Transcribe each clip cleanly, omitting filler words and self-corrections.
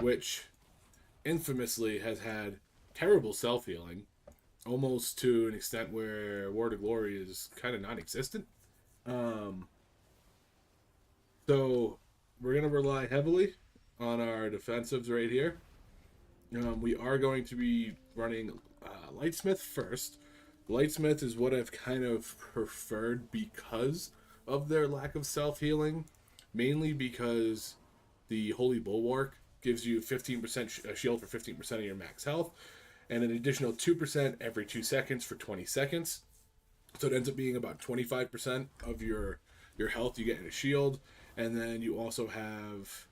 which infamously has had terrible self-healing, almost to an extent where Word of Glory is kind of non-existent. Um, so we're going to rely heavily on our defensives right here. We are going to be running Lightsmith first. Lightsmith is what I've kind of preferred because of their lack of self healing, mainly because the Holy Bulwark gives you 15% shield for 15% of your max health, and an additional 2% every 2 seconds for 20 seconds. So it ends up being about 25% of your health you get in a shield, and then you also have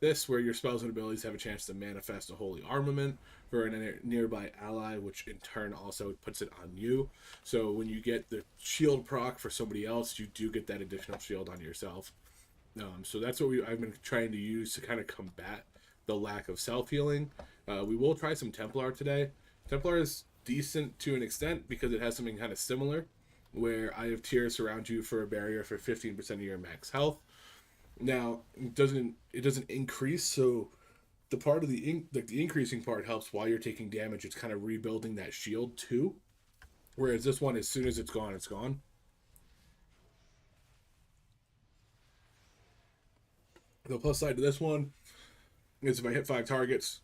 this where your spells and abilities have a chance to manifest a holy armament for a nearby ally, which in turn also puts it on you. So when you get the shield proc for somebody else, you do get that additional shield on yourself. So that's what I've been trying to use to kind of combat the lack of self healing. We will try some Templar today. Templar is decent to an extent because it has something kind of similar, where I have tiers surround you for a barrier for 15% of your max health. Now it doesn't increase, so the part of the increasing part helps while you're taking damage. It's kind of rebuilding that shield too. Whereas this one, as soon as it's gone, it's gone. The plus side to this one is if I hit 5 targets,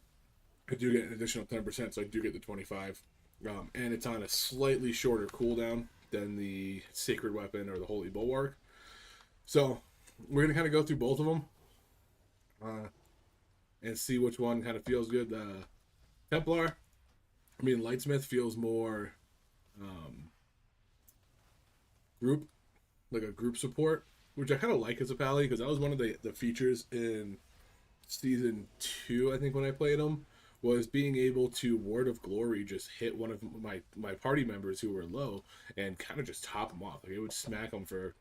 I do get an additional 10%, so I do get the 25. And it's on a slightly shorter cooldown than the Sacred Weapon or the Holy Bulwark. So we're going to kind of go through both of them and see which one kind of feels good. Templar, Lightsmith feels more group, like a group support, which I kind of like as a pally because that was one of the features in season 2, I think, when I played them, was being able to Word of Glory just hit one of my party members who were low and kind of just top them off. Like it would smack them for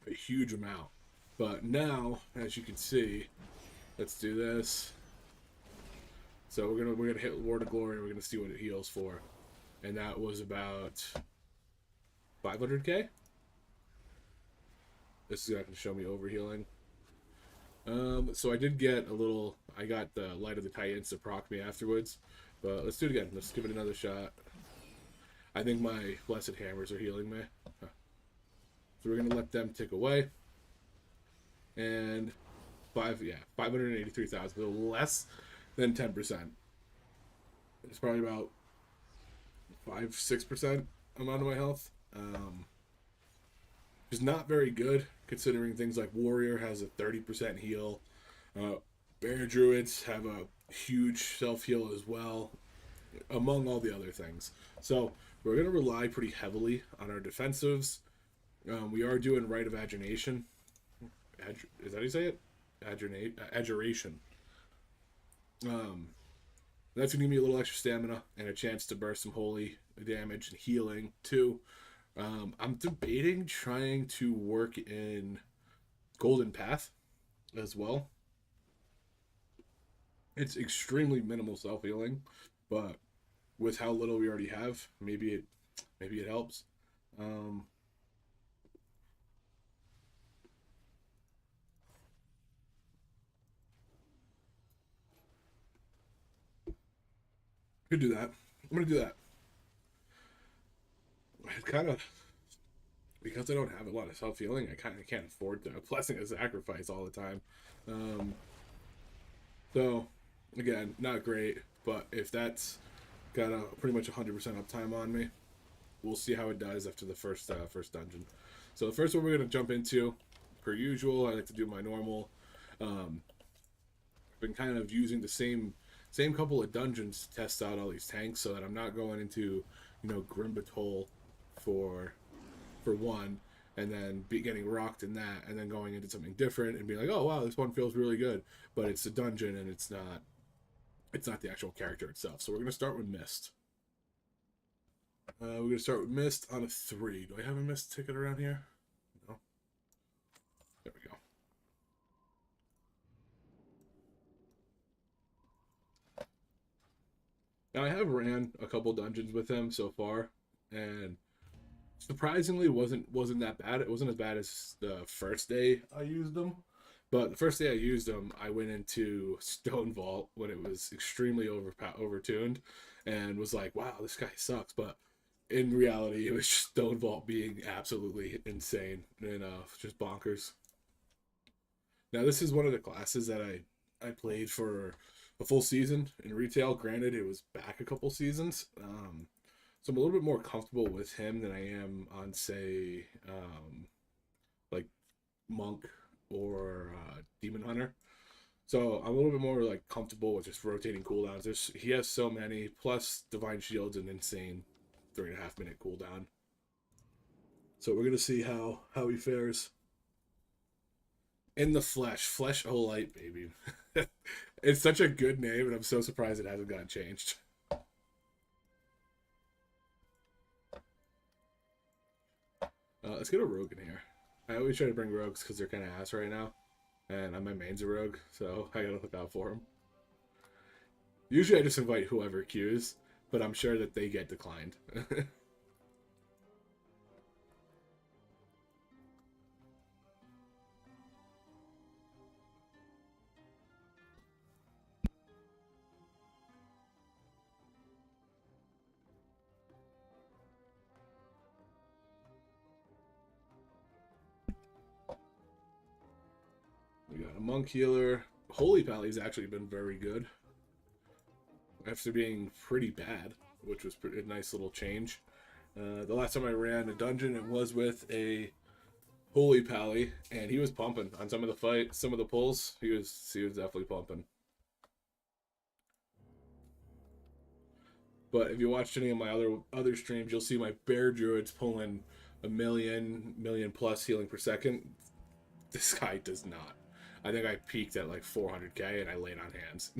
a huge amount. But now, as you can see, let's do this. So we're gonna hit Word of Glory and we're gonna see what it heals for. And that was about 500k. This is not gonna show me overhealing. So I did get a little. I got the Light of the Titans to proc me afterwards, but let's do it again. Let's give it another shot. I think my Blessed Hammers are healing me. So we're gonna let them tick away. And 583,000, a little less than 10%. It's probably about 5-6% amount of my health. Which is not very good considering things like Warrior has a 30% heal. Bear Druids have a huge self heal as well, among all the other things. So we're going to rely pretty heavily on our defensives. We are doing Rite of Adjuration. Is that how you say it? Adjuration. That's going to give me a little extra stamina and a chance to burst some holy damage and healing too. I'm debating trying to work in Golden Path as well. It's extremely minimal self healing, but with how little we already have, maybe it helps. Could do that. I'm gonna do that. It's kind of because I don't have a lot of self healing. I kind of can't afford to blessing a sacrifice all the time. So again, not great. But if that's got a pretty much 100% uptime on me, we'll see how it does after the first dungeon. So the first one we're gonna jump into, per usual. I like to do my normal. I've been kind of using the same couple of dungeons to test out all these tanks, so that I'm not going into Grimbatol for one, and then getting rocked in that, and then going into something different and being like, oh wow, this one feels really good, but it's a dungeon and it's not the actual character itself. So we're gonna start with Mist. We're gonna start with Mist on a 3. Do I have a Mist ticket around here? No. There we go. Now I have ran a couple dungeons with him so far, and surprisingly wasn't that bad. It wasn't as bad as the first day I used them, But the first day I used them, I went into Stone Vault when it was extremely overtuned, and was like, "Wow, this guy sucks." But in reality, it was just Stone Vault being absolutely insane and just bonkers. Now, this is one of the classes that I played for a full season in retail. Granted, it was back a couple seasons, so I'm a little bit more comfortable with him than I am on, say, like Monk or Demon Hunter. So I'm a little bit more like comfortable with just rotating cooldowns. He has so many, plus Divine Shield's an insane 3.5 minute cooldown. So we're gonna see how he fares. In the Flesh Olite, baby. It's such a good name, and I'm so surprised it hasn't gotten changed. Let's get a rogue in here. I always try to bring rogues because they're kind of ass right now. And my main's a rogue, so I gotta look out for him. Usually I just invite whoever queues, but I'm sure that they get declined. We got a monk healer. Holy Pally's actually been very good after being pretty bad, which was a nice little change. The last time I ran a dungeon, it was with a Holy Pally, and he was pumping on some of the fights, some of the pulls. He was definitely pumping. But if you watched any of my other streams, you'll see my bear druids pulling a million plus healing per second. This guy does not. I think I peaked at like 400k and I laid on hands.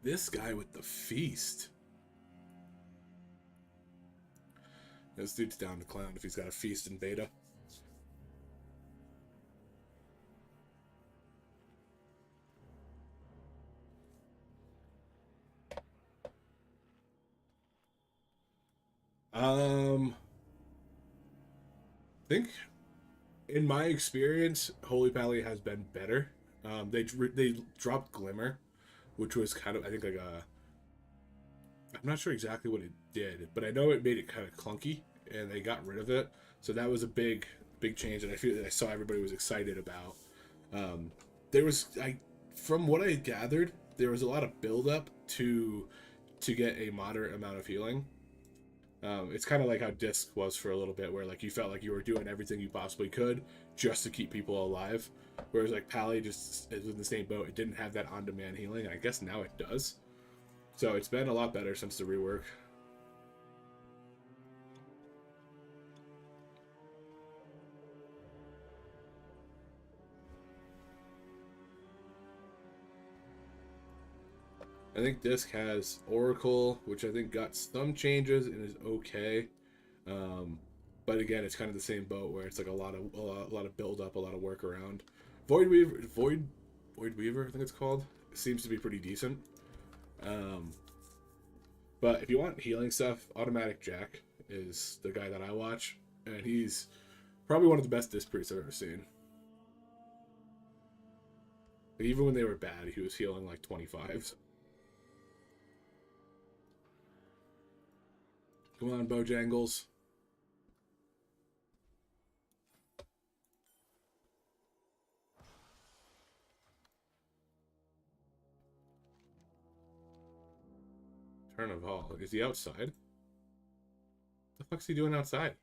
This guy with the feast. This dude's down to clown if he's got a feast in beta. I think in my experience, Holy Pally has been better. They dropped Glimmer, which was kind of, I think, like a, I'm not sure exactly what it did, but I know it made it kind of clunky, and they got rid of it. So that was a big change, and I feel that I saw everybody was excited about. There was, from what I gathered, there was a lot of build up to get a moderate amount of healing. It's kind of like how Disc was for a little bit, where like you felt like you were doing everything you possibly could just to keep people alive, whereas like Pally just is in the same boat. It didn't have that on-demand healing, and I guess now it does. So it's been a lot better since the rework. I think Disc has Oracle, which I think got some changes and is okay. But again, it's kind of the same boat where it's like a lot of build up, a lot of work around. Void Weaver, I think it's called. It seems to be pretty decent. But if you want healing stuff, Automatic Jack is the guy that I watch, and he's probably one of the best disc priests I've ever seen. Like, even when they were bad, he was healing like 25s. Come on, Bojangles. Turn of Hall. Is he outside? What the fuck's he doing outside?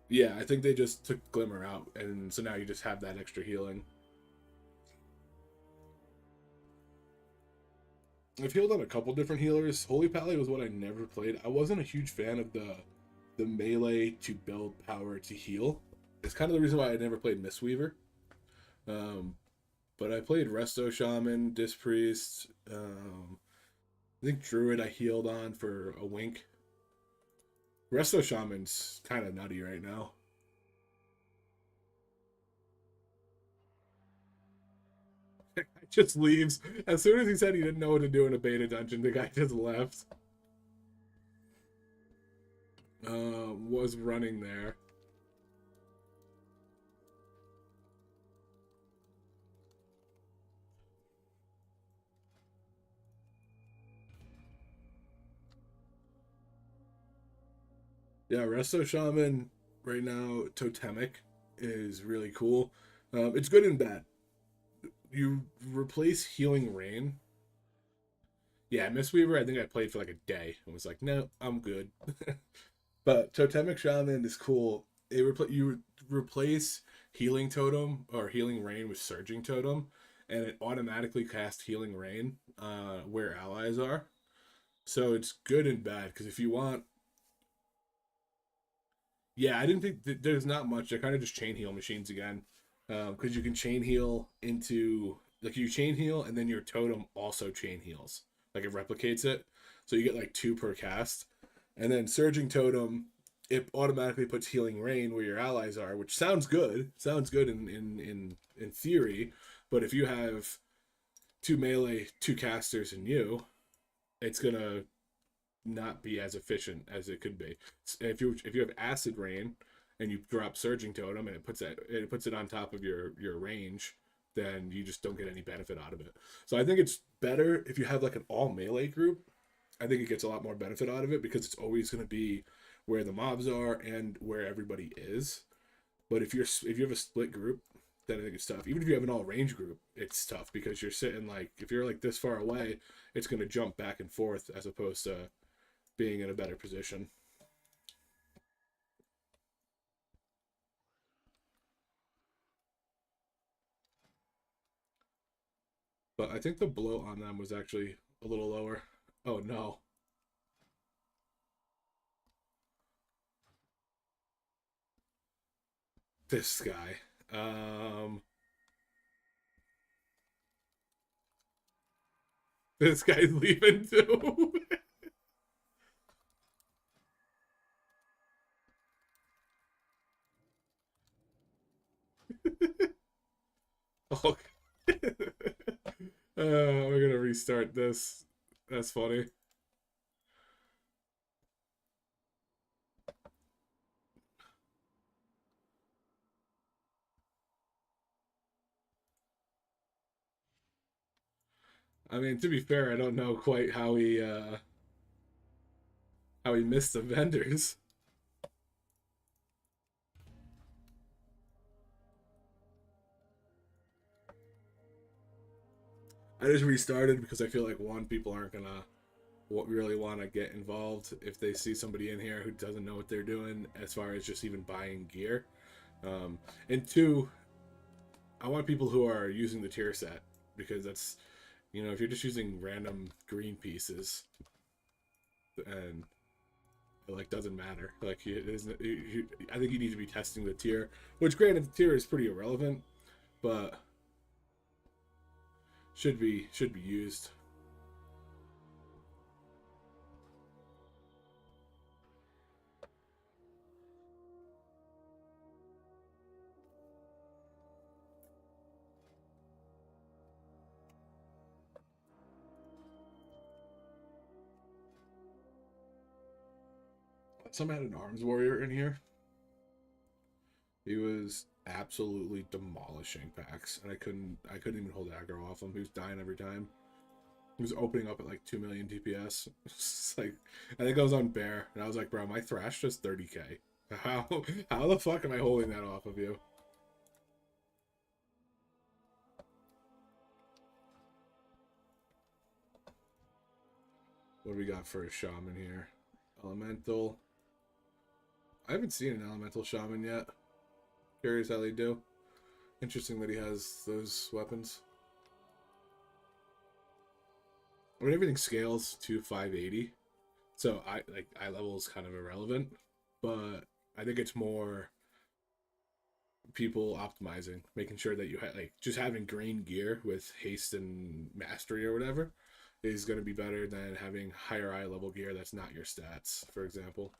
Yeah, I think they just took Glimmer out, and so now you just have that extra healing. I've healed on a couple different healers. Holy Pally was what I never played. I wasn't a huge fan of the melee to build power to heal. It's kind of the reason why I never played Mistweaver. But I played Resto Shaman, Disc Priest. I think Druid I healed on for a wink. Resto Shaman's kind of nutty right now. Just leaves. As soon as he said he didn't know what to do in a beta dungeon, the guy just left. Was running there. Yeah, Resto Shaman right now, Totemic, is really cool. It's good and bad. You replace Healing Rain. Yeah, Mistweaver, I think I played for like a day and was like, no, I'm good. But Totemic Shaman is cool. You replace Healing Totem or Healing Rain with Surging Totem, and it automatically casts Healing Rain where allies are. So it's good and bad because if you want, yeah, I didn't think there's not much. They're kind of just chain heal machines again, because you can chain heal into like you chain heal and then your totem also chain heals, like it replicates it, so you get like two per cast, and then surging totem, it automatically puts healing rain where your allies are, which sounds good in theory, but if you have two melee, two casters, and you, it's gonna not be as efficient as it could be. If you have acid rain and you drop surging totem and it puts it on top of your range, then you just don't get any benefit out of it. So I think it's better if you have like an all melee group. I think it gets a lot more benefit out of it because it's always going to be where the mobs are and where everybody is. But if you have a split group, then I think it's tough. Even if you have an all range group, it's tough because you're sitting like if you're like this far away, it's going to jump back and forth as opposed to being in a better position. But I think the bloat on them was actually a little lower. Oh no. This guy. This guy's leaving too. Oh. We're gonna restart this. That's funny. I mean, to be fair, I don't know quite how he missed the vendors. I just restarted because I feel like one, people aren't gonna really want to get involved if they see somebody in here who doesn't know what they're doing as far as just even buying gear. And two, I want people who are using the tier set because that's, if you're just using random green pieces and it like doesn't matter. Like it isn't. I think you need to be testing the tier, which granted the tier is pretty irrelevant, but should be used. Someone had an arms warrior in here. He was absolutely demolishing packs, and I couldn't even hold aggro off him. He was dying every time. He was opening up at like 2 million DPS. It's like I think I was on bear, and I was like, bro, my thrash just 30k. How the fuck am I holding that off of you? What do we got for a shaman here? Elemental. I haven't seen an elemental shaman yet. Curious how they do. Interesting that he has those weapons. I mean, everything scales to 580, so eye level is kind of irrelevant. But I think it's more people optimizing, making sure that you like just having green gear with haste and mastery or whatever is going to be better than having higher eye level gear that's not your stats, for example.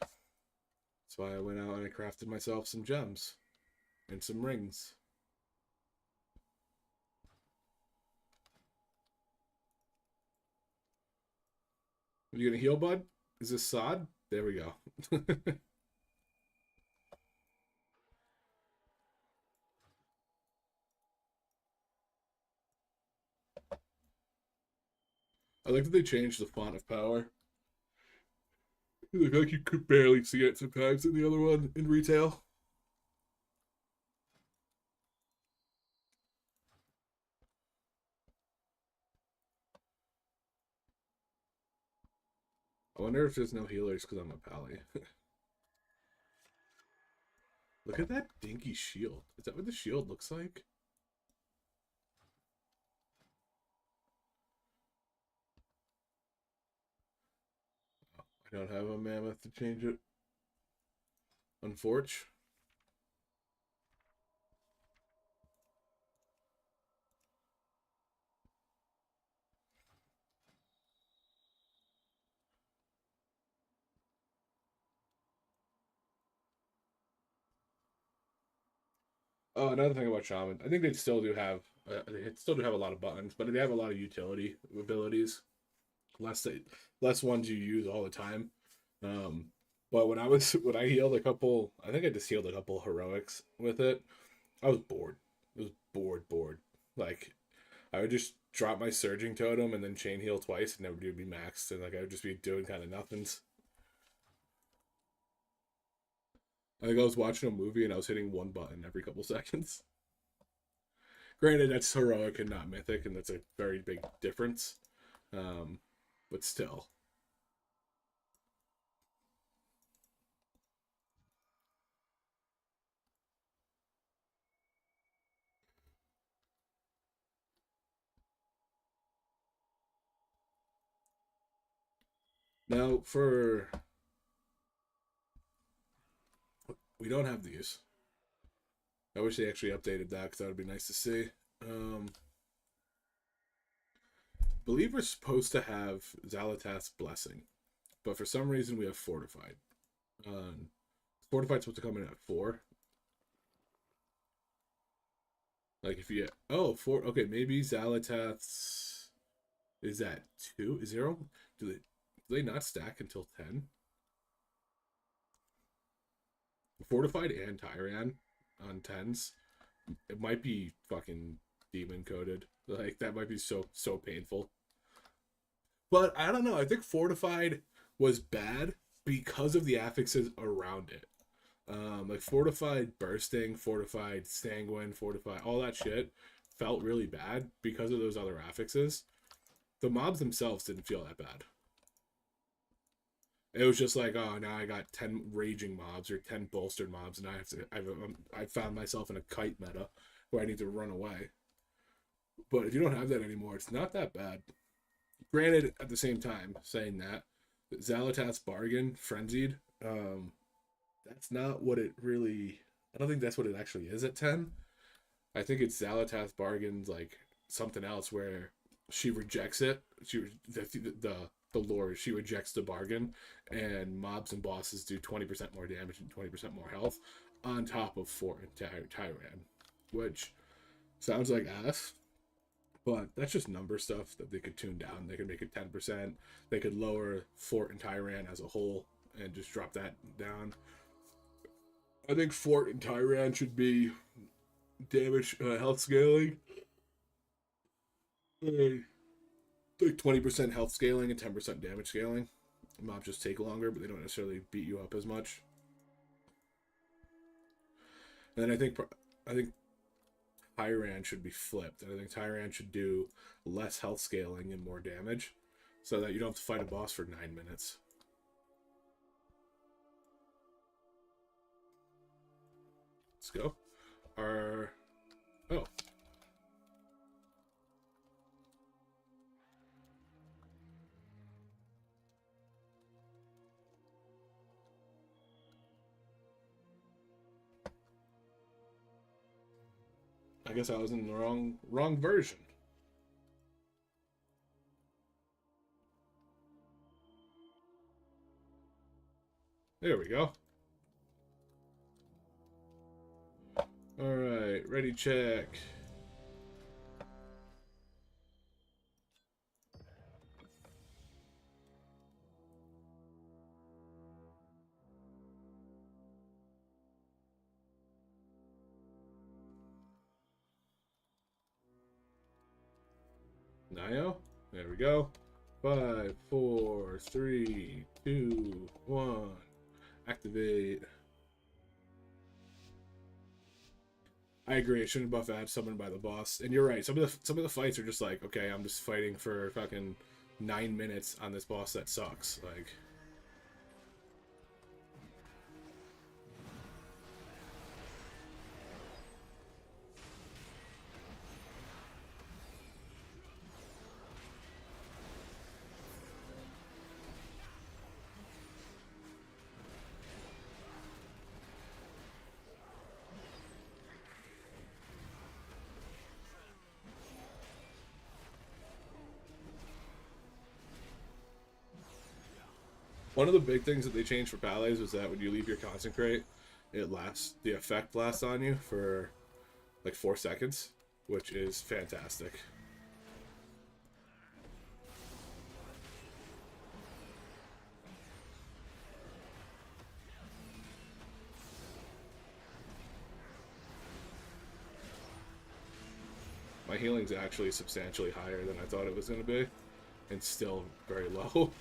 That's why I went out and I crafted myself some gems and some rings. Are you gonna heal, bud? Is this sod? There we go. I like that they changed the font of power. It looked like you could barely see it sometimes in the other one in retail. I wonder if there's no healers because I'm a pally. Look at that dinky shield. Is that what the shield looks like? I don't have a mammoth to change it. Unfortunately. Oh, another thing about Shaman. I think they still do have a lot of buttons, but they have a lot of utility abilities. Less less ones you use all the time. Um, but when I healed a couple, I think I just healed a couple heroics with it. I was bored. I was bored. Like I would just drop my surging totem and then chain heal twice, and everybody would be maxed, and like I would just be doing kind of nothings. I think I was watching a movie and I was hitting one button every couple seconds. Granted, that's heroic and not mythic, and that's a very big difference. Um, but still. Now, for we don't have these. I wish they actually updated that because that would be nice to see. Believe we're supposed to have Xalatath's Blessing, but for some reason we have Fortified. Fortified's supposed to come in at 4. Like if you oh 4, okay, maybe Xalatath's is at 2 0. Do they not stack until 10? Fortified and Tyran on 10s. It might be fucking demon coded. Like that might be so painful. But I don't know. I think Fortified was bad because of the affixes around it. Like Fortified Bursting, Fortified Sanguine, Fortified, all that shit felt really bad because of those other affixes. The mobs themselves didn't feel that bad. It was just like, oh, now I got 10 raging mobs or 10 bolstered mobs, and I found myself in a kite meta where I need to run away. But if you don't have that anymore, it's not that bad. Granted, at the same time, saying that, Xalatath's Bargain, Frenzied, that's not what it really. I don't think that's what it actually is at 10. I think it's Xalatath Bargain's like something else where she rejects it. The lore, she rejects the bargain, and mobs and bosses do 20% more damage and 20% more health on top of Fort and Tyran, which sounds like ass, but that's just number stuff that they could tune down. They could make it 10%. They could lower Fort and Tyran as a whole and just drop that down. I think Fort and Tyran should be damage health scaling. Like 20% health scaling and 10% damage scaling. Mobs just take longer, but they don't necessarily beat you up as much. And then I think Tyran should be flipped. And I think Tyran should do less health scaling and more damage, so that you don't have to fight a boss for 9 minutes. Let's go. Oh. I guess I was in the wrong version. There we go. Alright, ready, check. Nio. There we go. 5, 4, 3, 2, 1. Activate. I agree. I shouldn't buff ad summoned by the boss. And you're right. Some of the fights are just like, okay, I'm just fighting for fucking 9 minutes on this boss that sucks. Like. One of the big things that they changed for Palais was that when you leave your consecrate, the effect lasts on you for like 4 seconds, which is fantastic. My healing's actually substantially higher than I thought it was going to be, and still very low.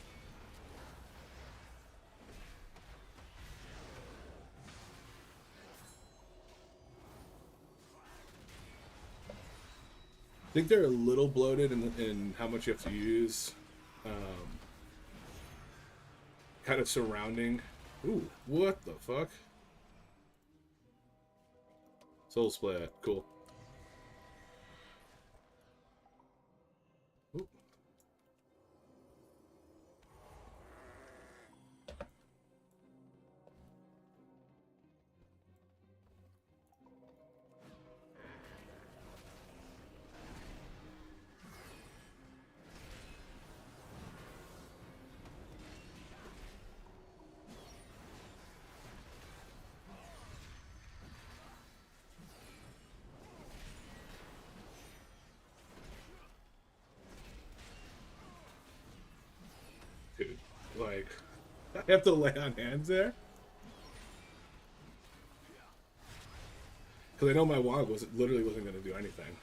I think they're a little bloated in how much you have to use. Kind of surrounding. Ooh, what the fuck? Soul Split, cool. Ooh. Dude, like, I have to lay on hands there? Because I know my wand literally wasn't going to do anything.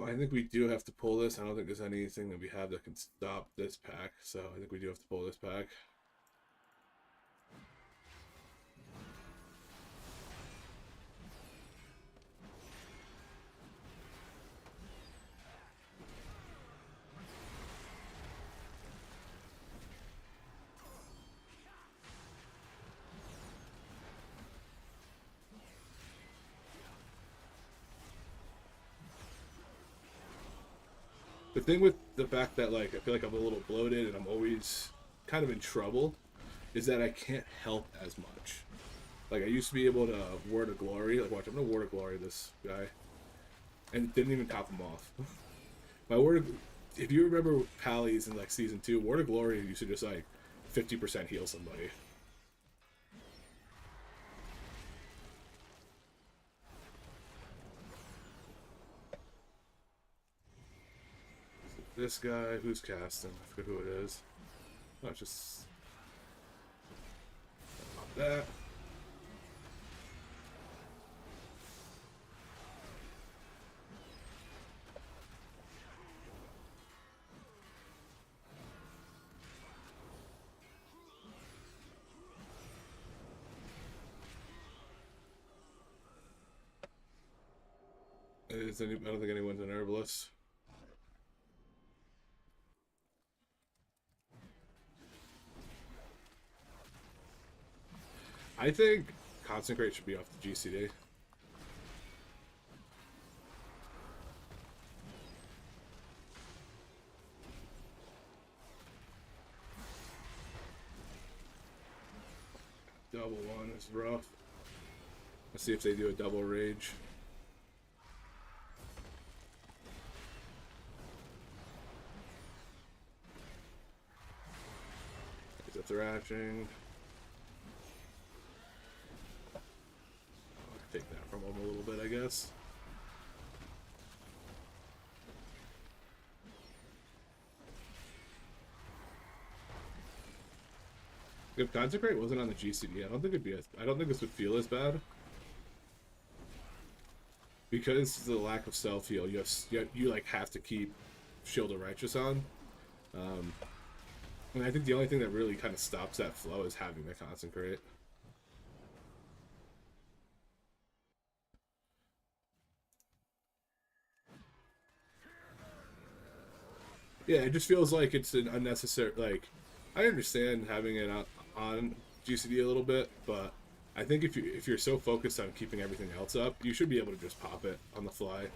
I think we do have to pull this. I don't think there's anything that we have that can stop this pack, so I think we do have to pull this pack. The thing with the fact that, like, I feel like I'm a little bloated and I'm always kind of in trouble is that I can't help as much. Like, I used to be able to Word of Glory. Like, watch, I'm going to Word of Glory this guy. And didn't even top him off. My Word of... If you remember Pallies in, like, Season 2, Word of Glory used to just, like, 50% heal somebody. This guy, who's casting? I forget who it is. Oh, it's just... that. I don't think anyone's an herbalist. I think Consecrate should be off the GCD. Double one is rough. Let's see if they do a double rage. thrashing. I'll take that from him a little bit, I guess. If Consecrate wasn't on the GCD, I don't think I don't think this would feel as bad. Because of the lack of self heal, you like have to keep Shield of Righteous on. And I think the only thing that really kind of stops that flow is having the Consecrate. Yeah, it just feels like it's an unnecessary, like, I understand having it on GCD a little bit, but I think if you're so focused on keeping everything else up, you should be able to just pop it on the fly.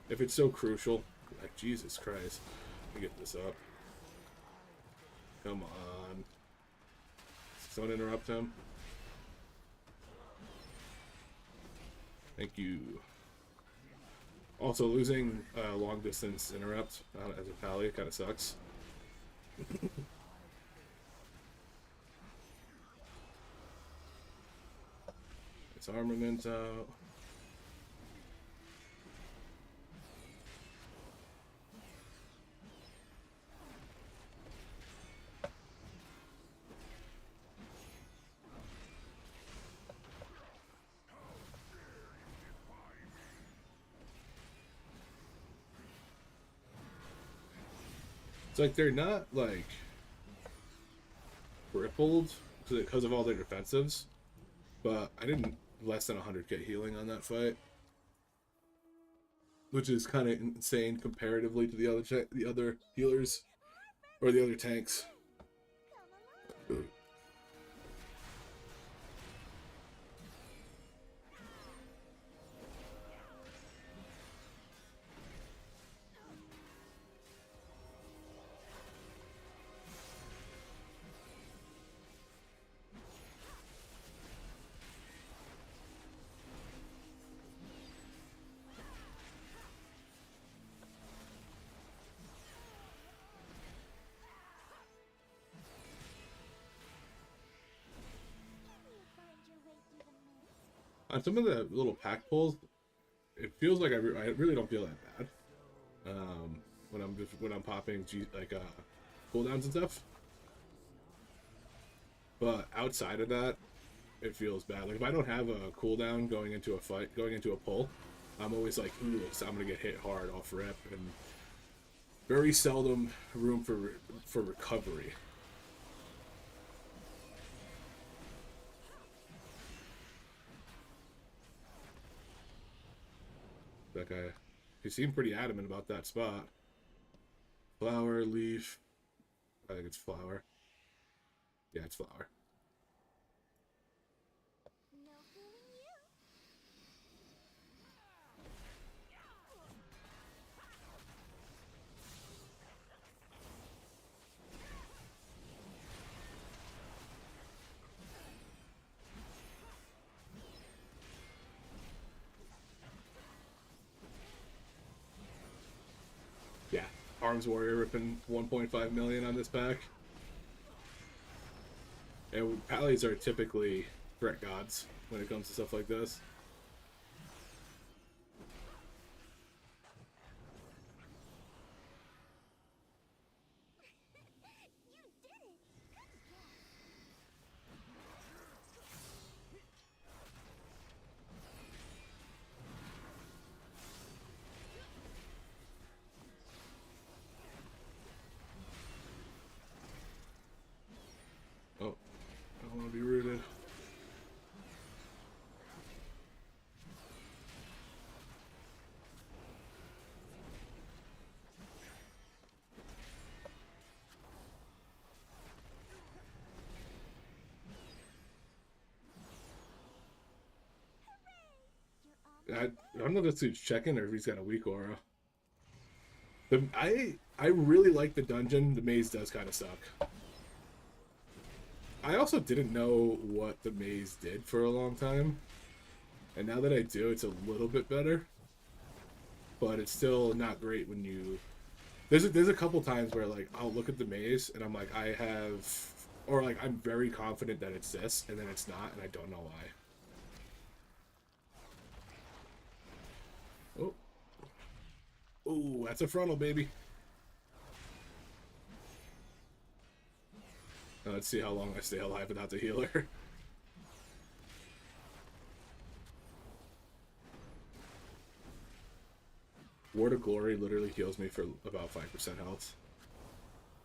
If it's so crucial, like, Jesus Christ. Let me get this up. Come on. Someone interrupt him. Thank you. Also, losing long distance interrupt as a pally kind of sucks. It's armament out. It's like they're not like crippled because of all their defensives, but I didn't less than 100k healing on that fight, which is kind of insane comparatively to the other healers or the other tanks. On some of the little pack pulls, it feels like I really don't feel that bad when I'm popping cooldowns and stuff. But outside of that, it feels bad. Like if I don't have a cooldown going into a fight, going into a pull, I'm always like, ooh, I'm gonna get hit hard off rip, and very seldom room for recovery. That guy, he seemed pretty adamant about that spot. Flower, leaf. I think it's flower. Yeah, it's flower. Yeah, Arms Warrior ripping 1.5 million on this pack. And Pallies are typically threat gods when it comes to stuff like this. Oh, I don't want to be rooted. I don't know if this dude's checking or if he's got a weak aura. I really like the dungeon. The maze does kind of suck. I also didn't know what the maze did for a long time. And now that I do, it's a little bit better. But it's still not great when you... There's a couple times where like I'll look at the maze and I'm like, I have Or, like, I'm very confident that it's this, and then it's not, and I don't know why. Oh. Ooh, that's a frontal, baby. Now let's see how long I stay alive without the healer. Ward of Glory literally heals me for about 5% health.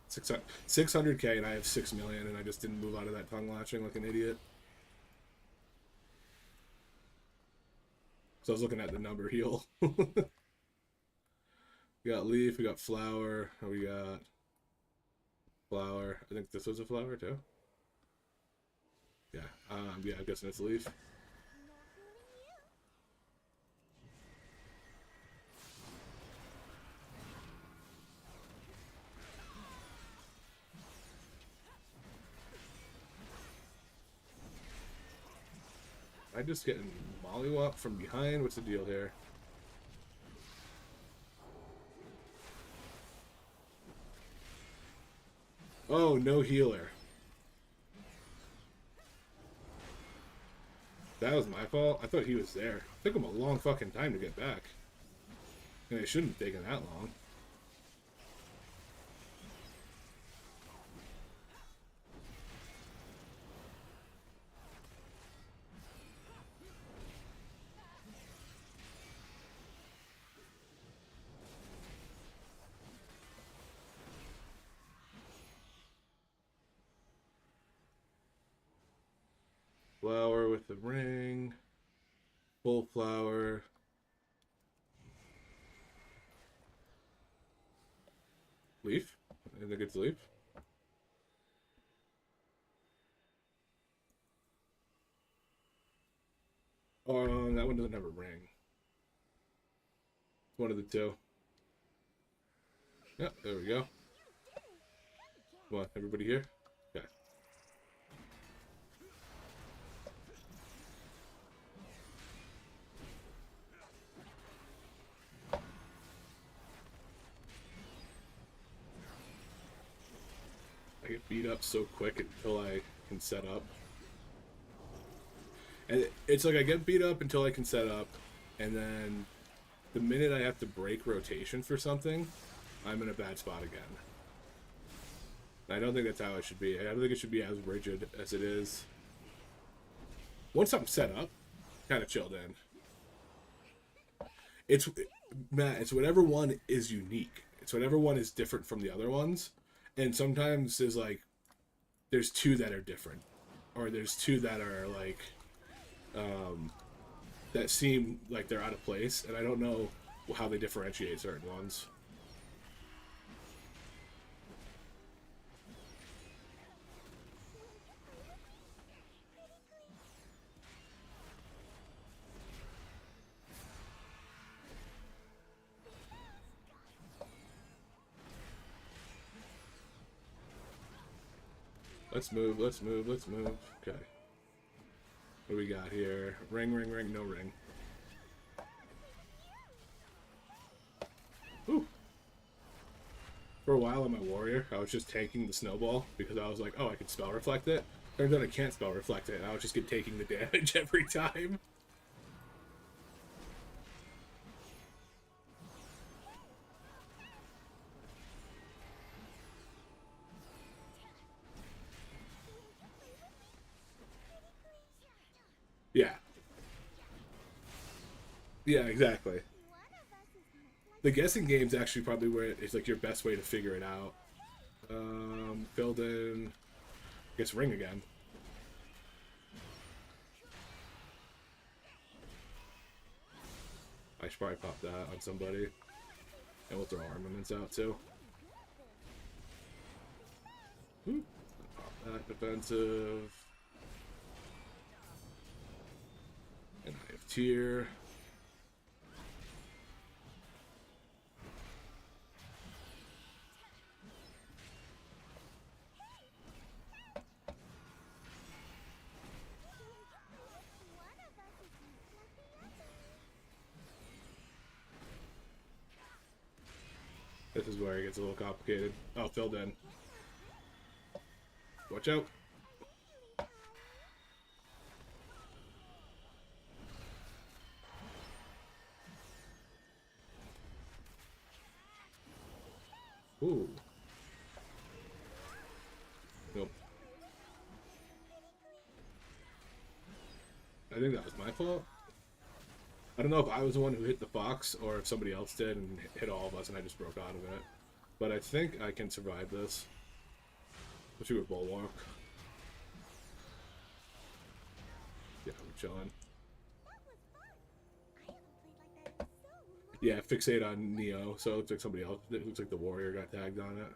600k and I have 6 million and I just didn't move out of that tongue latching like an idiot. So I was looking at the number heal. We got leaf, we got flower, we got flower. I think this was a flower too. Yeah, yeah, I'm guessing it's leaf. I'm just getting mollywop from behind. What's the deal here? Oh, no healer. That was my fault? I thought he was there. It took him a long fucking time to get back. And it shouldn't have taken that long. Flower with the ring. Full flower. Leaf? I think it's leaf. Oh, that one doesn't have a ring. It's one of the two. Yep, there we go. Come on, everybody here? Okay. I get beat up so quick until I can set up. And it's like I get beat up until I can set up, and then the minute I have to break rotation for something, I'm in a bad spot again. And I don't think that's how it should be. I don't think it should be as rigid as it is. Once I'm set up, kind of chilled in. It's, Matt, it's whatever one is unique. It's whatever one is different from the other ones. And sometimes there's like, there's two that are different. Or there's two that are like, that seem like they're out of place. And I don't know how they differentiate certain ones. Let's move, let's move, let's move. Okay. What do we got here? Ring, ring, ring, no ring. Ooh. For a while on my warrior, I was just tanking the snowball because I was like, oh, I can spell reflect it. Turns out I can't spell reflect it, and I was just taking the damage every time. Yeah. Yeah, exactly. The guessing game's actually probably where it's like your best way to figure it out. Filled in. I guess ring again. I should probably pop that on somebody. And we'll throw armaments out too. Ooh. Pop that defensive. And I have tier. This is where it gets a little complicated. Oh, filled in. Watch out. Ooh. Nope. I think that was my fault. I don't know if I was the one who hit the fox or if somebody else did and hit all of us and I just broke out of it. But I think I can survive this. Especially with Bulwark. Yeah, we're chilling. Yeah, fixate on Neo, so it looks like somebody else. It looks like the warrior got tagged on it.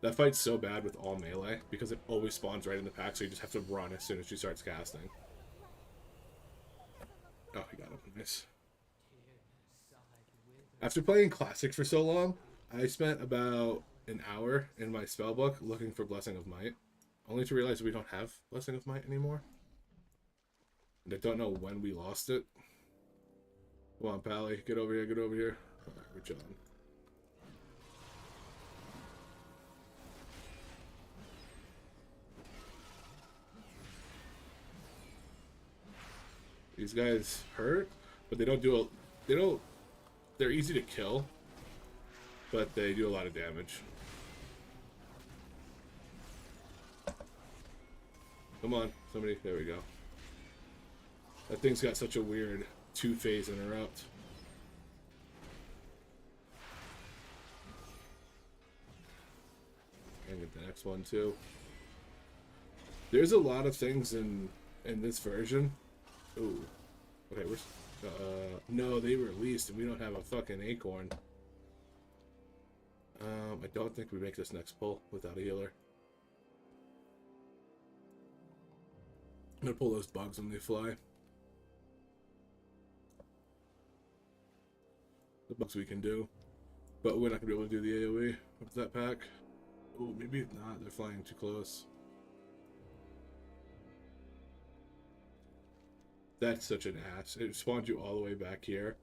That fight's so bad with all melee because it always spawns right in the pack, so you just have to run as soon as she starts casting. Oh, he got him. Nice. After playing Classic for so long, I spent about an hour in my spellbook looking for Blessing of Might, only to realize we don't have Blessing of Might anymore. And I don't know when we lost it. Come on, Pally, get over here, get over here. Alright, we're chilling. These guys hurt, but they don't do a... They don't... They're easy to kill, but they do a lot of damage. Come on, somebody. There we go. That thing's got such a weird two-phase interrupt. And get the next one too. There's a lot of things in this version. Ooh. Okay, we're... no, they released and we don't have a fucking acorn. I don't think we make this next pull without a healer. I'm gonna pull those bugs when they fly. The bugs we can do. But we're not gonna be able to do the AoE with that pack. Oh, maybe not. They're flying too close. That's such an ass. It spawns you all the way back here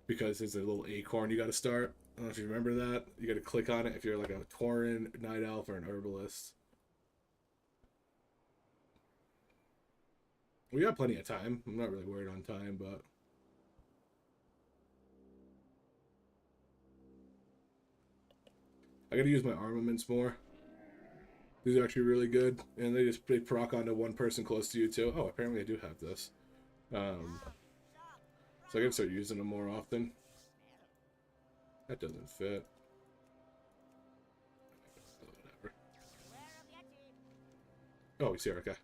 because there's a little acorn you gotta start. I don't know if you remember that. You gotta click on it if you're like a Tauren, Night Elf, or an Herbalist. We got plenty of time. I'm not really worried on time, but... I gotta use my armaments more. These are actually really good. And they proc onto one person close to you too. Oh, apparently I do have this. So I gotta start using them more often. That doesn't fit. Whatever. Oh, we see our guy.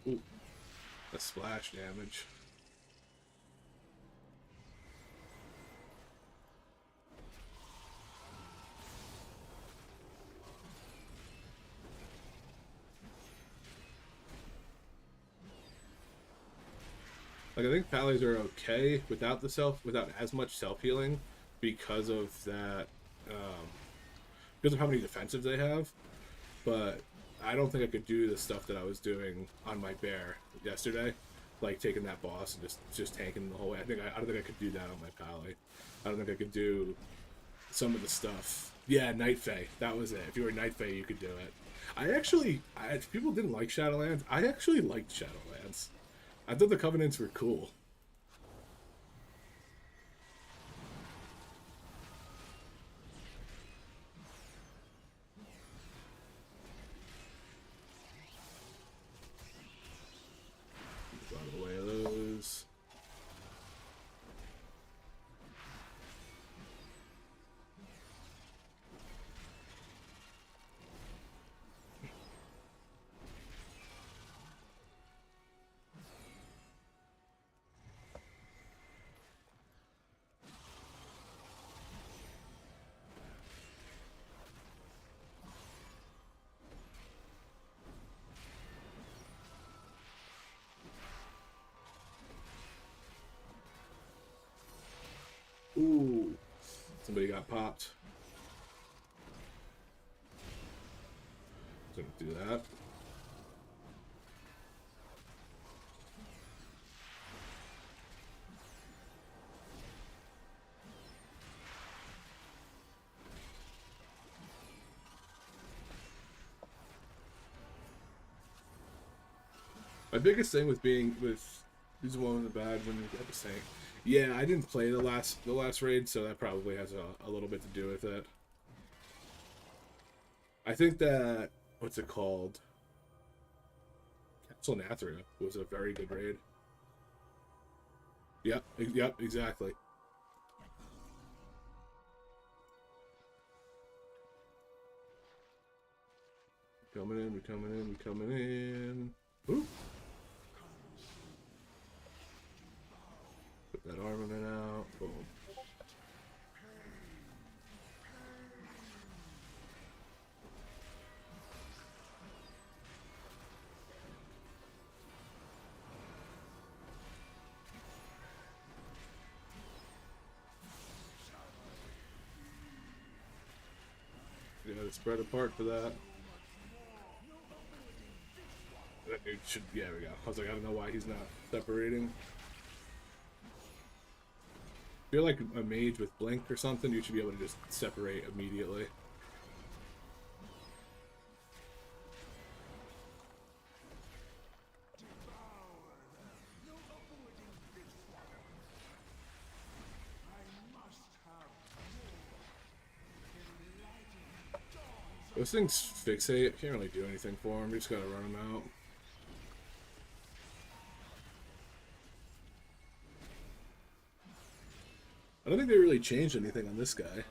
Ooh, that's splash damage. Like, I think Pallies are okay without as much self-healing because of that, because of how many defensives they have. But I don't think I could do the stuff that I was doing on my bear yesterday, like taking that boss and just tanking the whole way. I don't think I could do that on my Pally. I don't think I could do some of the stuff. Yeah, Night Fae. That was it. If you were Night Fae, you could do it. If people didn't like Shadowlands, I actually liked Shadowlands. I thought the Covenants were cool. Out away of those. Somebody got popped. Didn't do that. My biggest thing with being with these one of the bad when you get the Saint. Yeah, I didn't play the last raid, so that probably has a little bit to do with it. I think that what's it called? Castle Nathria was a very good raid. Yep, exactly. Coming in, we coming in, we coming in. Ooh. Put that armament out. Boom. You gotta spread apart for that. It should, yeah, we go. I was like, I don't know why he's not separating. If you're like a mage with blink or something, you should be able to just separate immediately. Those things fixate. Can't really do anything for them. We just gotta run them out. I don't think they really changed anything on this guy.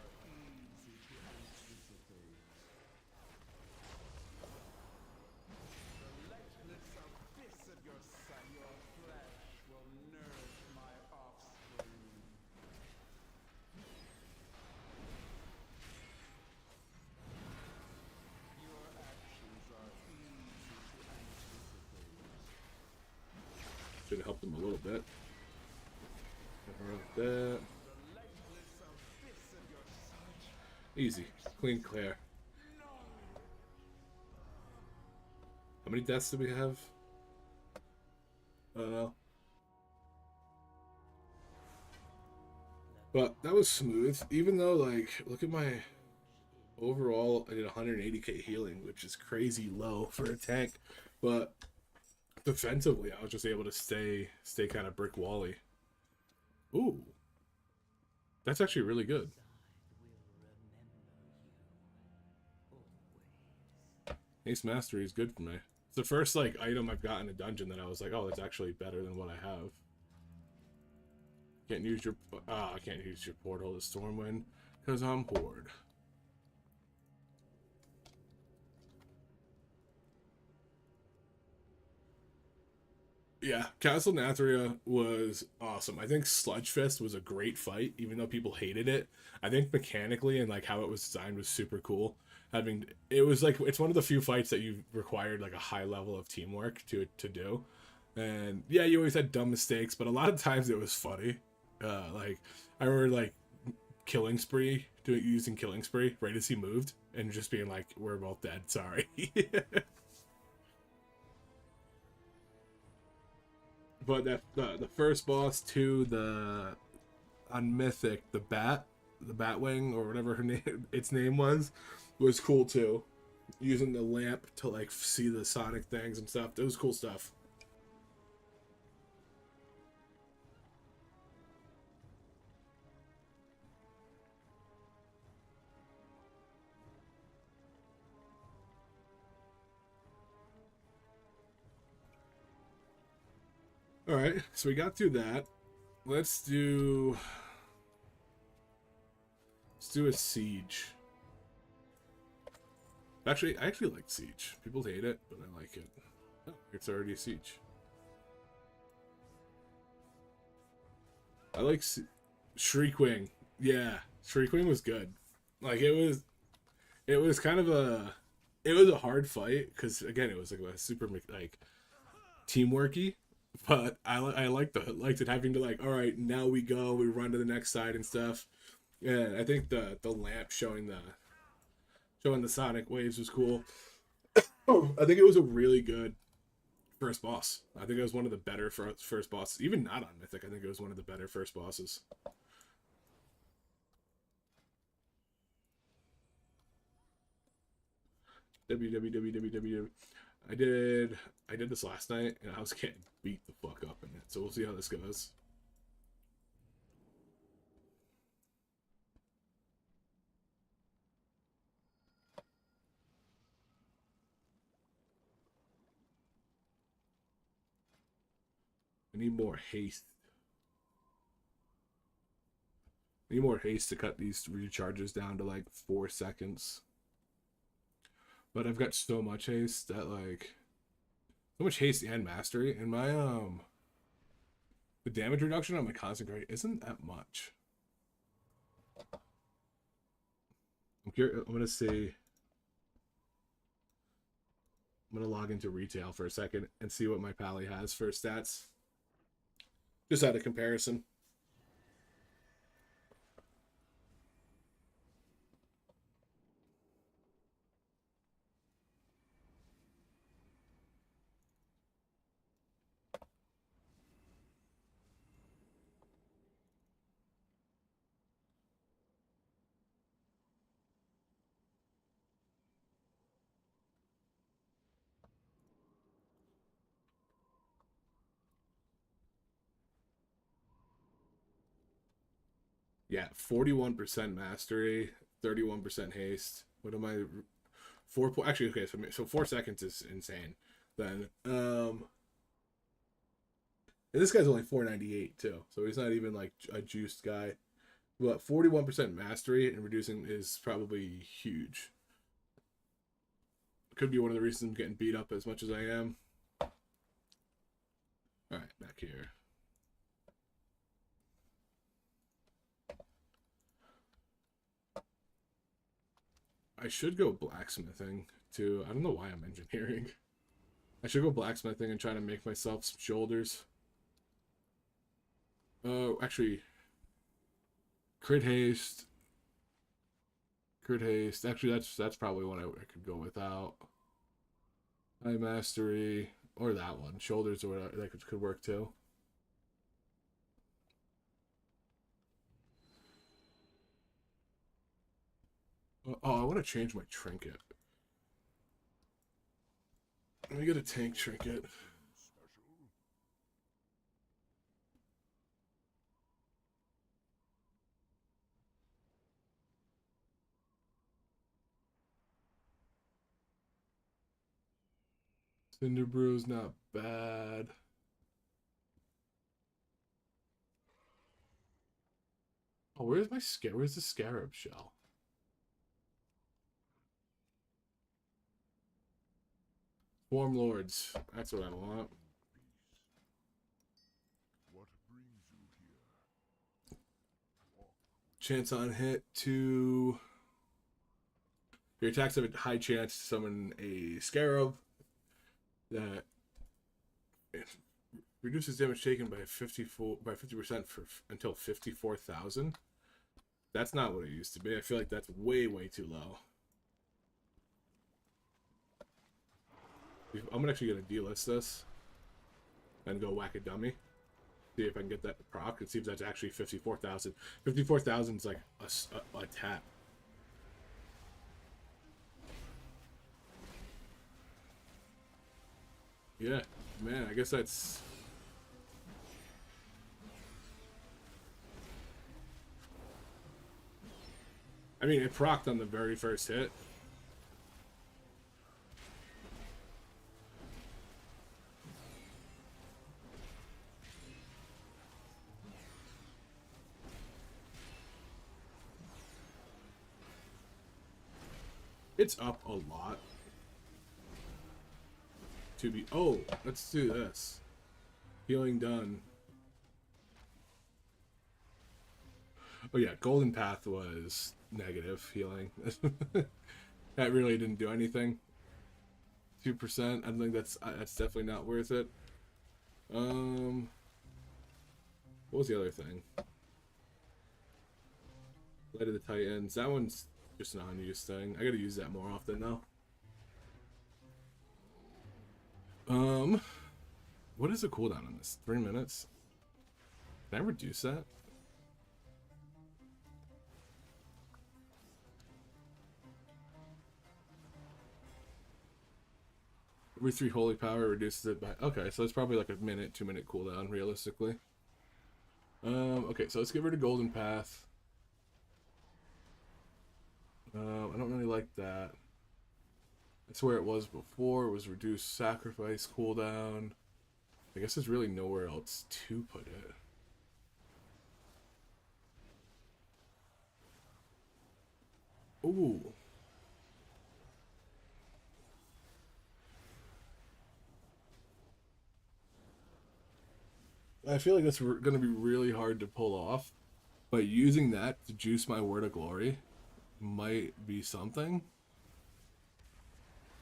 Should have helped him a little bit. Like that. Easy. Clean clear. How many deaths do we have? I don't know. But that was smooth. Even though, like, look at my overall, I did 180k healing, which is crazy low for a tank. But defensively, I was just able to stay kind of brick wally. Ooh. That's actually really good. Ace Mastery is good for me. It's the first like item I've got in a dungeon that I was like, oh, that's actually better than what I have. Can't use your I can't use your portal to Stormwind because I'm Horde. Yeah, Castle Nathria was awesome. I think Sludgefest was a great fight, even though people hated it. I think mechanically and like how it was designed was super cool. Having it was like it's one of the few fights that you required like a high level of teamwork to do. And yeah, you always had dumb mistakes, but a lot of times it was funny. Like I remember like using killing spree right as he moved and just being like, we're both dead, sorry. But that the first boss to on Mythic, the Batwing or whatever its name was cool too. Using the lamp to like see the Sonic things and stuff. It was cool stuff. All right, so we got through that. Let's do a siege. Actually, I actually like siege. People hate it, but I like it. Oh, it's already a siege. I like Shriekwing. Yeah, Shriekwing was good. Like it was kind of it was a hard fight because again it was like a super like teamworky. But I liked it having to like, all right, now we run to the next side and stuff. And I think the lamp showing the sonic waves was cool. I think it was a really good first boss. I think it was one of the better first bosses. Even not on Mythic, I think it was one of the better first bosses. www. I did this last night, and I was getting beat the fuck up in it. So we'll see how this goes. I need more haste. I need more haste to cut these recharges down to like 4 seconds. But I've got so much haste that like so much haste and mastery, and my the damage reduction on my concentrate isn't that much. I'm curious. I'm gonna see. I'm gonna log into retail for a second and see what my pally has for stats. Just out of comparison. Yeah, 41% mastery, 31% haste. What am I? 4 point. Actually, okay. So 4 seconds is insane. Then, and this guy's only 498 too, so he's not even like a juiced guy. But 41% mastery and reducing is probably huge. Could be one of the reasons I'm getting beat up as much as I am. All right, back here. I should go blacksmithing too. I don't know why I'm engineering. I should go blacksmithing and try to make myself some shoulders. Oh, actually, crit haste. Crit haste. Actually, that's probably one I could go without. High mastery or that one. Shoulders or whatever, that could work too. Oh, I want to change my trinket. Let me get a tank trinket. Cinder Brew's not bad. Oh, where's the scarab shell? Swarm Lords. That's what I want. Chance on hit to... Your attacks have a high chance to summon a scarab that reduces damage taken by 50% for until 54,000. That's not what it used to be. I feel like that's way too low. I'm actually gonna delist this and go whack a dummy. See if I can get that proc and see if that's actually 54,000. 54,000 is like a tap. Yeah, man, I guess that's... I mean, it procced on the very first hit. It's up a lot. To be... Oh, let's do this. Healing done. Oh yeah, Golden Path was negative healing. That really didn't do anything. 2%. I think that's definitely not worth it. What was the other thing? Light of the Titans. That one's just an unused thing. I gotta use that more often now. What is the cooldown on this? 3 minutes? Can I reduce that? Every 3 holy power reduces it by... Okay, so it's probably like a minute, 2-minute cooldown, realistically. Okay, so let's get rid of Golden Path. I don't really like that. That's where it was before. It was reduced sacrifice cooldown. I guess there's really nowhere else to put it. Ooh. I feel like that's going to be really hard to pull off. But using that to juice my Word of Glory might be something.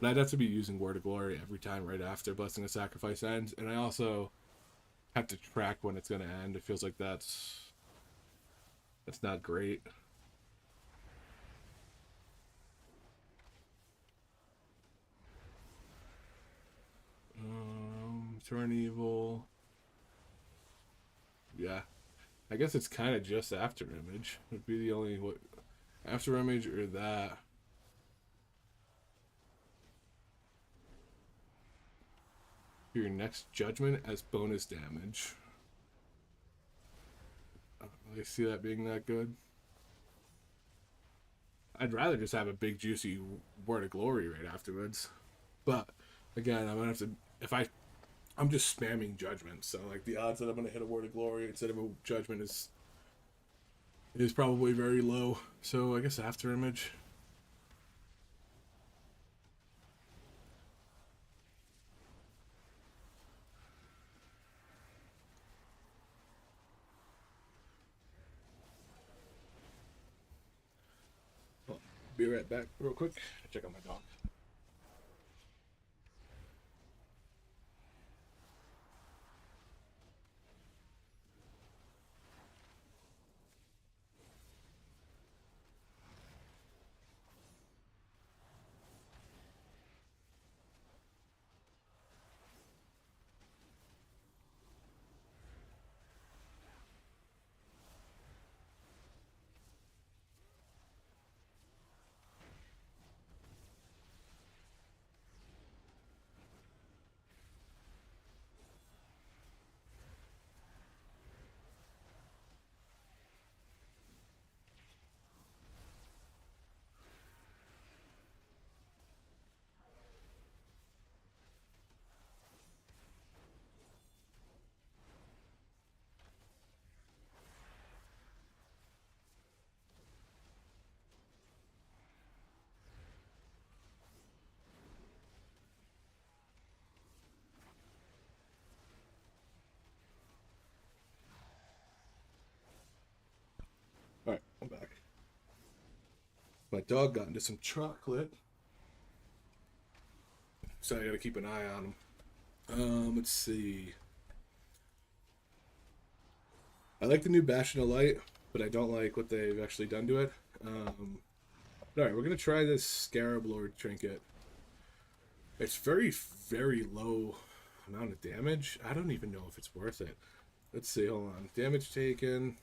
But I'd have to be using Word of Glory every time right after Blessing of Sacrifice ends. And I also have to track when it's going to end. It feels like that's not great. Turn evil. Yeah. I guess it's kind of just after image. Would be the only what after image or that. Your next judgment as bonus damage. I don't really see that being that good. I'd rather just have a big juicy Word of Glory right afterwards. But again, I'm gonna have to I'm just spamming judgment, so like the odds that I'm gonna hit a Word of Glory instead of a judgment is probably very low. So I guess after image. I'll be right back real quick. Check out my dog. Alright, I'm back. My dog got into some chocolate, so I gotta keep an eye on him. Let's see. I like the new Bastion of Light, but I don't like what they've actually done to it. Alright, we're gonna try this Scarab Lord Trinket. It's very, very low amount of damage. I don't even know if it's worth it. Let's see, hold on. Damage taken.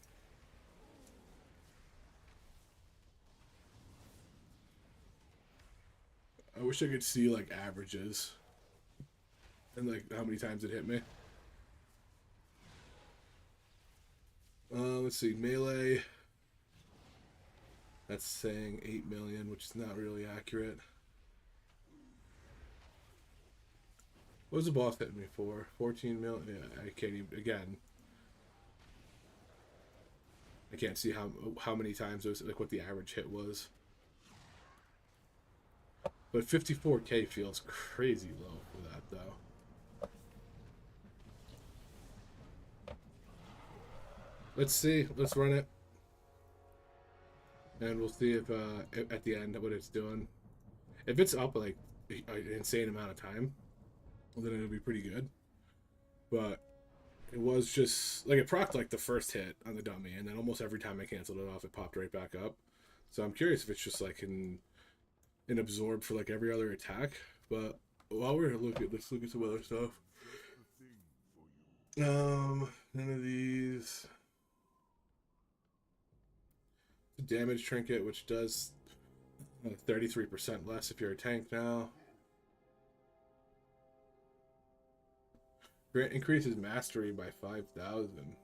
I wish I could see like averages and like how many times it hit me. Let's see, melee. That's saying 8 million, which is not really accurate. What was the boss hitting me for? 14 million? Yeah, I can't even, again. I can't see how many times it was, like what the average hit was. But 54k feels crazy low for that, though. Let's see. Let's run it. And we'll see if at the end what it's doing. If it's up like an insane amount of time, well, then it'll be pretty good. But It was just like it procced like the first hit on the dummy, and then almost every time I canceled it off, it popped right back up. So I'm curious if it's just like an absorb for like every other attack. But while we're looking, let's look at some other stuff. None of these. The damage trinket, which does 33% less if you're a tank now. Grant increases mastery by 5,000.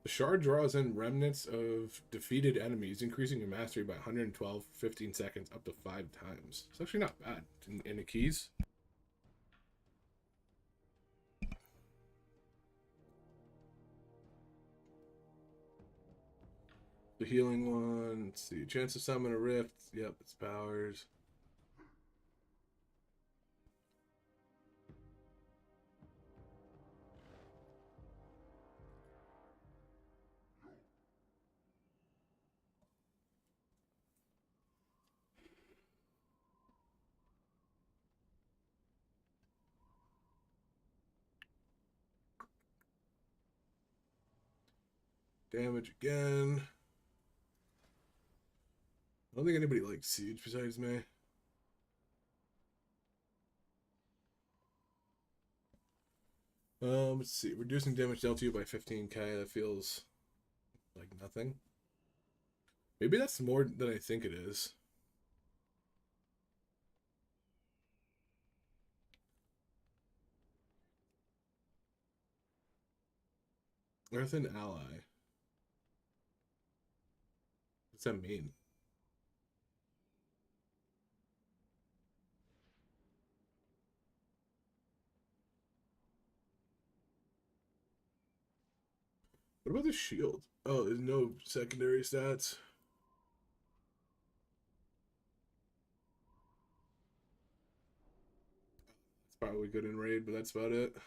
The shard draws in remnants of defeated enemies, increasing your mastery by 112 for 15 seconds up to 5 times. It's actually not bad in the keys. The healing one, let's see. Chance to summon a rift. Yep, it's powers. Damage again. I don't think anybody likes siege besides me. Let's see. Reducing damage dealt to you by 15k. That feels like nothing. Maybe that's more than I think it is. Earthen ally. What's that mean? What about the shield? Oh, there's no secondary stats. It's probably good in raid, but that's about it.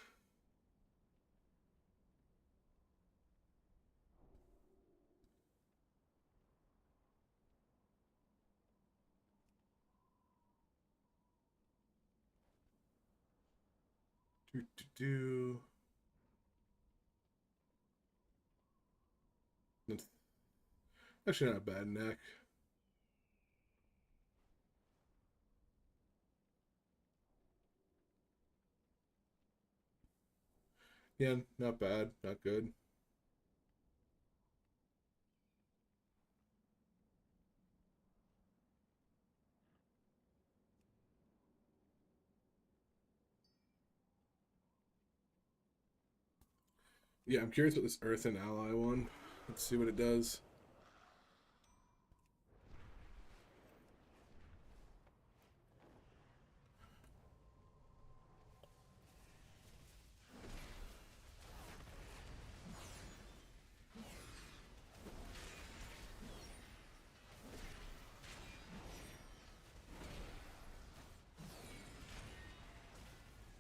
Do. Actually, not a bad neck. Yeah, not bad, not good. Yeah, I'm curious about this Earthen Ally one. Let's see what it does.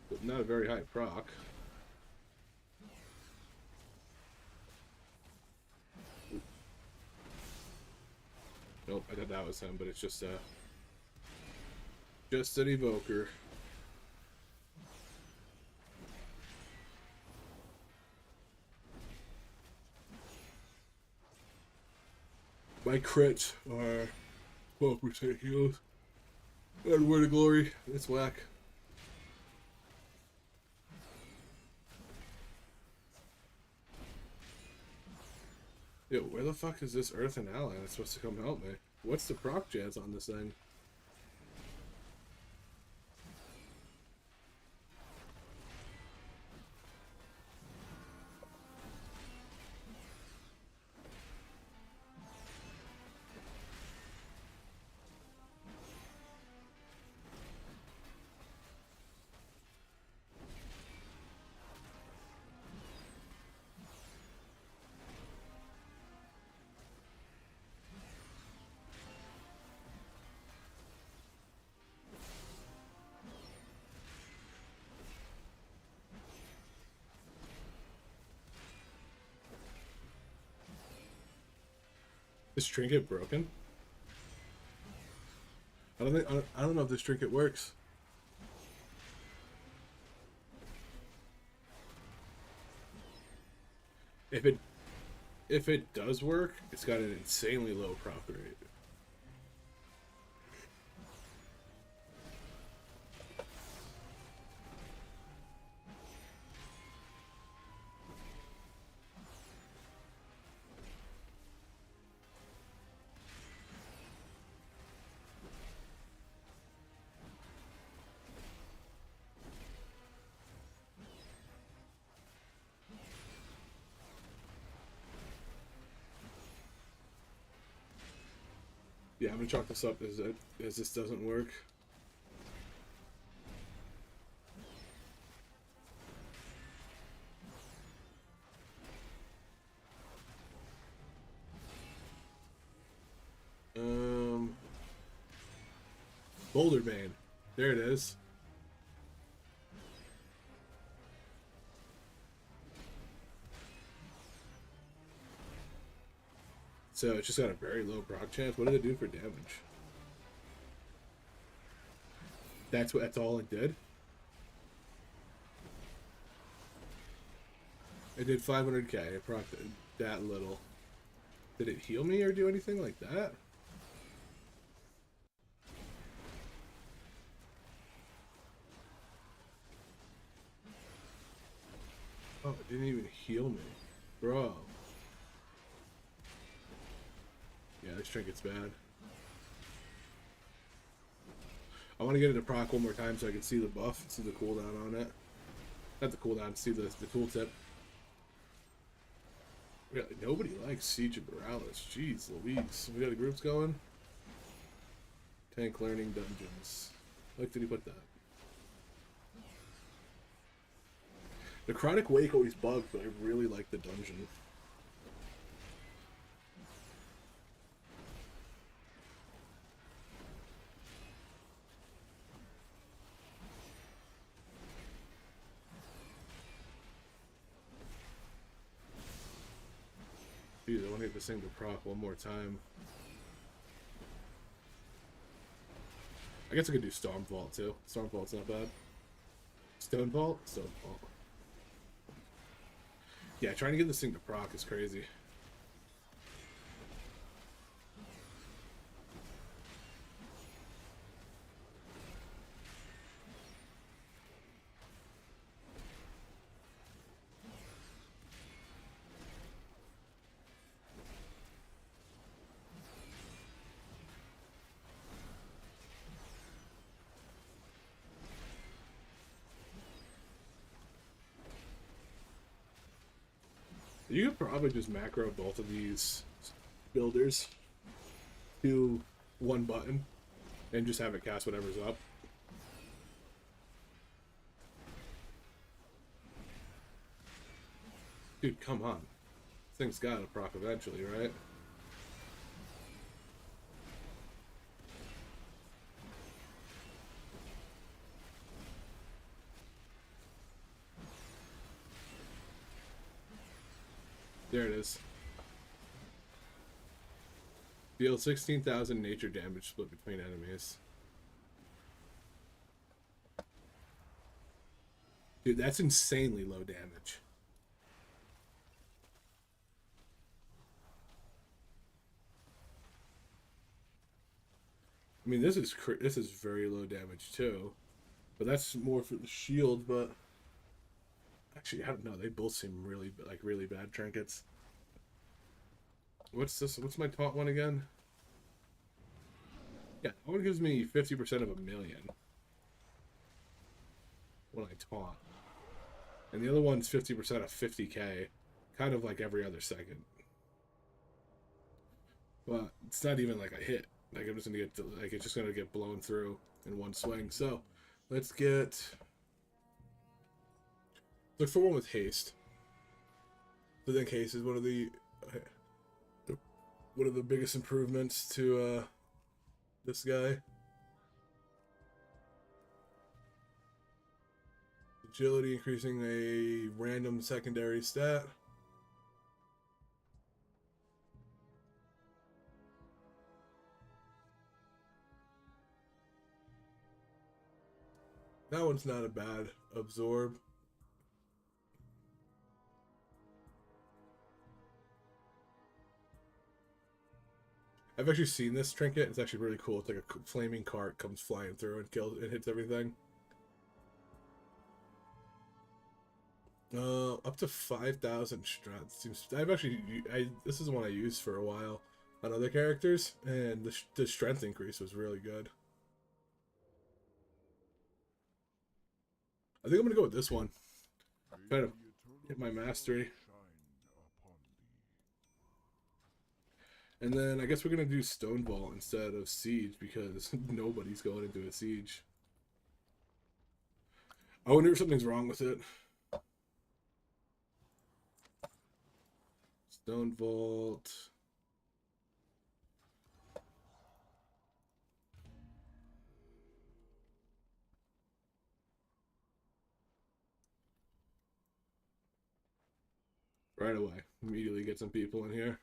But not a very high proc. Nope, I thought that was him, but it's just an evoker. My crits are 12% heals. And Word of Glory, it's whack. Yo, where the fuck is this Earthen Ally that's supposed to come help me? What's the proc jazz on this thing? Is Trinket broken? I don't know if this trinket works. If it does work, it's got an insanely low proc rate. Yeah, I'm gonna chalk this up as this doesn't work. Boulder Bane. There it is. So it's just got a very low proc chance. What did it do for damage? That's all it did? It did 500k. It procced that little. Did it heal me or do anything like that? Oh, it didn't even heal me. Bro. Yeah, this trinket's bad. I want to get it to proc one more time so I can see the buff, see the cooldown on it. Not the cooldown, see the tooltip. Really, nobody likes Siege of Morales. Jeez Louise. We got the groups going. Tank learning dungeons. Like, did he put that? The Chronic Wake always bugged, but I really like the dungeon. Jeez, I want to hit this thing to proc one more time. I guess I could do Storm Vault too. Storm Vault's not bad. Stone Vault? Stone Vault. Yeah, trying to get this thing to proc is crazy. You could probably just macro both of these builders to one button and just have it cast whatever's up. Dude, come on. This thing's gotta proc eventually, right? There it is. Deal 16,000 nature damage split between enemies. Dude, that's insanely low damage. I mean, this is very low damage too, but that's more for the shield. But actually, I don't know. They both seem really bad trinkets. What's this? What's my taunt one again? Yeah, that one gives me 50% of a million when I taunt, and the other one's 50% of 50k, kind of like every other second. But it's not even like a hit. Like I'm just gonna get it's just gonna get blown through in one swing. So let's look for one with haste. I think haste is one of the biggest improvements to this guy. Agility increasing a random secondary stat. That one's not a bad absorb. I've actually seen this trinket. It's actually really cool. It's like a flaming cart comes flying through and kills and hits everything. Up to 5,000 strength. Seems this is the one I used for a while on other characters, and the strength increase was really good. I think I'm gonna go with this one. Try to hit my mastery. And then I guess we're gonna do Stone Vault instead of Siege because nobody's going into a siege. I wonder if something's wrong with it. Stone Vault. Right away. Immediately get some people in here.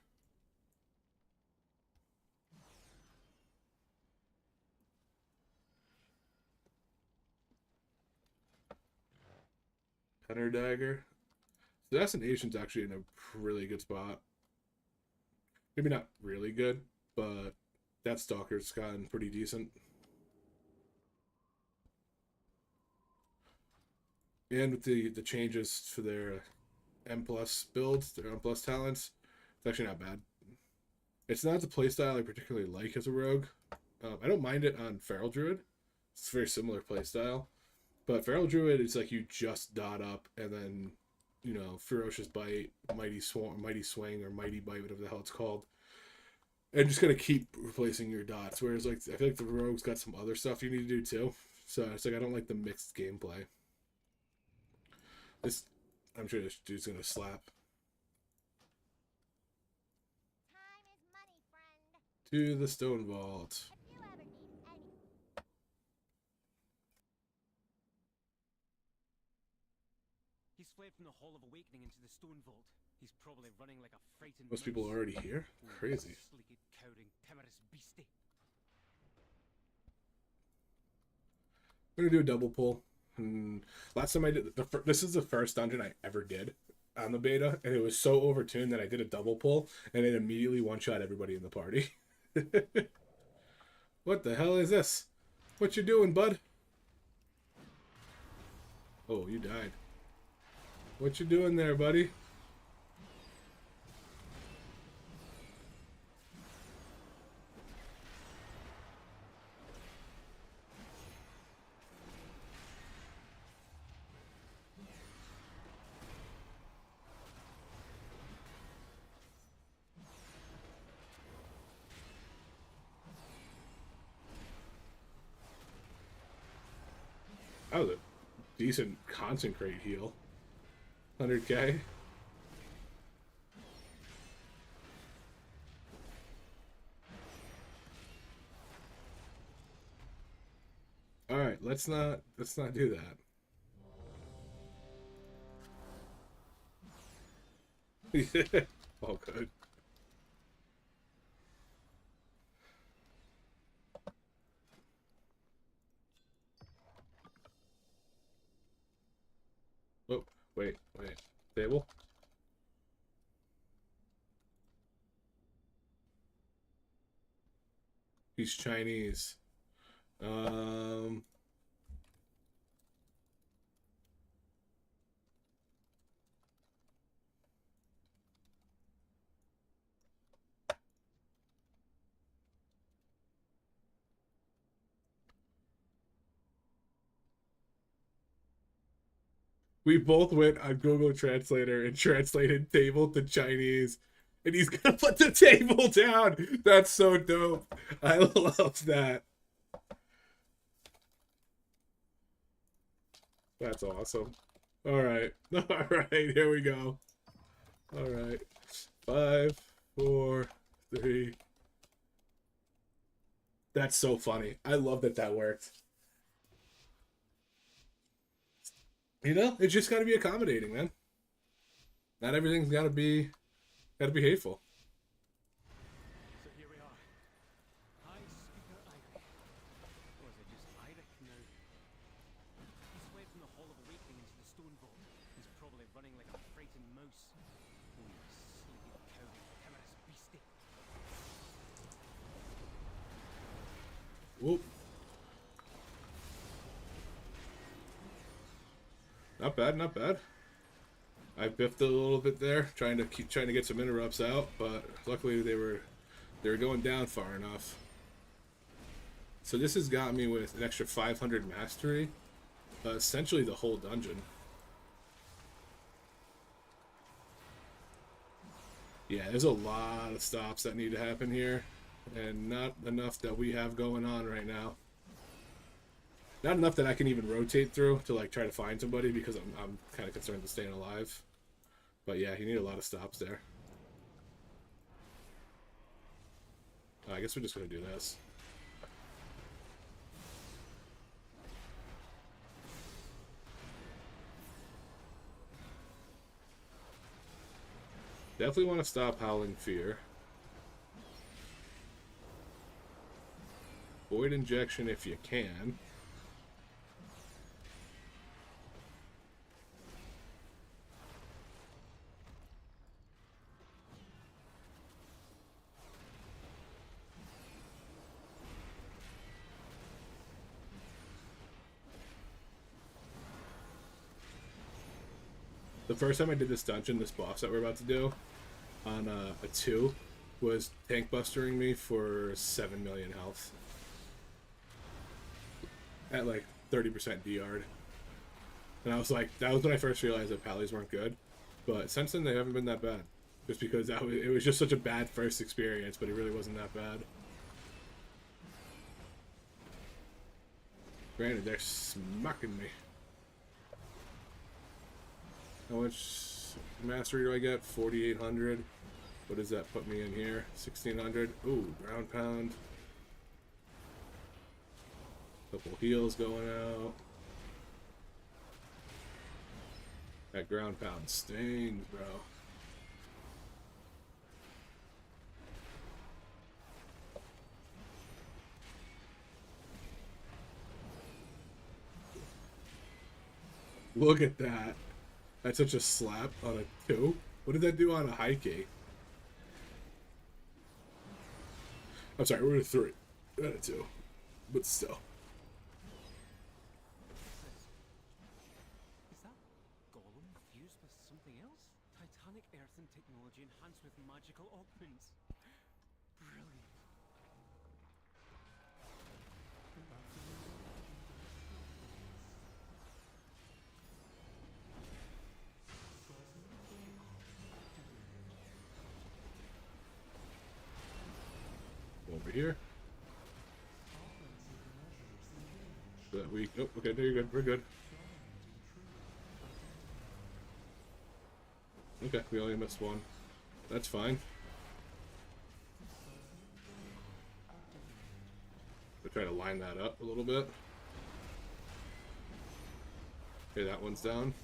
Penner Dagger. The Assassination's actually in a really good spot. Maybe not really good, but that Stalker's gotten pretty decent. And with the changes for their M plus builds, their M plus talents, it's actually not bad. It's not the playstyle I particularly like as a rogue. I don't mind it on Feral Druid. It's a very similar playstyle. But Feral Druid is like you just dot up and then, you know, Ferocious Bite, Mighty Swing, or Mighty Bite, whatever the hell it's called. And just gonna keep replacing your dots. Whereas like I feel like the rogue's got some other stuff you need to do too. So it's like I don't like the mixed gameplay. I'm sure this dude's gonna slap. Time is money, friend. To the Stone Vault. If you ever need any. He's fled from the Hall of Awakening into the Stone Vault. He's probably running like a frightened Most people are already here? Crazy. Sleeked, cowering, timorous beastie. I'm gonna do a double pull. Last time I did this is the first dungeon I ever did on the beta, and it was so overtuned that I did a double pull and it immediately one-shot everybody in the party. What the hell is this? What you doing, bud? Oh, you died. What you doing there, buddy? That was a decent concentrate heal. 100k. All right, let's not do that. All good. Oh, wait. Table? He's Chinese. We both went on Google Translator and translated table to Chinese. And he's gonna put the table down. That's so dope. I love that. That's awesome. All right. All right. Here we go. All right. 5, 4, 3. That's so funny. I love that that worked. You know, it's just got to be accommodating, man. Not everything's got to be hateful. So here we are. High Speaker Irish. Or is it just Irish now? He's fled from the Hall of Awakening into the Stone Vault. He's probably running like a frightened mouse. Oh, you sleepy, cowardly, timorous beastie. Whoop. Not bad, not bad. I biffed a little bit there, trying to get some interrupts out, but luckily they were going down far enough. So this has got me with an extra 500 mastery, essentially the whole dungeon. Yeah, there's a lot of stops that need to happen here, and not enough that we have going on right now. Not enough that I can even rotate through to like try to find somebody, because I'm kind of concerned with staying alive. But yeah, you need a lot of stops there. I guess we're just gonna do this. Definitely want to stop Howling Fear. Void Injection if you can. The first time I did this dungeon, this boss that we're about to do, on a 2, was tank bustering me for 7 million health. At like 30% DR'd. And I was like, that was when I first realized that pallies weren't good. But since then, they haven't been that bad. Just because it was just such a bad first experience, but it really wasn't that bad. Granted, they're smacking me. How much mastery do I get? 4,800. What does that put me in here? 1,600. Ooh, ground pound. Couple heals going out. That ground pound stings, bro. Look at that. That's such a slap on a 2. What did that do on a high key? I'm sorry, we're at a 3. Not a 2. But still. Is that golem fused with something else? Titanic earthen technology enhanced with magical augments. Brilliant. Over here. That we. Oh, okay, there you're good. We're good. Okay, we only missed one. That's fine. We'll try to line that up a little bit. Okay, that one's down.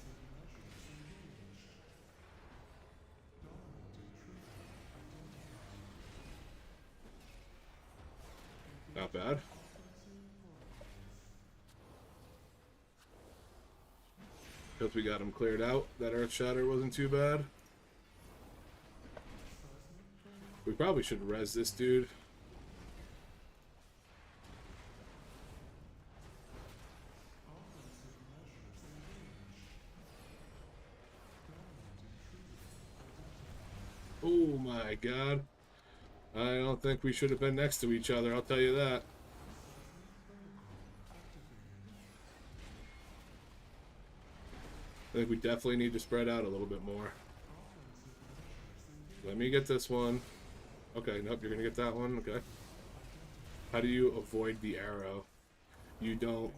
Not bad. Because we got him cleared out, that Earth Shatter wasn't too bad. We probably should res this dude. Oh my god. I don't think we should have been next to each other, I'll tell you that. I think we definitely need to spread out a little bit more. Let me get this one. Okay, nope, you're gonna get that one, okay. How do you avoid the arrow? You don't...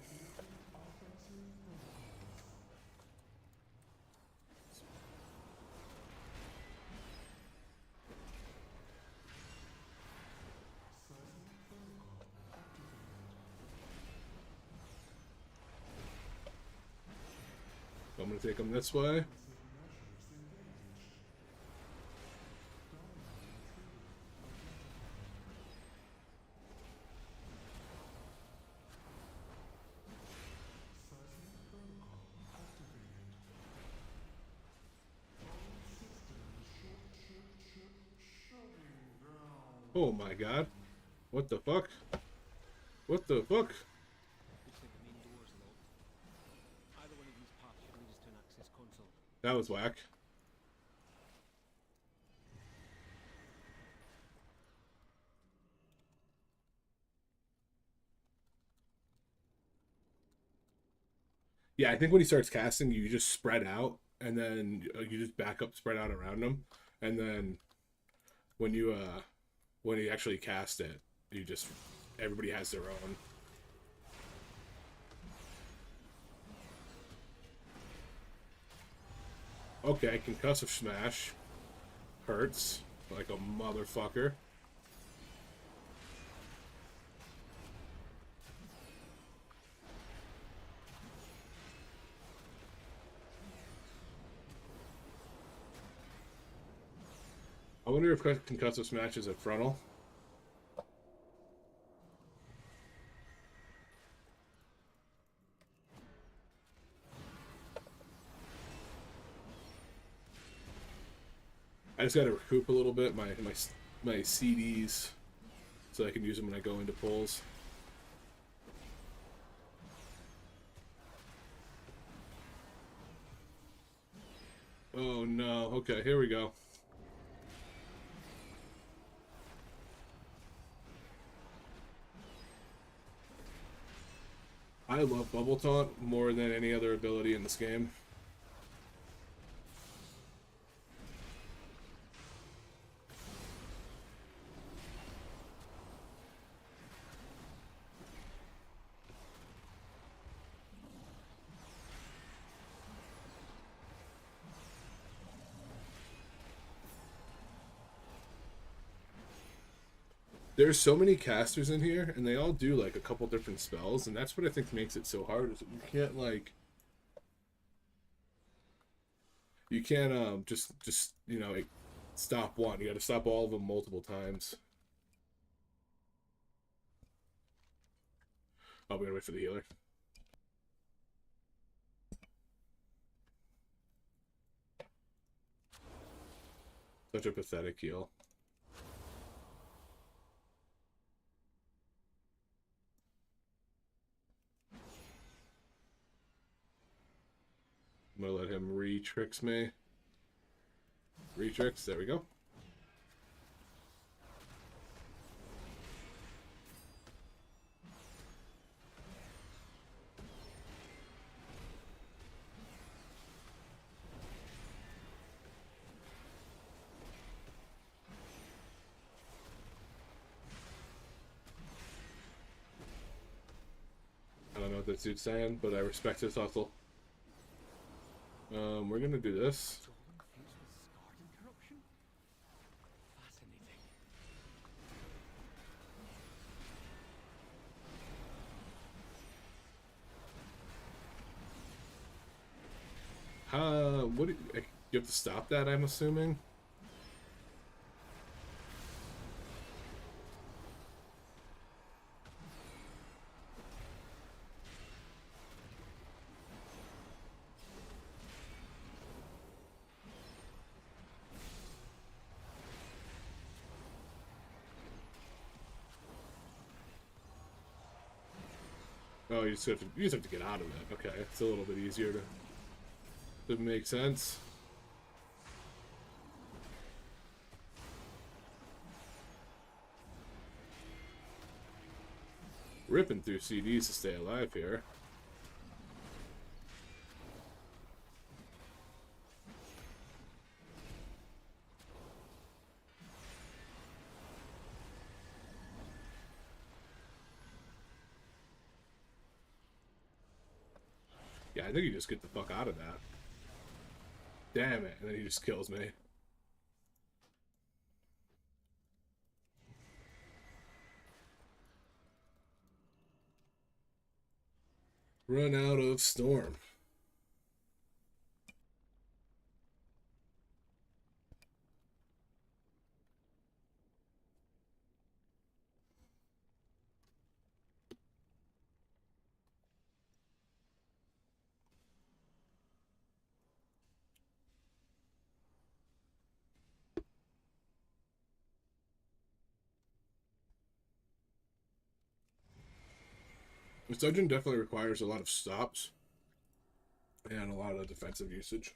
I'm gonna take them this way. Oh my god. What the fuck? What the fuck? Looks like the main door's locked. Either one of these paths should lead us to an access console. That was whack. Yeah, I think when he starts casting, you just spread out, and then you just back up, spread out around him, and then when you when he actually cast it, you just everybody has their own. Okay, concussive smash hurts like a motherfucker. I wonder if concussive smash is at frontal. I just got to recoup a little bit my CDs so I can use them when I go into pulls. Oh no. Okay, here we go. I love Bubble Taunt more than any other ability in this game. There's so many casters in here, and they all do like a couple different spells, and that's what I think makes it so hard. Is that you can't just you know like, stop one. You got to stop all of them multiple times. Oh, we gotta wait for the healer. Such a pathetic heal. I'm gonna let him re-tricks me. Re-tricks, there we go. I don't know what that dude's saying, but I respect his hustle. We're gonna do this. It's all infused with scarred and corruption? Fascinating. What do you have to stop that, I'm assuming? Oh, you just have to get out of it. Okay, it's a little bit easier to make sense. Ripping through CDs to stay alive here. Yeah, I think you just get the fuck out of that. Damn it, and then he just kills me. Run out of storm. This dungeon definitely requires a lot of stops and a lot of defensive usage.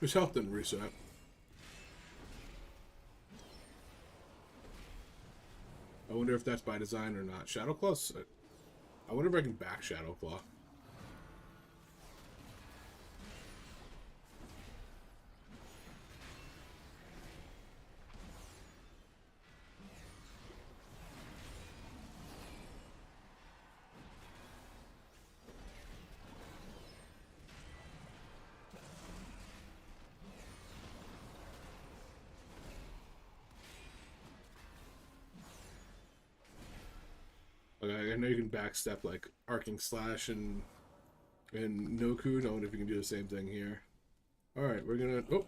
His health didn't reset. I wonder if that's by design or not. Shadow Claw's... I wonder if I can back Shadow Claw. Okay, I know you can backstep like Arcing Slash and Noku. I wonder if you can do the same thing here. Alright, we're gonna... Oh!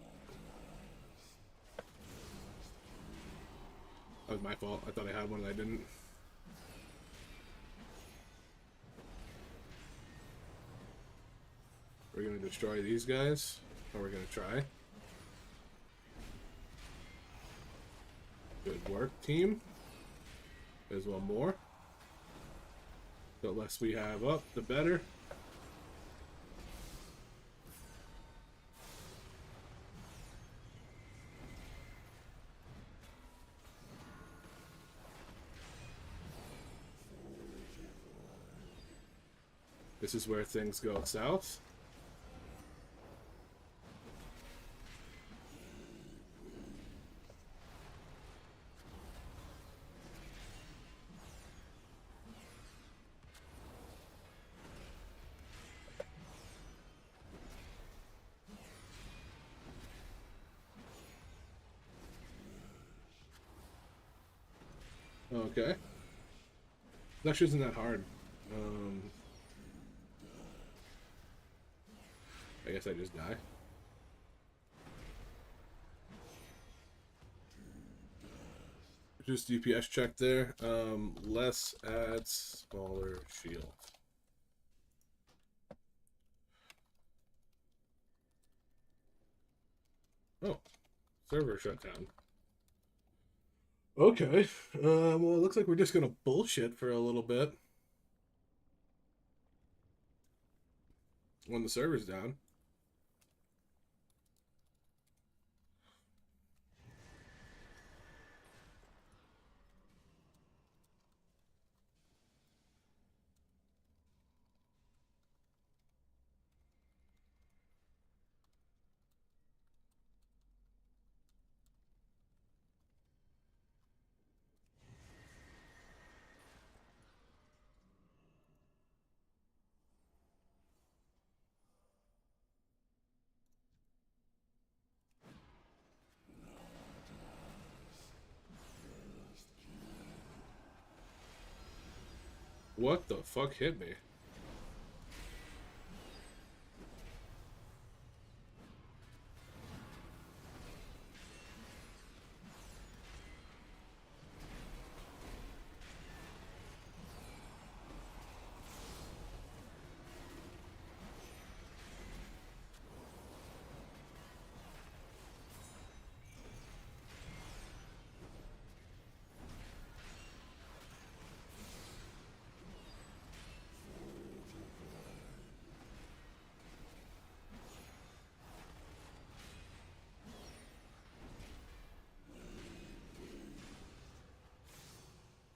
That was my fault. I thought I had one and I didn't. We're gonna destroy these guys. Or we're gonna try. Good work, team. There's one more. The less we have up, the better. This is where things go south. Okay. It actually isn't that hard. I guess I just die. Just DPS check there. Less adds smaller shield. Oh, server shut down. Okay. Well, it looks like we're just gonna bullshit for a little bit when the server's down. What the fuck hit me?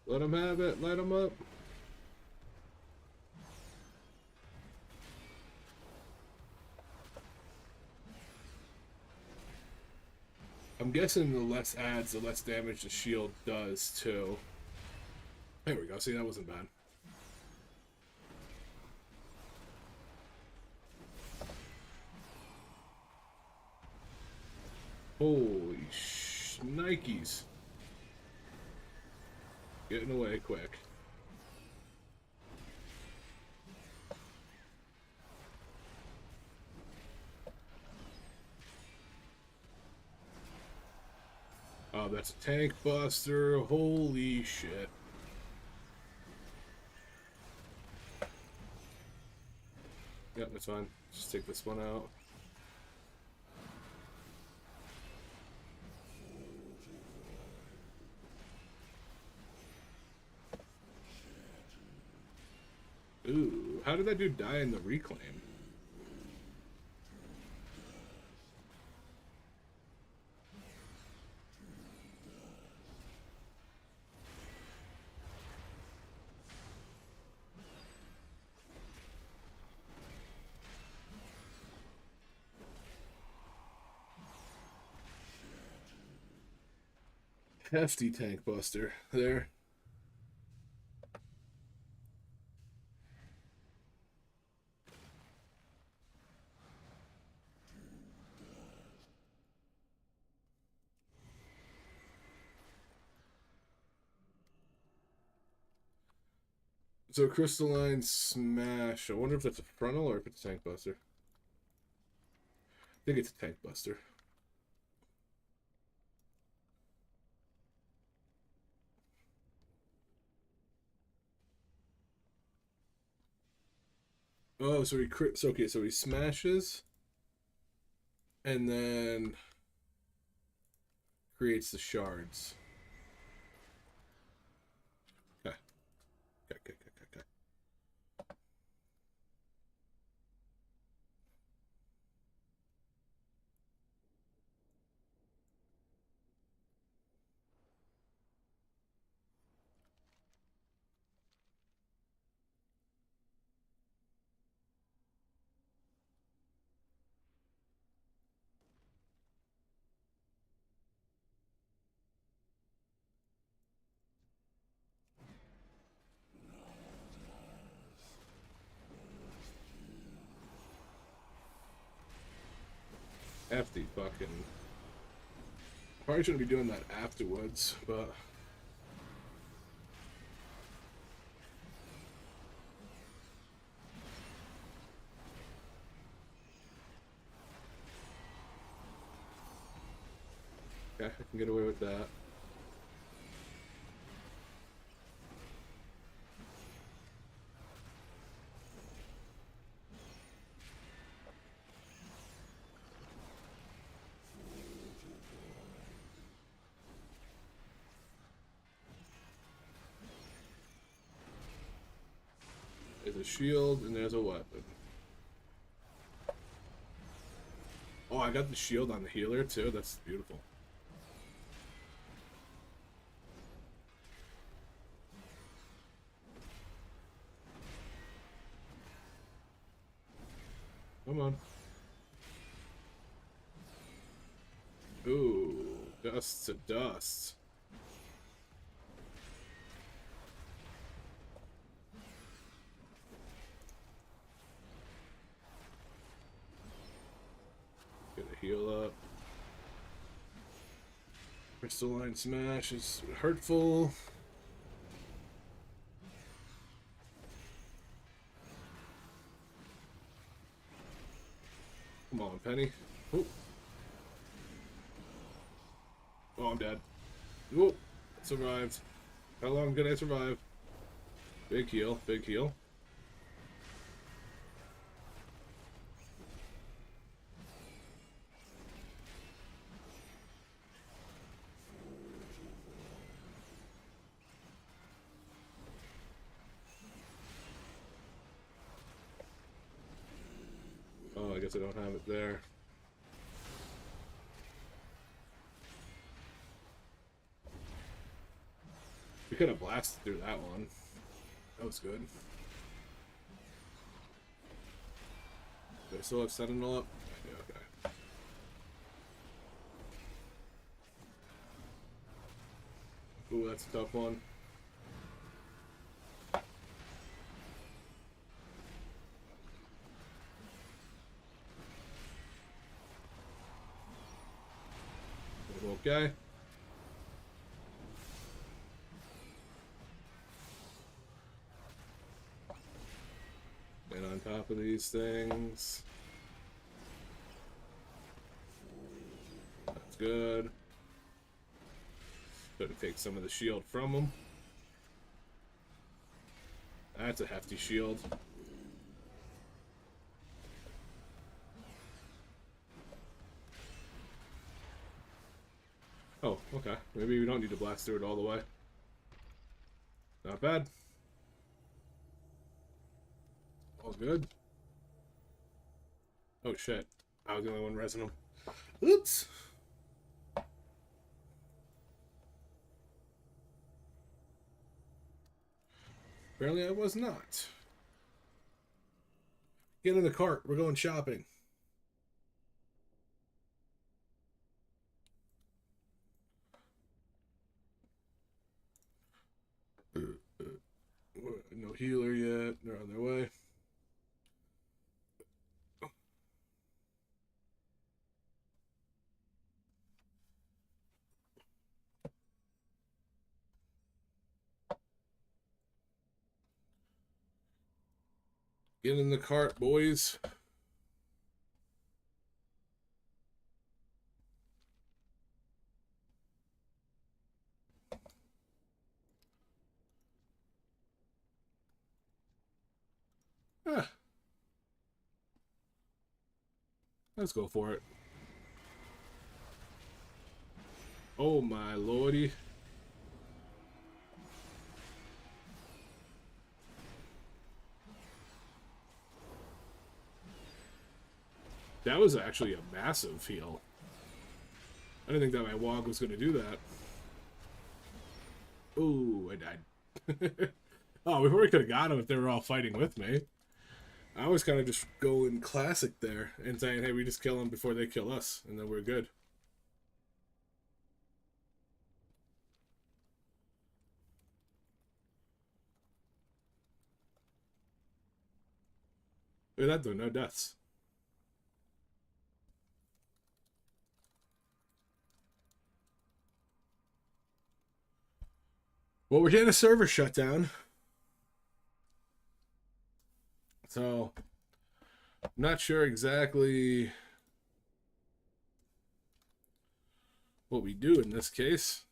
Let him have it. Light him up. I'm guessing the less adds, the less damage the shield does, too. There we go. See, that wasn't bad. Holy shnikes. Getting away quick. Oh, that's a tank buster. Holy shit. Yep, that's fine. Just take this one out. Ooh, how did that dude die in the reclaim? Hefty tank buster there. So crystalline smash. I wonder if that's a frontal or if it's a tank buster. I think it's a tank buster. Oh, so he so okay, so he smashes and then creates the shards. Okay. Okay. Hefty fucking. Probably shouldn't be doing that afterwards, but. Yeah, I can get away with that. There's a shield and there's a weapon. Oh, I got the shield on the healer too. That's beautiful. Come on. Ooh, dust to dust. Get a heal up. Crystalline smash is hurtful. Come on, Penny. Ooh. Oh, I'm dead. Ooh, survived. How long can I survive? Big heal, big heal. Oh, I guess I don't have it there. We could have blasted through that one. That was good. Do I still have Sentinel up? Yeah, okay. Ooh, that's a tough one. Okay. And on top of these things. That's good. Gonna take some of the shield from them. That's a hefty shield. Oh, okay. Maybe we don't need to blast through it all the way. Not bad. All good. Oh shit. I was the only one resing him. Oops. Apparently I was not. Get in the cart. We're going shopping. No healer yet. They're on their way. Get in the cart, boys. Ah. Let's go for it. Oh my lordy. That was actually a massive heal. I didn't think that my Wog was going to do that. Ooh, I died. Oh, we probably could have got him if they were all fighting with me. I was kind of just going classic there and saying, hey, we just kill them before they kill us, and then we're good. Look at that though, no deaths. Well, we're getting a server shutdown. So, I'm not sure exactly what we do in this case.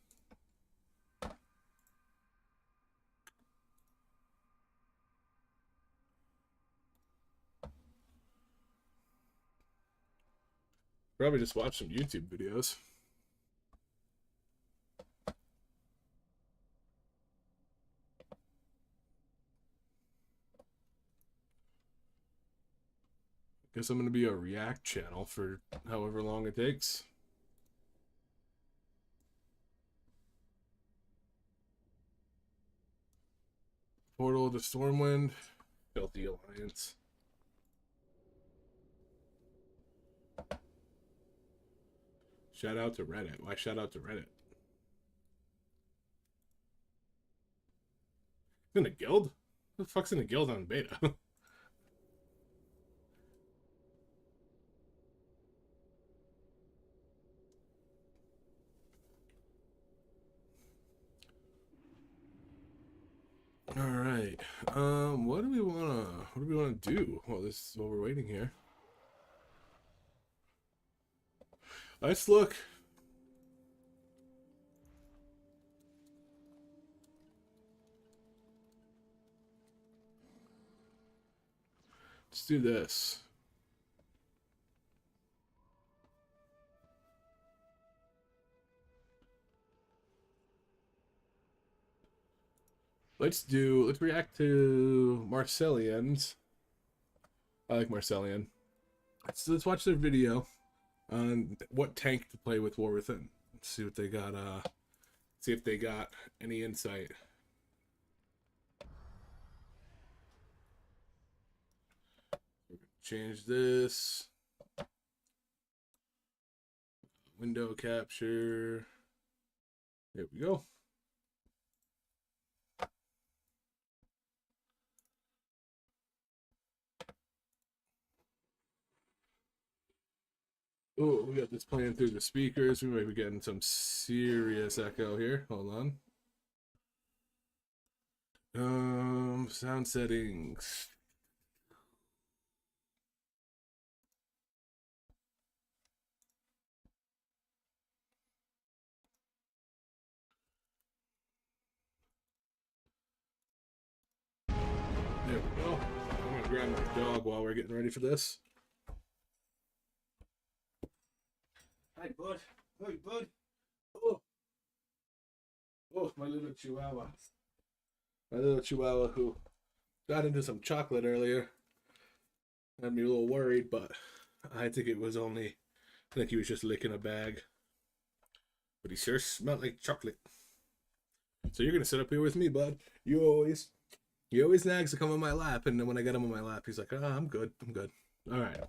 Probably just watch some YouTube videos. Guess I'm going to be a React channel for however long it takes. Portal to Stormwind. Filthy Alliance. Shout out to Reddit. Why shout out to Reddit? In a guild? Who the fuck's in a guild on beta? All right. What do we wanna do? Well, this is what we're waiting here. Let's look. Let's do this. Let's react to Marcellians. I like Marcellian. Let's watch their video on what tank to play with War Within. Let's see what they got, see if they got any insight. Change this. Window capture. There we go. Oh, we got this playing through the speakers. We might be getting some serious echo here. Hold on. Sound settings. There we go. I'm gonna grab my dog while we're getting ready for this. Hi, bud. Hi, bud. Oh. Oh, my little chihuahua. My little chihuahua who got into some chocolate earlier. Had me a little worried, but I think it was only, I think he was just licking a bag. But he sure smelled like chocolate. So you're gonna sit up here with me, bud. He always nags to come on my lap, and then when I get him on my lap, he's like, I'm good. I'm good. All right.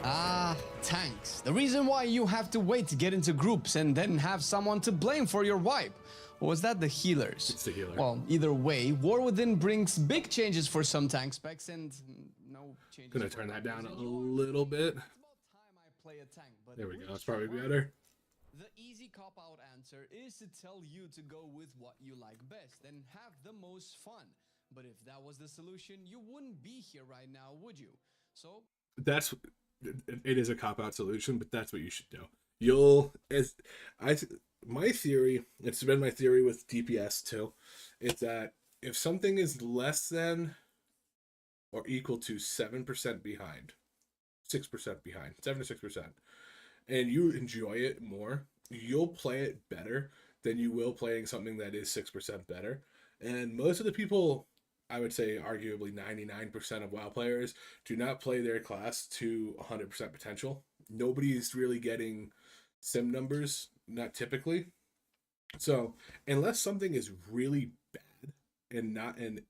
Ah, tanks. The reason why you have to wait to get into groups and then have someone to blame for your wipe. Or was that the healers? It's the healer. Well, either way, War Within brings big changes for some tank specs and no changes. Gonna turn that down a little bit. It's about time I play a tank, but There we go. which It's probably one? better. The easy cop-out answer is to tell you to go with what you like best and have the most fun. But if that was the solution, you wouldn't be here right now, would you? So That's it is a cop-out solution, but that's what you should do. My theory, it's been my theory with DPS too, is that if something is less than or equal to 7% behind, 6% behind, 7 to 6%, and you enjoy it more, you'll play it better than you will playing something that is 6% better. And most of the people, I would say arguably 99% of WoW players, do not play their class to 100% potential. Nobody's really getting sim numbers, not typically. So unless something is really bad and not, and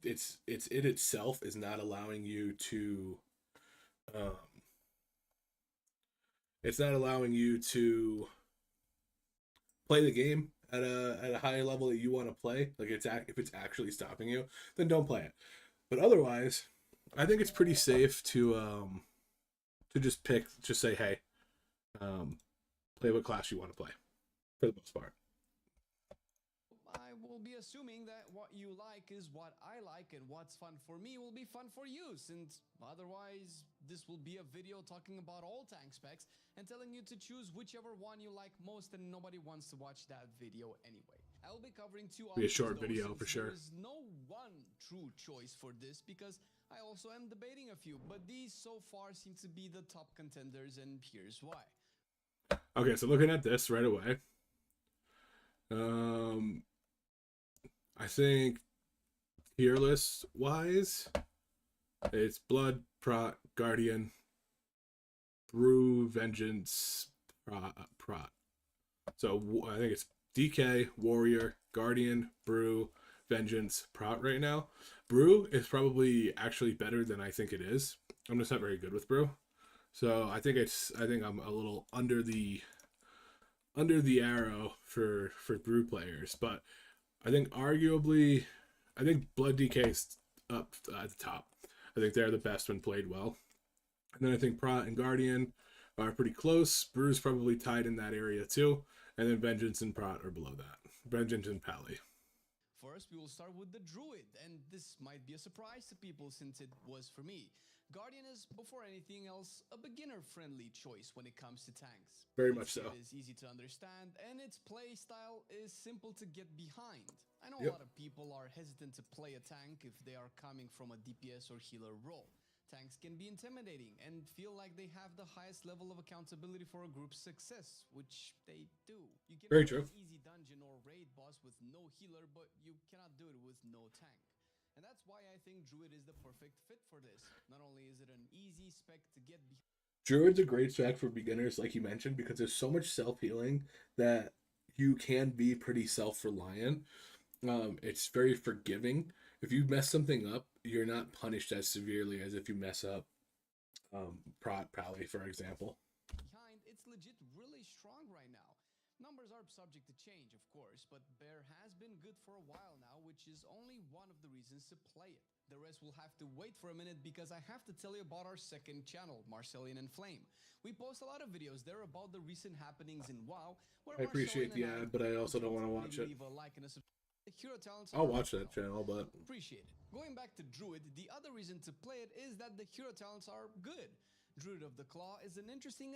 it's it itself is not allowing you to, it's not allowing you to play the game at a higher level that you want to play, like if it's actually stopping you, then don't play it. But otherwise, I think it's pretty safe to just say, hey, play what class you want to play for the most part. I will be assuming that what you like is what I like, and what's fun for me will be fun for you, since otherwise this will be a video talking about all tank specs and telling you to choose whichever one you like most, and nobody wants to watch that video anyway. I will be covering two Be a options, short though, video since for sure. There is no one true choice for this, because I also am debating a few, but these so far seem to be the top contenders, and here's why. Okay, so looking at this right away, I think tier list wise, it's Blood, Prot, Guardian, Brew, Vengeance, Prot. So I think it's DK, Warrior, Guardian, Brew, Vengeance, Prot right now. Brew is probably actually better than I think it is. I'm just not very good with Brew. So I think I'm a little under the arrow for Brew players, but I think arguably, I think Blood DK is up at the top. I think they're the best when played well. And then I think Prot and Guardian are pretty close. Brew's probably tied in that area too. And then Vengeance and Prot are below that. Vengeance and Pally. First, we will start with the Druid, and this might be a surprise to people since it was for me. Guardian is, before anything else, a beginner-friendly choice when it comes to tanks. Very much so. It is easy to understand, and its play style is simple to get behind. I know Yep. a lot of people are hesitant to play a tank if they are coming from a DPS or healer role. Tanks can be intimidating and feel like they have the highest level of accountability for a group's success, which they do. You can Very play true. an easy dungeon or raid boss with no healer, but you cannot do it with no tank. And that's why I think Druid is the perfect fit for this. Not only is it an easy spec to get behind. Druid's a great spec for beginners, like you mentioned, because there's so much self-healing that you can be pretty self-reliant. It's very forgiving. If you mess something up, you're not punished as severely as if you mess up Prot Pally, for example. It's legit really strong right now. Numbers are subject to change, of course, but Bear has been good for a while now, which is only one of the reasons to play it. The rest will have to wait for a minute because I have to tell you about our second channel, Marcellian and Flame. We post a lot of videos there about the recent happenings in WoW. Where I appreciate the Marcellian and ad, but I also don't want to watch it. leave a like and a the hero talents I'll are watch that optional. channel, but Appreciate it. Going back to Druid, the other reason to play it is that the hero talents are good. Druid of the Claw is an interesting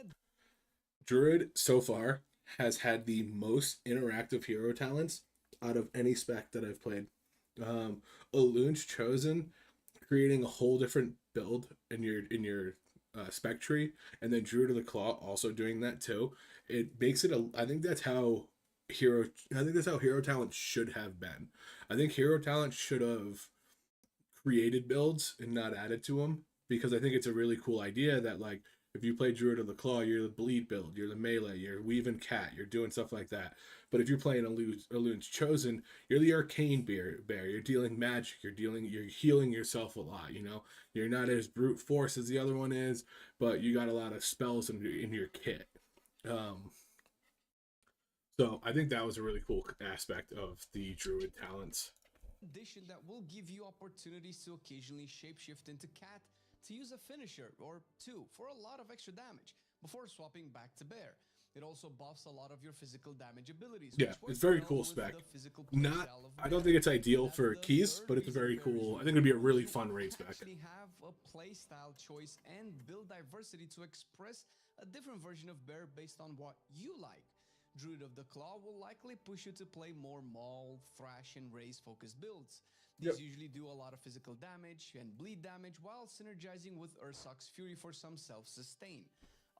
Druid so far has had the most interactive hero talents out of any spec that I've played. Elun's Chosen, creating a whole different build in your spec tree, and then Druid of the Claw also doing that too, it makes it a. I think that's how hero. I think that's how hero talent should have been. I think hero talent should have created builds and not added to them, because I think it's a really cool idea that, like, if you play Druid of the Claw, you're the bleed build, you're the melee, you're weaving cat, you're doing stuff like that. But if you're playing Elune's Chosen, you're the arcane bear. You're dealing magic. You're healing yourself a lot. You know, you're not as brute force as the other one is, but you got a lot of spells in your kit. So I think that was a really cool aspect of the Druid talents. Addition that will give you opportunities to occasionally shapeshift into cat to use a finisher or two for a lot of extra damage before swapping back to bear. It also buffs a lot of your physical damage abilities. Yeah, it's very cool spec. Not, I don't think it's ideal for keys, but it's a very cool. I think it'd be a really fun raid spec. Actually have a playstyle choice and build diversity to express a different version of bear based on what you like. Druid of the Claw will likely push you to play more maul, thrash, and raise focused builds. These usually do a lot of physical damage and bleed damage while synergizing with Ursoc's Fury for some self-sustain.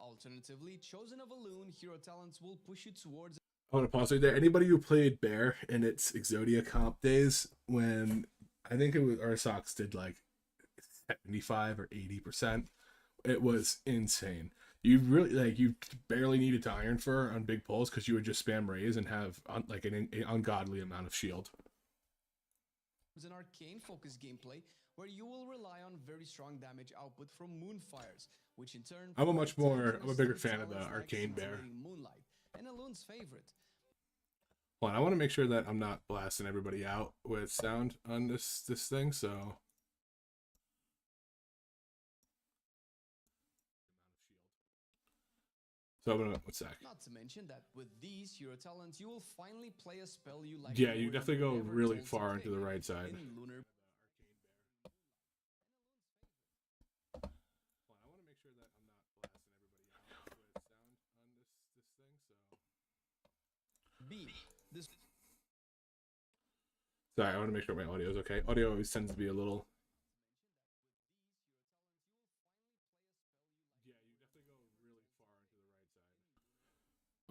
Alternatively, Chosen of Elune hero talents will push you towards. I want to pause right there. Anybody who played Bear in its Exodia comp days, when I think it was Ursox did like 75 or 80%, it was insane. You really, like, you barely needed to Iron Fur on big pulls because you would just spam raise and have like an ungodly amount of shield. An arcane focused gameplay where you will rely on very strong damage output from Moonfires, which in turn I'm a bigger fan of the arcane bear. Moonlight, and Elune's favorite. Well, I want to make sure that I'm not blasting everybody out with sound on this thing, so. So I'm gonna, what's that? Not to mention that with these hero talents, you will finally play a spell you like. Yeah, you definitely go really far into the right side. Lunar. Well, I want to make sure that I'm not blasting everybody out with sound on this thing, so. Sorry, I want to make sure my audio is okay. Audio always tends to be a little.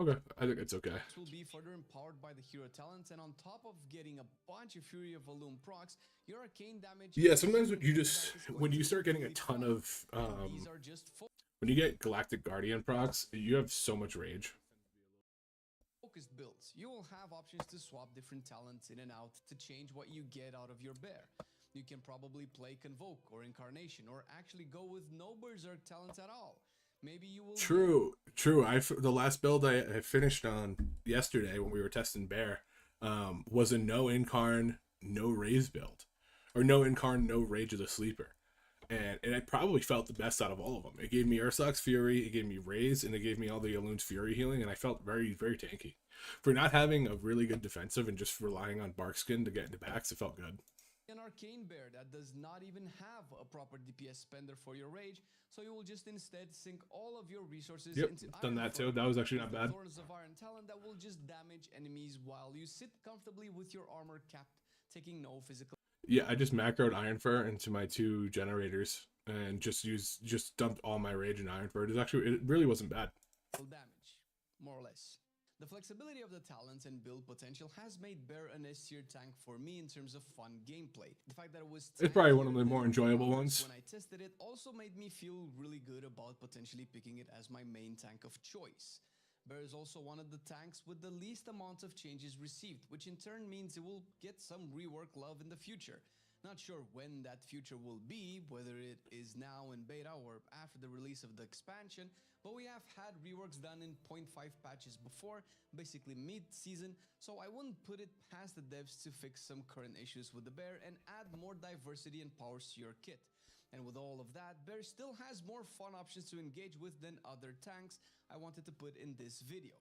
Okay, I think it's okay. This will be further empowered by the hero talents, and on top of getting a bunch of Fury of Elune procs, your arcane damage. Yeah, sometimes when you start getting a ton of when you get Galactic Guardian procs, you have so much rage. Focused builds. You will have options to swap different talents in and out to change what you get out of your bear. You can probably play Convoke or Incarnation, or actually go with no Berserk talents at all. Maybe you will. True. The last build I finished on yesterday when we were testing Bear was a no Incarn, no Raise build, or no Incarn, no Rage of the Sleeper, and it probably felt the best out of all of them. It gave me Ursoc's Fury, it gave me Raise, and it gave me all the Elune's Fury healing, and I felt very, very tanky. For not having a really good defensive and just relying on Barkskin to get into backs, it felt good. An arcane bear that does not even have a proper DPS spender for your rage, so you will just instead sink all of your resources into done that too. That was actually not bad. Thorns of Iron talent that will just damage enemies while you sit comfortably with your armor capped, taking no physical. Yeah, I just macroed Iron Fur into my 2 generators and just dumped all my rage in Iron Fur. It really wasn't bad. Damage, more or less. The flexibility of the talents and build potential has made Bear an S-tier tank for me in terms of fun gameplay. The fact that it's probably one of the more enjoyable ones. When I tested it, also made me feel really good about potentially picking it as my main tank of choice. Bear is also one of the tanks with the least amount of changes received, which in turn means it will get some rework love in the future. Not sure when that future will be, whether it is now in beta or after the release of the expansion, but we have had reworks done in 0.5 patches before, basically mid-season, so I wouldn't put it past the devs to fix some current issues with the bear and add more diversity and powers to your kit. And with all of that, Bear still has more fun options to engage with than other tanks I wanted to put in this video.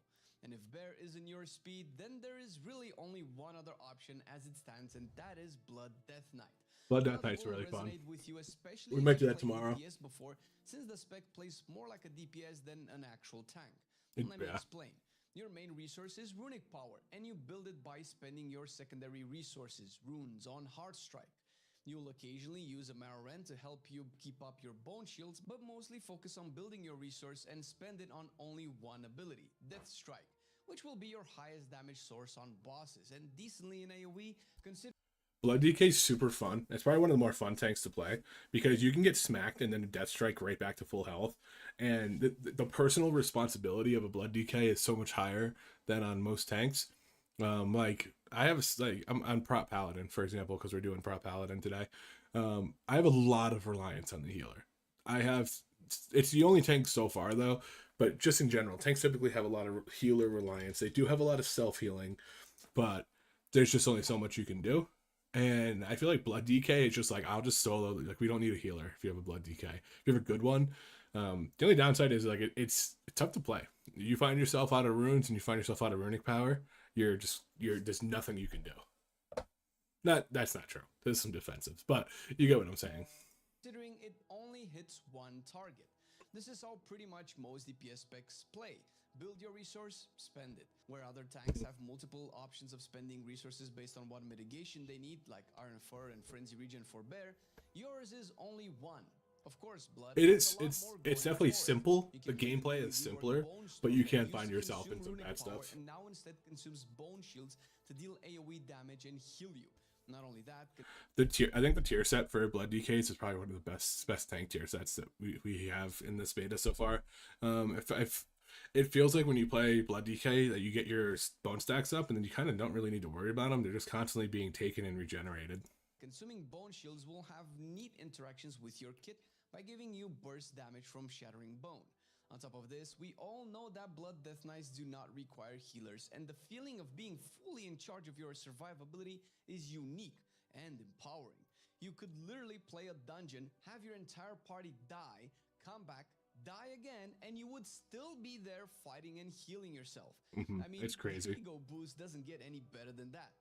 And if Bear isn't your speed, then there is really only one other option as it stands, and that is Blood Death Knight. Blood Death Knight's really fun. With you, especially we might do that tomorrow. DPS before, since the spec plays more like a DPS than an actual tank. Let me explain. Your main resource is runic power, and you build it by spending your secondary resources, runes, on Heartstrike. You'll occasionally use a Marrow Rend to help you keep up your bone shields, but mostly focus on building your resource and spend it on only one ability, Death Strike, which will be your highest damage source on bosses, and decently in AoE, consider Blood DK is super fun. It's probably one of the more fun tanks to play because you can get smacked and then Death Strike right back to full health. And the personal responsibility of a Blood DK is so much higher than on most tanks. Like I have I'm on Prot Paladin, for example, because we're doing Prot Paladin today. I have a lot of reliance on the healer. It's the only tank so far though, but just in general, tanks typically have a lot of healer reliance. They do have a lot of self-healing, but there's just only so much you can do. And I feel like Blood DK is just like, I'll just solo. Like, we don't need a healer if you have a Blood DK. If you have a good one, the only downside is like it's tough to play. You find yourself out of runes and you find yourself out of runic power. There's nothing you can do. That's not true. There's some defensives, but you get what I'm saying. considering it only hits one target. This is how pretty much most DPS specs play. Build your resource, spend it. Where other tanks have multiple options of spending resources based on what mitigation they need, like Iron Fur and Frenzy Regen for Bear, yours is only one. Of course, Blood. It's definitely simple. The gameplay is simpler, but you can find yourself in some bad stuff. And now instead consumes bone shields to deal AoE damage and heal you. Not only that, I think the tier set for Blood DKs is probably one of the best tank tier sets that we have in this beta so far. If it feels like when you play Blood DK that you get your bone stacks up and then you kind of don't really need to worry about them. They're just constantly being taken and regenerated. consuming bone shields will have neat interactions with your kit by giving you burst damage from shattering bone. On top of this, we all know that Blood Death Knights do not require healers, and the feeling of being fully in charge of your survivability is unique and empowering. You could literally play a dungeon, have your entire party die, come back, die again, and you would still be there fighting and healing yourself. I mean, it's crazy. The ego boost doesn't get any better than that.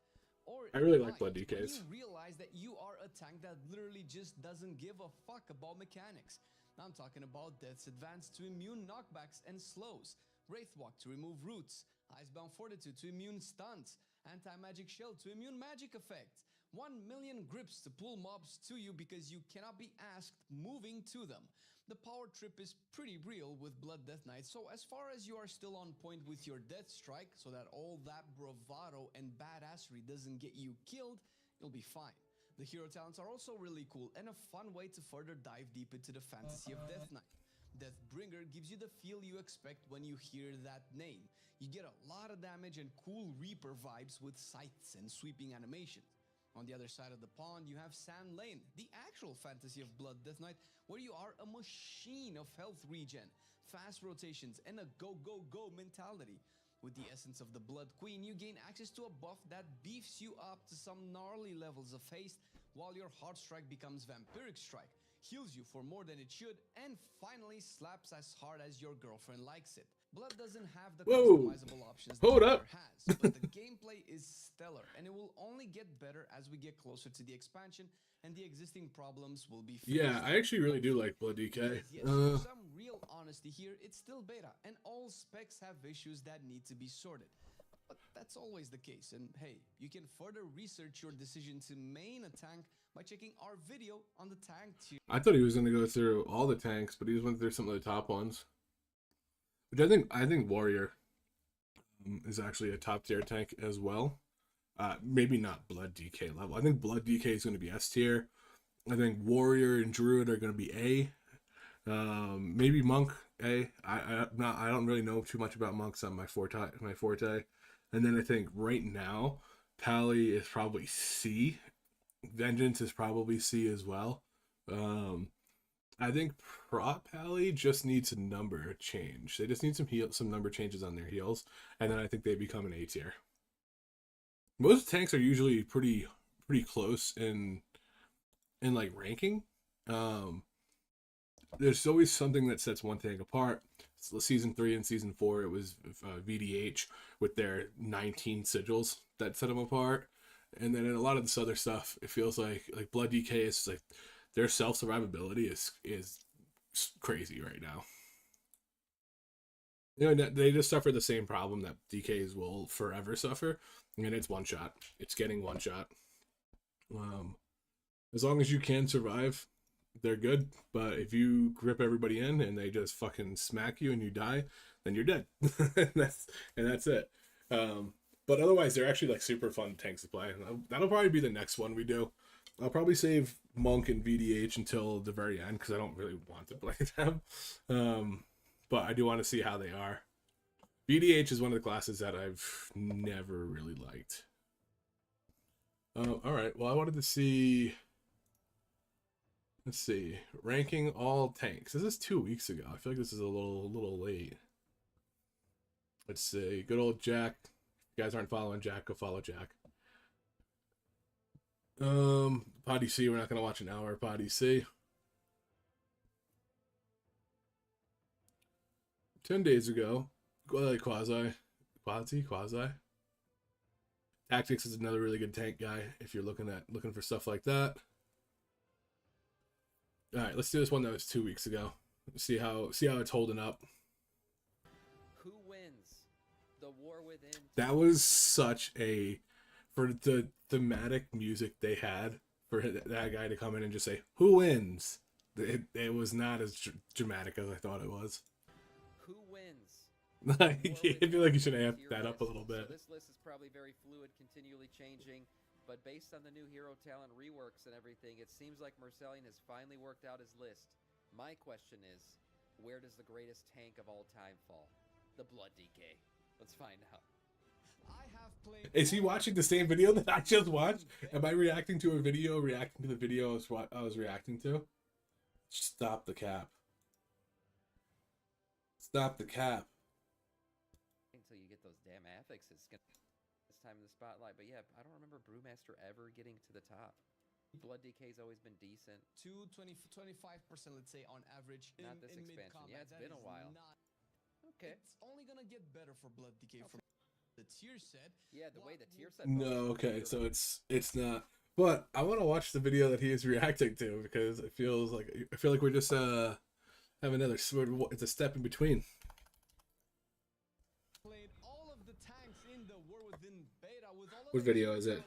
Or I really like in Blood life, DKs. when you realize that you are a tank that literally just doesn't give a fuck about mechanics. I'm talking about Death's Advance to immune knockbacks and slows, Wraithwalk to remove roots, Icebound Fortitude to immune stunts, Anti-Magic Shell to immune magic effects, 1 million grips to pull mobs to you because you cannot be asked moving to them. The power trip is pretty real with Blood Death Knight, so as far as you are still on point with your Death Strike so that all that bravado and badassery doesn't get you killed, you'll be fine. The hero talents are also really cool and a fun way to further dive deep into the fantasy of Death Knight. Deathbringer gives you the feel you expect when you hear that name. You get a lot of damage and cool Reaper vibes with scythes and sweeping animations. On the other side of the pond, you have Sand Lane, the actual fantasy of Blood Death Knight, where you are a machine of health regen, fast rotations, and a go-go-go mentality. With the essence of the Blood Queen, you gain access to a buff that beefs you up to some gnarly levels of haste, while your Heart Strike becomes Vampiric Strike, heals you for more than it should, and finally slaps as hard as your girlfriend likes it. Blood doesn't have the customizable options that Fire has, but the gameplay is stellar, and it will only get better as we get closer to the expansion, and the existing problems will be fixed. Yeah, I actually really do like Blood DK. Yes, for some real honesty here, it's still beta, and all specs have issues that need to be sorted. But that's always the case, and hey, you can further research your decision to main a tank by checking our video on the tank tier. I thought he was going to go through all the tanks, but he just went through some of the top ones. Which I think Warrior is actually a top tier tank as well. Maybe not Blood DK level. I think Blood DK is going to be S tier. I think Warrior and Druid are going to be A. Maybe Monk A. I don't really know too much about Monks on my forte. And then I think right now Pally is probably C. Vengeance is probably C as well. I think Prot Pally just needs a number change. They just need some number changes on their heals, and then I think they become an A tier. Most tanks are usually pretty close in like ranking. There's always something that sets one tank apart. So season 3 and season 4, it was VDH with their 19 sigils that set them apart. And then in a lot of this other stuff, it feels like Blood DK is like their self-survivability is crazy right now. You know, they just suffer the same problem that DKs will forever suffer, and it's one shot. It's getting one shot. As long as you can survive, they're good. But if you grip everybody in and they just fucking smack you and you die, then you're dead. and that's it. But otherwise, they're actually like super fun tanks to play. That'll probably be the next one we do. I'll probably save Monk and VDH until the very end because I don't really want to play them. But I do want to see how they are. VDH is one of the classes that I've never really liked. All right. Well, I wanted to see. Let's see. Ranking all tanks. This is 2 weeks ago. I feel like this is a little late. Let's see. Good old Jack. If you guys aren't following Jack, go follow Jack. Pod C. We're not gonna watch an hour of Pod C. 10 days ago, quasi. Tactics is another really good tank guy if you're looking for stuff like that. All right, let's do this one that was 2 weeks ago. See how it's holding up. Who wins? The war within. That was such a, for the thematic music they had for that guy to come in and just say who wins. It was not as dramatic as I thought it was. Who wins? I feel like you should amp that up a little bit. So this list is probably very fluid, continually changing, but based on the new hero talent reworks and everything, it seems like Marcellian has finally worked out his list. My question is, where does the greatest tank of all time fall? The Blood DK. Let's find out. Is he watching the same video that I just watched? Am I reacting to a video reacting to the video I was reacting to? Stop the cap. Stop the cap. Until you get those damn affixes this time in the spotlight. But yeah, I don't remember Brewmaster ever getting to the top. Blood DK's always been decent. 25%, let's say, on average. Not this expansion. Yeah, it's been a while. Okay. It's only gonna get better for Blood DK from the tier set. Yeah, the way the tier set. No, okay, so it's not. But I want to watch the video that he is reacting to because I feel like we're just have another. It's a step in between. Played all of the tanks in the War Within beta with all of What video is it?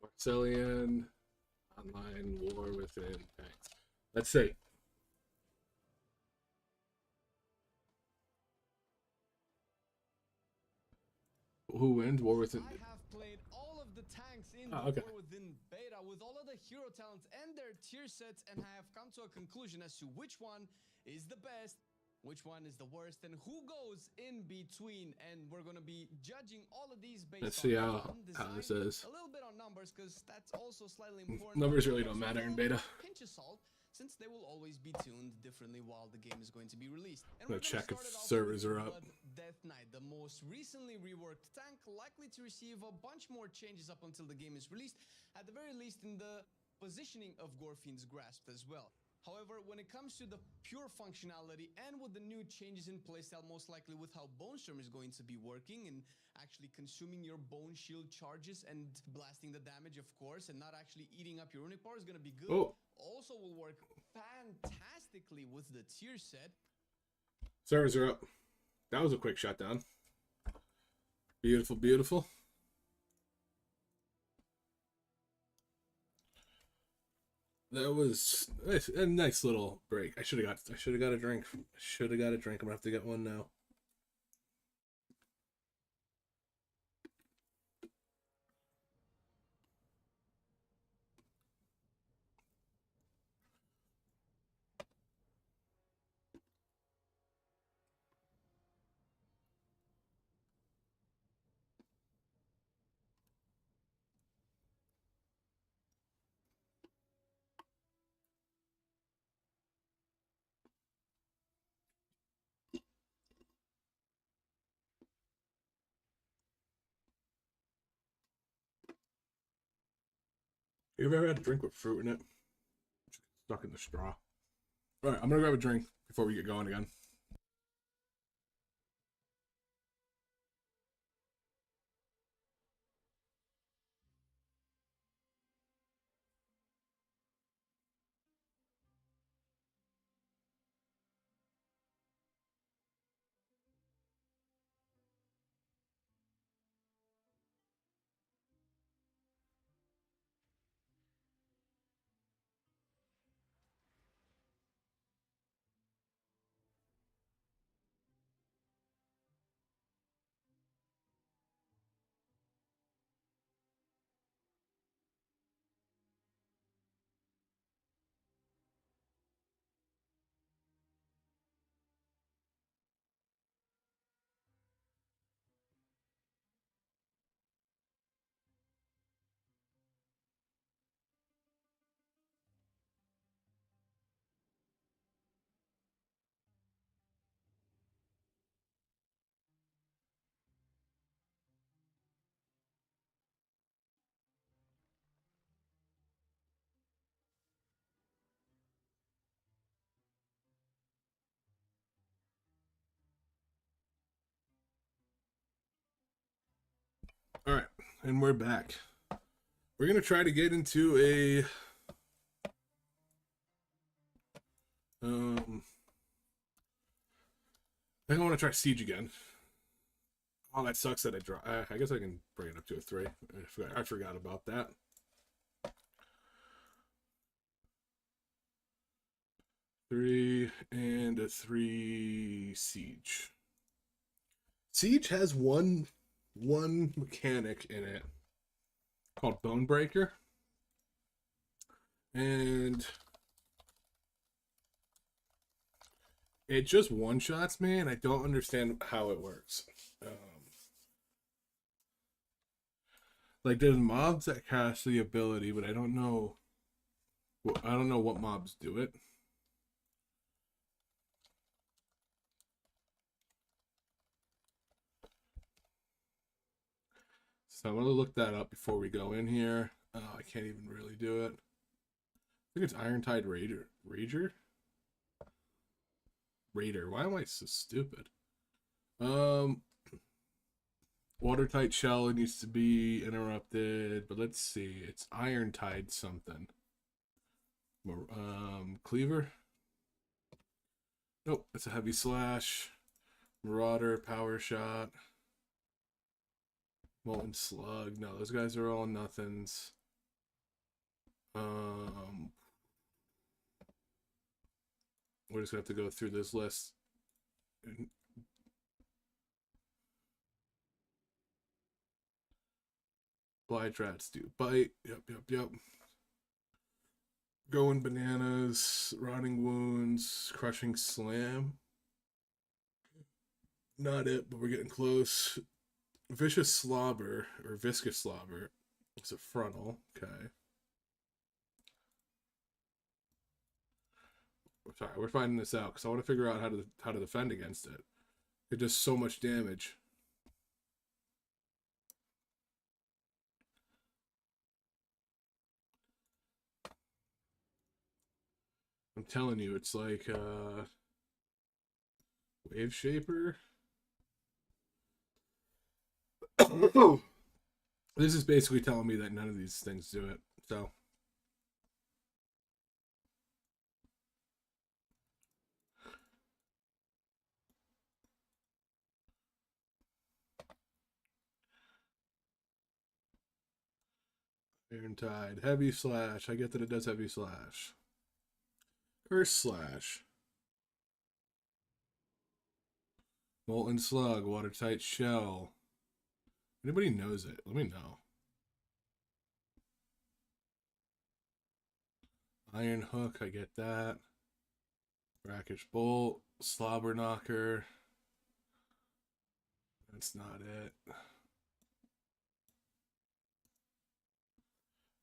Marcellian online war within tanks. Let's see. Who wins war within? I have played all of the tanks in okay. the War Within beta with all of the hero talents and their tier sets, and I have come to a conclusion as to which one is the best, which one is the worst, and who goes in between. And we're going to be judging all of these based Let's see on how this is. a little bit on numbers, because that's also slightly important. Numbers really don't matter in beta. Pinch of salt, since they will always be tuned differently while the game is going to be released. And I'm we're gonna check gonna if start it off servers with are up. Blood Death Knight, the most recently reworked tank, likely to receive a bunch more changes up until the game is released, at the very least in the positioning of Gorfiend's grasp as well. However, when it comes to the pure functionality and with the new changes in playstyle, most likely with how Bone Storm is going to be working and actually consuming your Bone Shield charges and blasting the damage, of course, and not actually eating up your runic power is going to be good. Oh. Also will work fantastically with the tier set. Servers are up. That was a quick shutdown. Beautiful, beautiful. That was a nice little break. I should have got a drink. I'm gonna have to get one now. You ever had a drink with fruit in it? Stuck in the straw. All right, I'm gonna grab a drink before we get going again. And we're back. We're gonna try to get into a I think I want to try Siege again. Oh, that sucks that I draw. I guess I can bring it up to a 3. I forgot about that. Three and a 3 Siege. Siege has one mechanic in it called Bone Breaker, and it just one-shots me, and I don't understand how it works. Like, there's mobs that cast the ability, but I don't know. Well, I don't know what mobs do it. So I'm gonna look that up before we go in here. Oh, I can't even really do it. I think it's Irontide Rager. Raider. Why am I so stupid? Watertight shell needs to be interrupted, but let's see. It's Irontide something. Cleaver. Nope, it's a heavy slash. Marauder, power shot. Molten slug. No, those guys are all nothings. We're just gonna have to go through this list. Blight rats do bite. Yep. Going bananas, rotting wounds, crushing slam. Not it, but we're getting close. Vicious slobber or viscous slobber. It's a frontal. Okay. Sorry, we're finding this out because I want to figure out how to defend against it. It does so much damage. I'm telling you, it's like Wave Shaper. This is basically telling me that none of these things do it. So Irontide, heavy slash. I get that it does heavy slash. Curse slash. Molten slug, watertight shell. Anybody knows it? Let me know. Iron hook, I get that. Brackish bolt, slobber knocker. That's not it.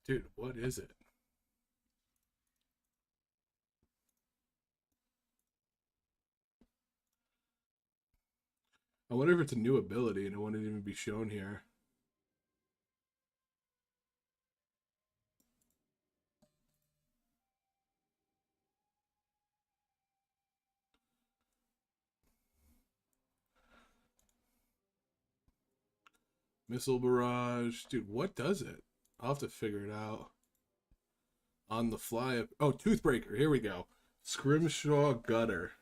Dude, what is it? I wonder if it's a new ability and it wouldn't even be shown here. Missile barrage. Dude, what does it? I'll have to figure it out. On the fly. Oh, Toothbreaker. Here we go. Scrimshaw Gutter.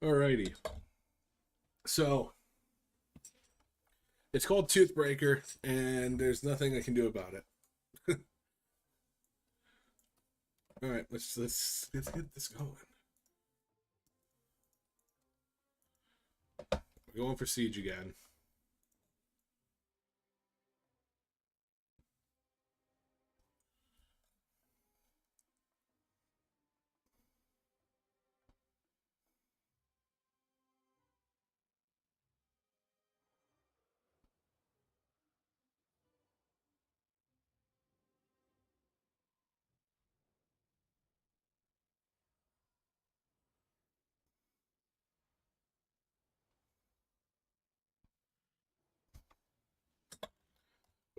Alrighty. So, it's called Toothbreaker, and there's nothing I can do about it. Alright, let's get this going. We're going for Siege again.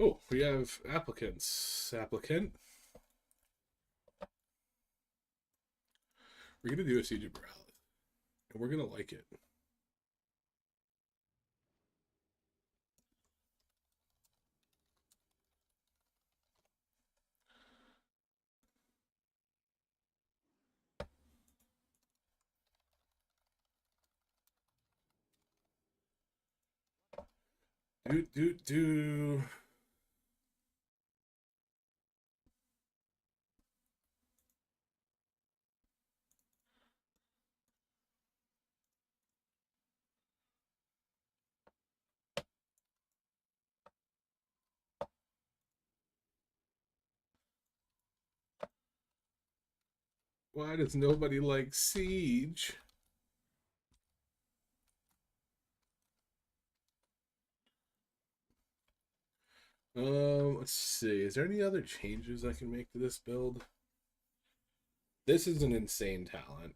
Oh, we have applicants. Applicant. We're gonna do a Siege of Morale, and we're gonna like it. Do. Why does nobody like Siege? Let's see. Is there any other changes I can make to this build? This is an insane talent.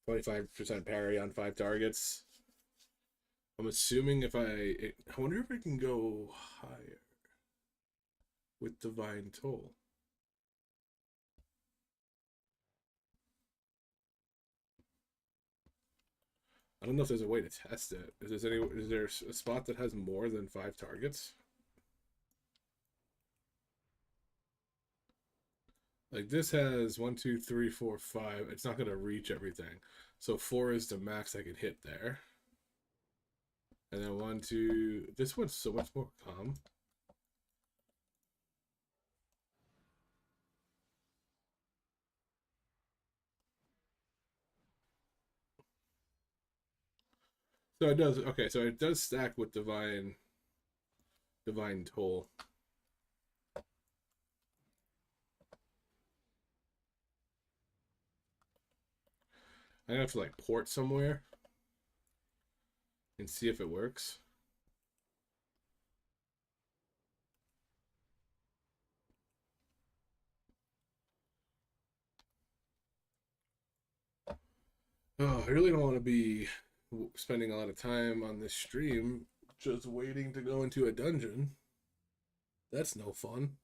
25% parry on 5 targets. I'm assuming if I wonder if I can go higher with Divine Toll. I don't know if there's a way to test it. Is there a spot that has more than 5 targets? Like this has 1, 2, 3, 4, 5. It's not gonna reach everything. So 4 is the max I can hit there. And then 1, 2. This one's so much more calm. So it does. Okay, so it does stack with Divine Toll. I have to like port somewhere and see if it works. Oh, I really don't want to be spending a lot of time on this stream just waiting to go into a dungeon. That's no fun.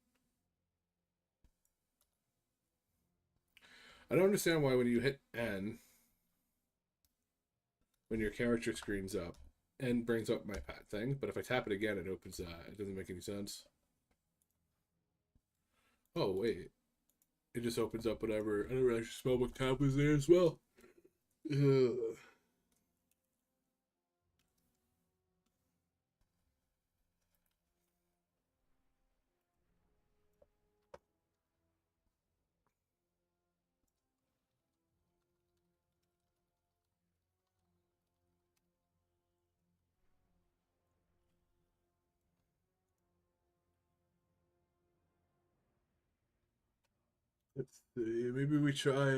I don't understand why when you hit N, when your character screens up, N brings up my pat thing, but if I tap it again, it opens that. It doesn't make any sense. Oh, wait. It just opens up whatever. I didn't realize spellbook tab was there as well. Ugh. Let's see. Maybe we try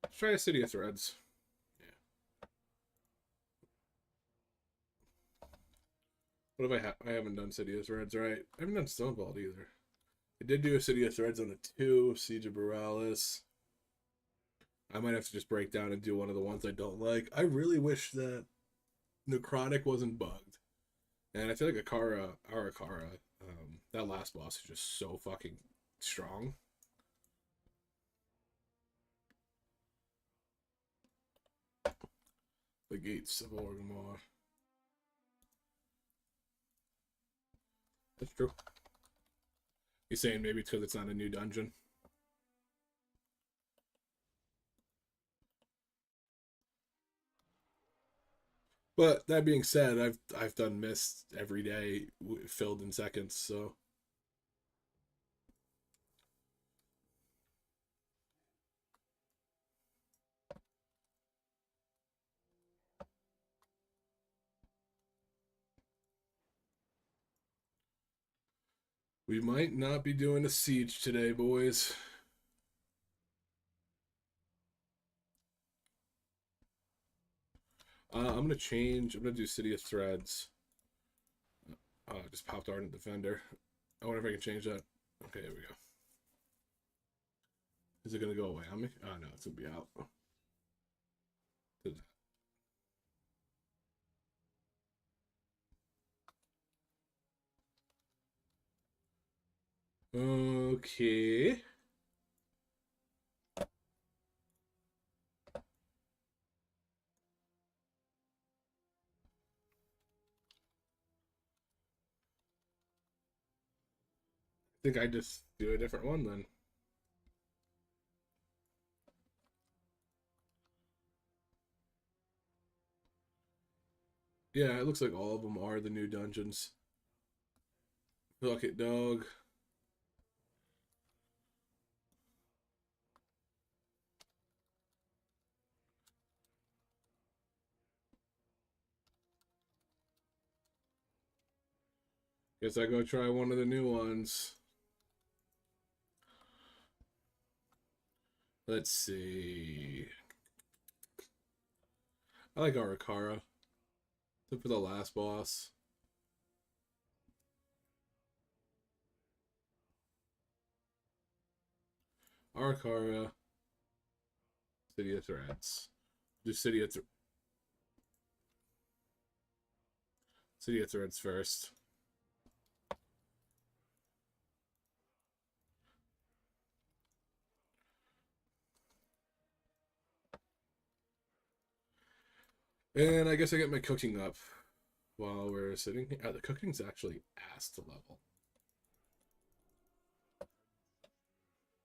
let's try a City of Threads. Yeah. What have I haven't done City of Threads, right? I haven't done Stonewalled either. I did do a City of Threads on a 2, Siege of Borealis. I might have to just break down and do one of the ones I don't like. I really wish that Necrotic wasn't bugged. And I feel like Akara, that last boss is just so fucking strong. The Gates of Orgrimmar. That's true. You're saying maybe it's because it's not a new dungeon? But that being said, I've done Mist every day, filled in seconds, so. We might not be doing a siege today, boys. I'm gonna change. I'm gonna do City of Threads. Just popped Ardent Defender. I wonder if I can change that. Okay, there we go. Is it gonna go away on me? Oh no, it's gonna be out. Okay. I think I just do a different one then. Yeah, it looks like all of them are the new dungeons. Bucket dog. Guess I go try one of the new ones. Let's see. I like Arakara. Except for the last boss. Arakara. City of Threats. Do City of Threats first. And I guess I get my cooking up while we're sitting here. The cooking's actually ass to level.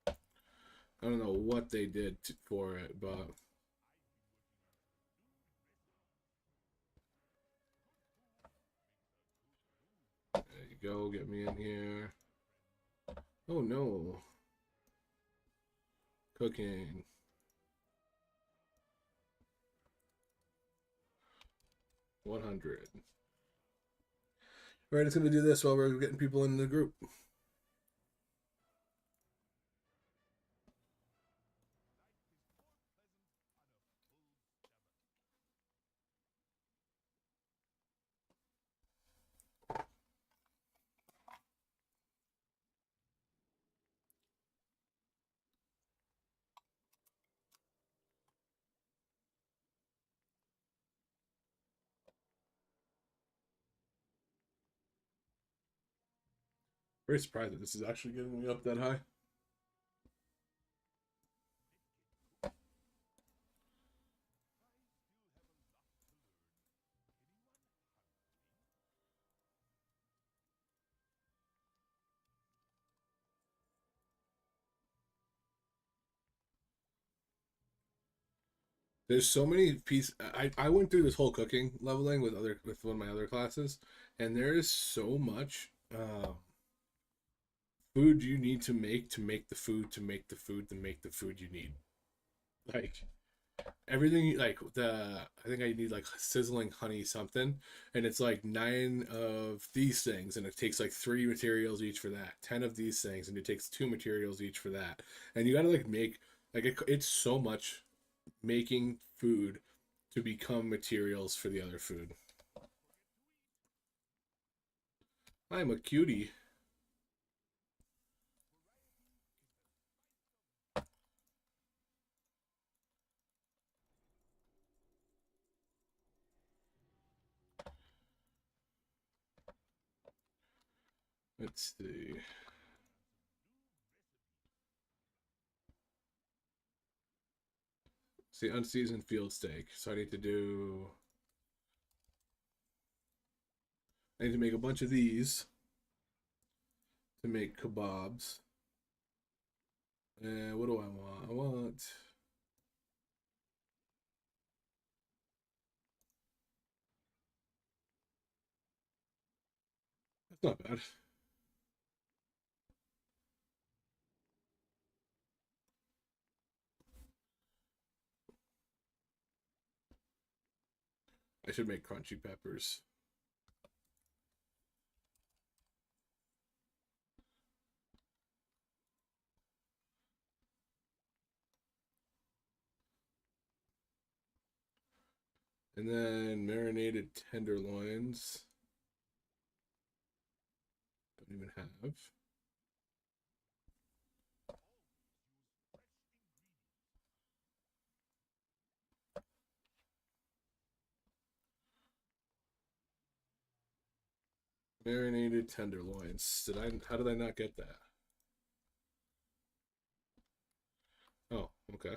I don't know what they did for it, but there you go. Get me in here. Oh no. Cooking. $100. All right, it's gonna do this while we're getting people in the group. Very surprised that this is actually getting me up that high. There's so many pieces. I went through this whole cooking leveling with one of my other classes, and there is so much food you need to make the food to make the food to make the food you need. Like everything, like I think I need like sizzling honey something, and it's like 9 of these things, and it takes like 3 materials each for that. 10 of these things, and it takes 2 materials each for that. And you gotta like make like it's so much making food to become materials for the other food. I'm a cutie. Let's see. See, unseasoned field steak. So I need to make a bunch of these to make kebabs. And what do I want? I want that's not bad. I should make crunchy peppers. And then marinated tenderloins. Don't even have. Marinated tenderloins. How did I not get that? Okay.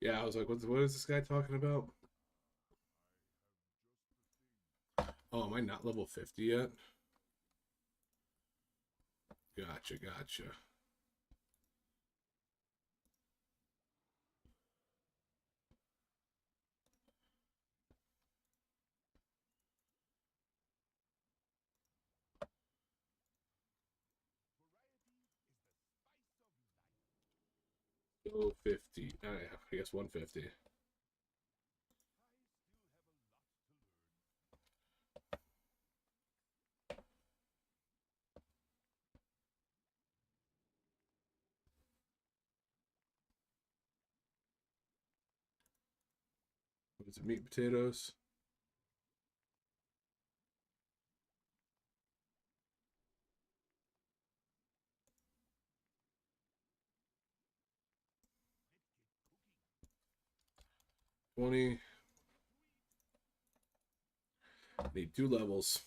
Yeah, I was like, what is this guy talking about? Oh, am I not level 50 yet? Gotcha, gotcha. Oh, 50. Oh, yeah, I guess 150. What is it? Meat and potatoes? $20. Need 2 levels.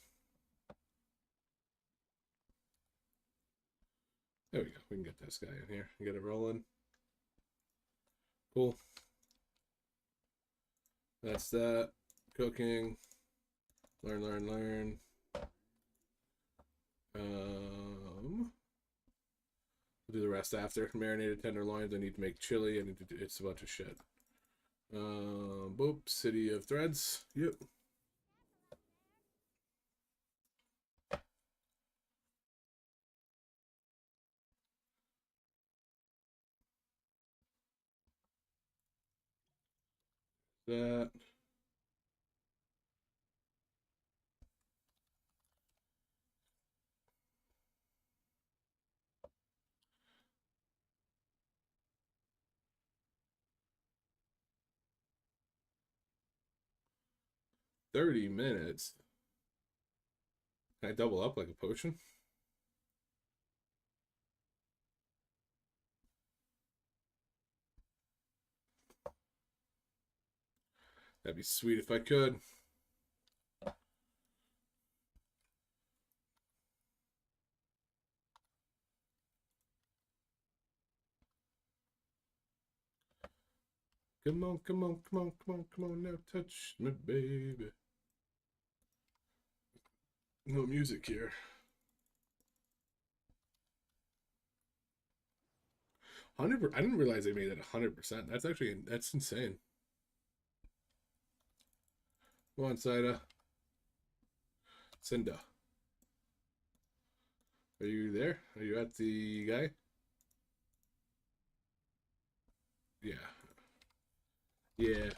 There we go. We can get this guy in here and get it rolling. Cool. That's that. Cooking. Learn, learn, learn. We'll do the rest after. Marinated tenderloins. I need to make chili. I need to do, it's a bunch of shit. Boop. City of Threads. Yep. That. $30. Can I double up like a potion? That'd be sweet if I could. Come on, come on, come on, come on, come on now, touch me, baby. No music here. 100%. I didn't realize they made it 100%. That's actually that's insane. Come on, Saida. Cinda. Are you there? Are you at the guy? Yeah. Yeah.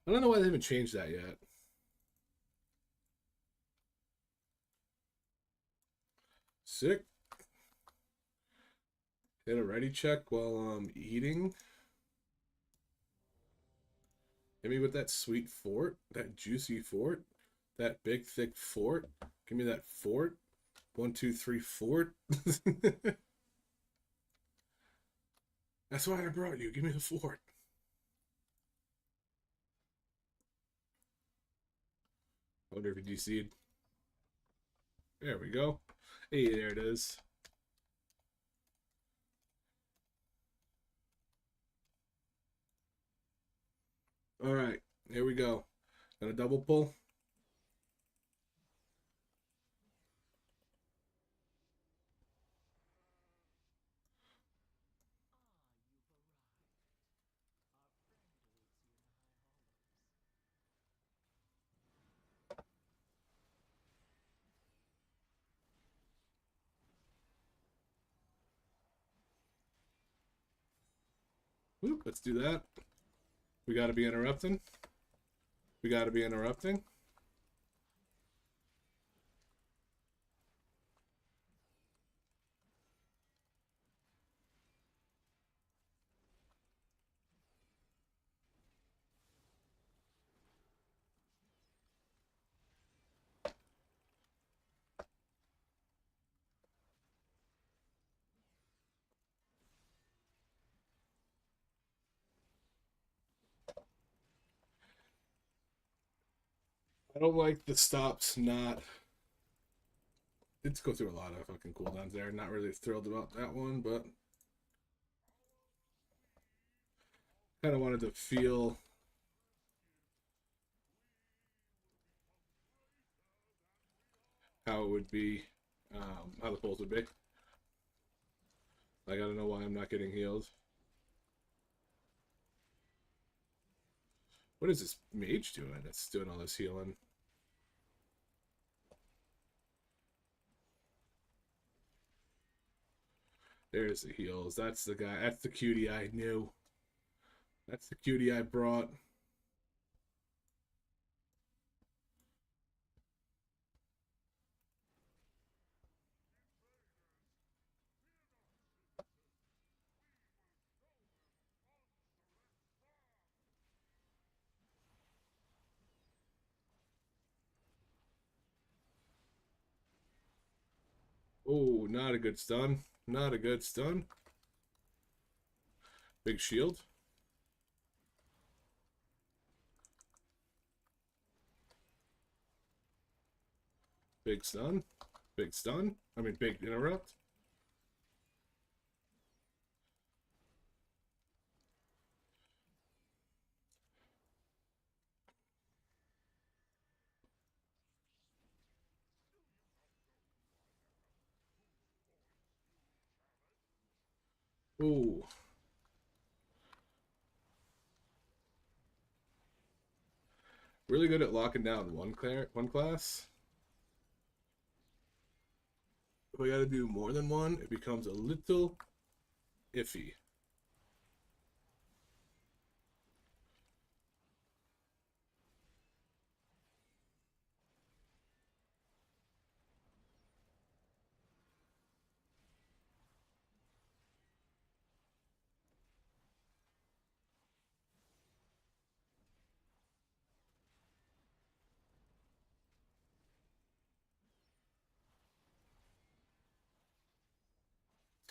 I don't know why they haven't changed that yet. Sick. Hit a ready check while I'm eating. Hit me with that sweet fort, that juicy fort, that big thick fort. Give me that fort. 1, 2, 3, fort. That's why I brought you. Give me the fort. I wonder if it DC'd. There we go. Hey, there it is. All right, here we go. Got a double pull. Whoop, let's do that. We got to be interrupting. We got to be interrupting. don't like the stops not. Did go through a lot of fucking cooldowns there. Not really thrilled about that one, but kind of wanted to feel how it would be, how the pulls would be. Like, I don't know why I'm not getting healed. What is this mage doing that's doing all this healing? There's the heals. That's the guy. That's the cutie I knew. That's the cutie I brought. Oh, not a good stun. Not a good stun. Big shield. Big stun. Big stun. I mean, big interrupt. Ooh. Really good at locking down one class. If I gotta do more than one, it becomes a little iffy.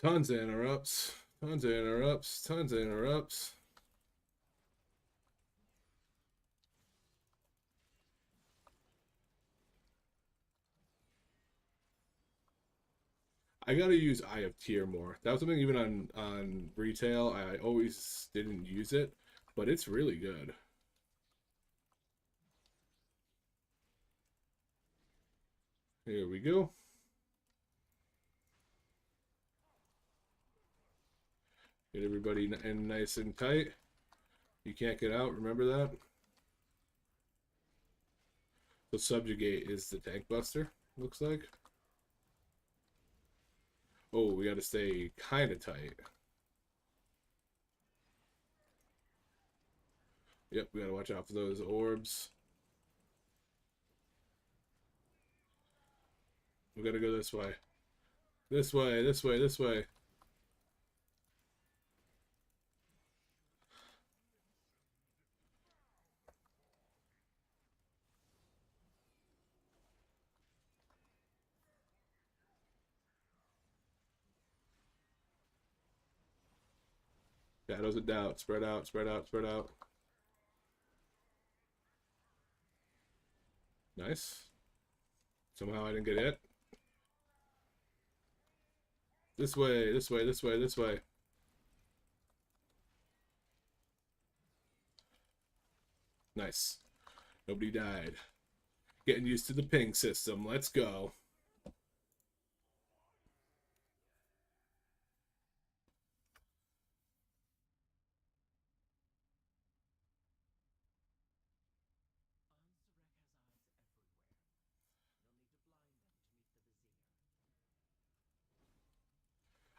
Tons of interrupts. Tons of interrupts. Tons of interrupts. I gotta use Eye of Tear more. That was something even on retail. I always didn't use it, but it's really good. Here we go. Get everybody in nice and tight. You can't get out, remember that? The Subjugate is the tank buster, looks like. Oh, we gotta stay kind of tight. Yep, we gotta watch out for those orbs. We gotta go this way. This way, this way, this way. Shadows of Doubt. Spread out, spread out, spread out. Nice. Somehow I didn't get hit. This way, this way, this way, this way. Nice. Nobody died. Getting used to the ping system. Let's go.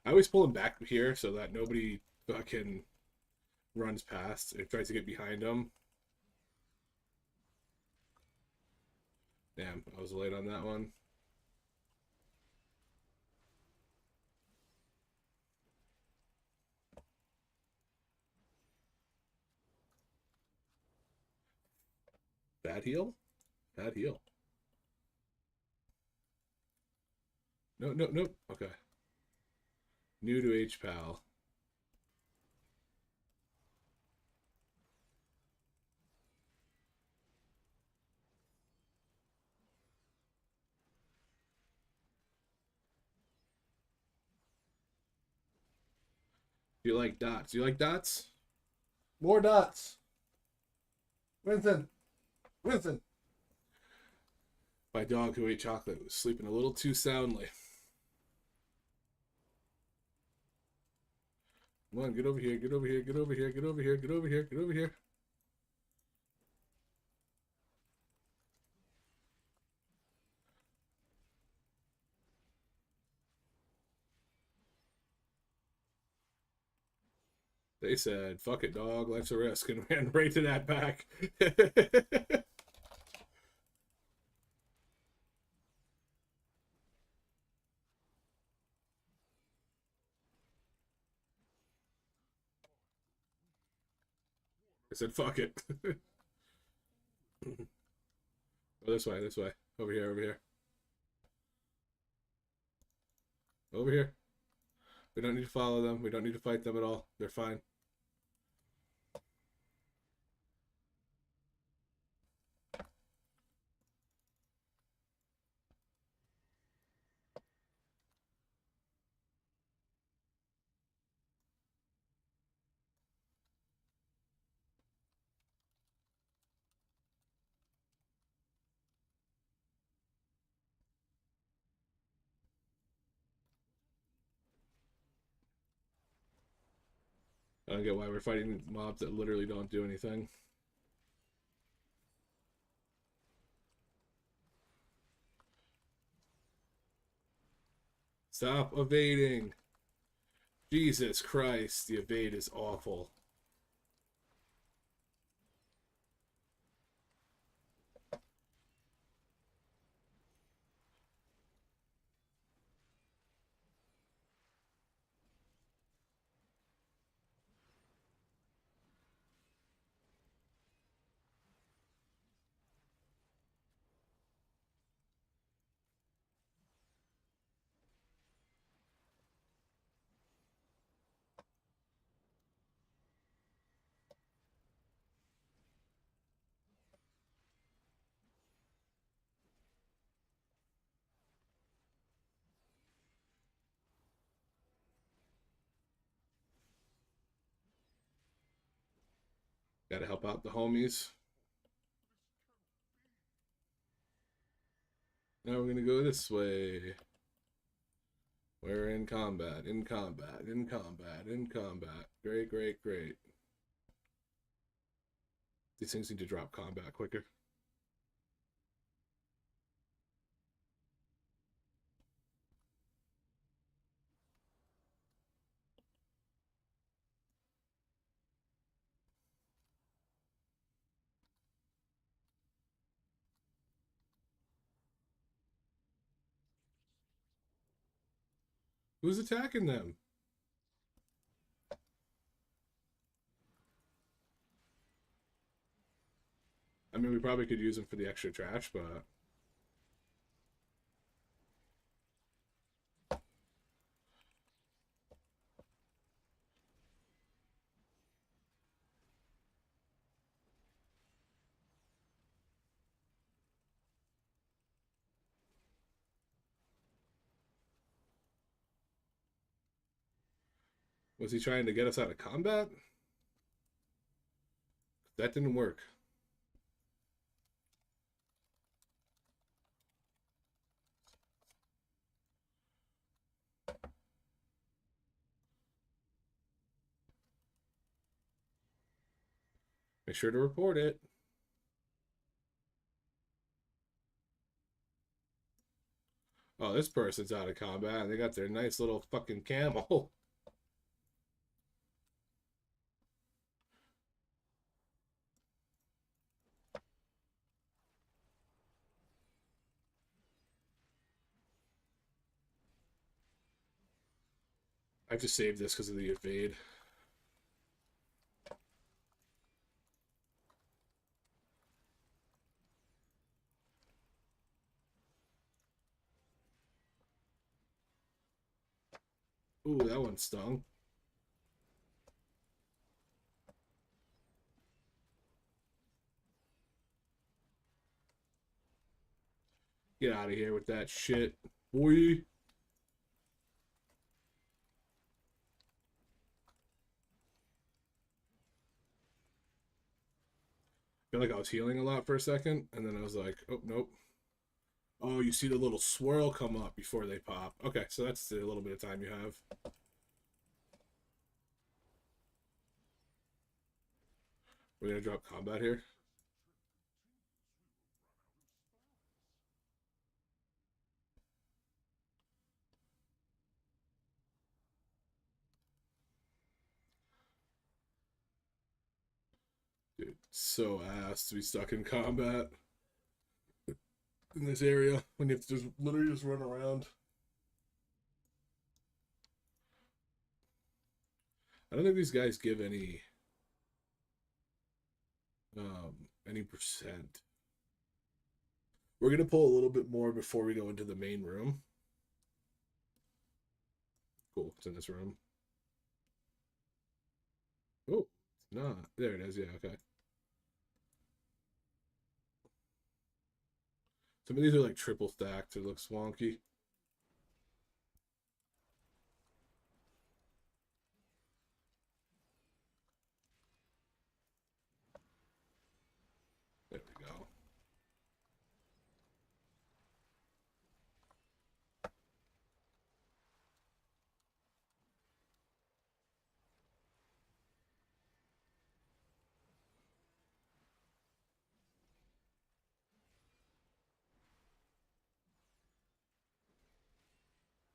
I always pull him back here so that nobody fucking runs past and tries to get behind him. Damn, I was late on that one. Bad heal? Bad heal. No, no, no. Okay. New to H-Pal. Do you like dots? Do you like dots? More dots. Winston. Winston. My dog who ate chocolate was sleeping a little too soundly. Come on, get over here, get over here, get over here, get over here, get over here, get over here. They said, fuck it, dog, life's a risk, and ran right to that back. I said, fuck it. Oh, this way, this way. Over here, over here. Over here. We don't need to follow them. We don't need to fight them at all. They're fine. I don't get why we're fighting mobs that literally don't do anything. Stop evading. Jesus Christ, the evade is awful. Gotta help out the homies. Now we're gonna go this way. We're in combat, in combat, in combat, in combat. Great, great, great. These things need to drop combat quicker. Who's attacking them? I mean, we probably could use them for the extra trash, but... Was he trying to get us out of combat? That didn't work. Make sure to report it. Oh, this person's out of combat and they got their nice little fucking camel. I have to save this because of the evade. Ooh, that one stung. Get out of here with that shit, boy. feel like I was healing a lot for a second, and then I was like, oh, nope. Oh, you see the little swirl come up before they pop. Okay, so that's a little bit of time you have. We're gonna drop combat here. Dude, so ass to be stuck in combat in this area when you have to just literally just run around. I don't think these guys give any percent. We're gonna pull a little bit more before we go into the main room. Cool, it's in this room. Oh, it's not. There it is, yeah, okay. Some of these are like triple stacked, it looks wonky. There we go.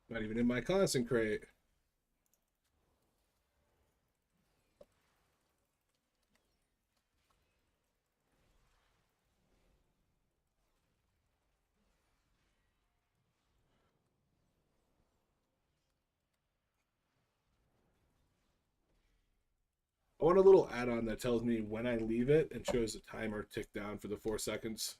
Not even in my constant crate. I want a little add-on that tells me when I leave it and shows the timer tick down for the 4 seconds.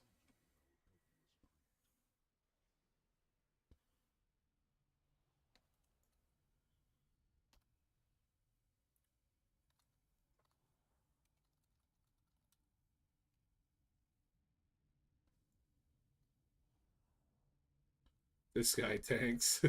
This guy tanks.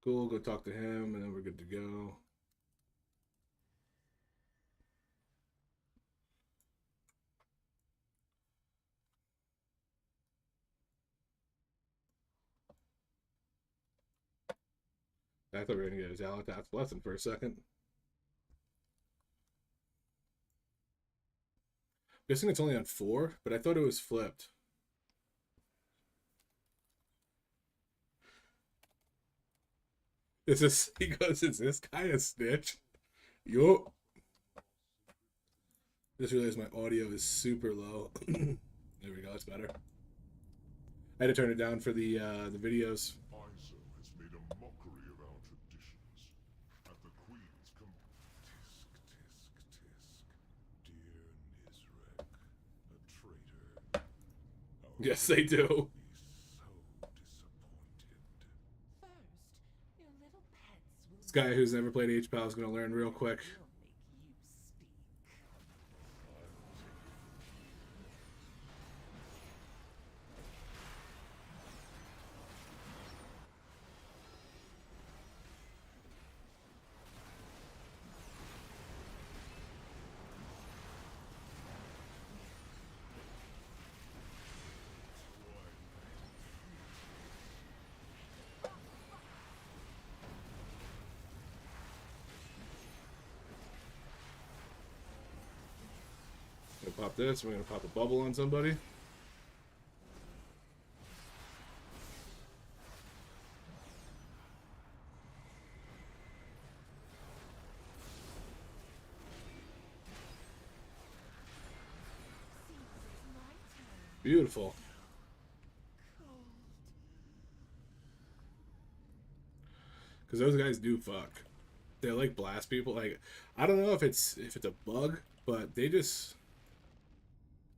Cool, go talk to him, and then we're good to go. I thought we were gonna get his Alatat's blessing for a second. Guessing it's only on 4, but I thought it was flipped. Is this, he goes, is this guy a snitch? Yo. Just realized my audio is super low. There we go, that's better. I had to turn it down for the videos. ISO has made a mockery of our traditions. At the Queen's tisk, tisk, tisk. Dear Nizrek, a traitor. Our Yes, they do. will be so disappointed. First, your little pets will This guy who's never played HPAL is gonna learn real quick. will make you speak. Gonna pop this, we're gonna pop a bubble on somebody. Seems it's my turn. Beautiful. Cold. Because those guys do fuck. They like blast people. Like, I don't know if it's a bug, but they just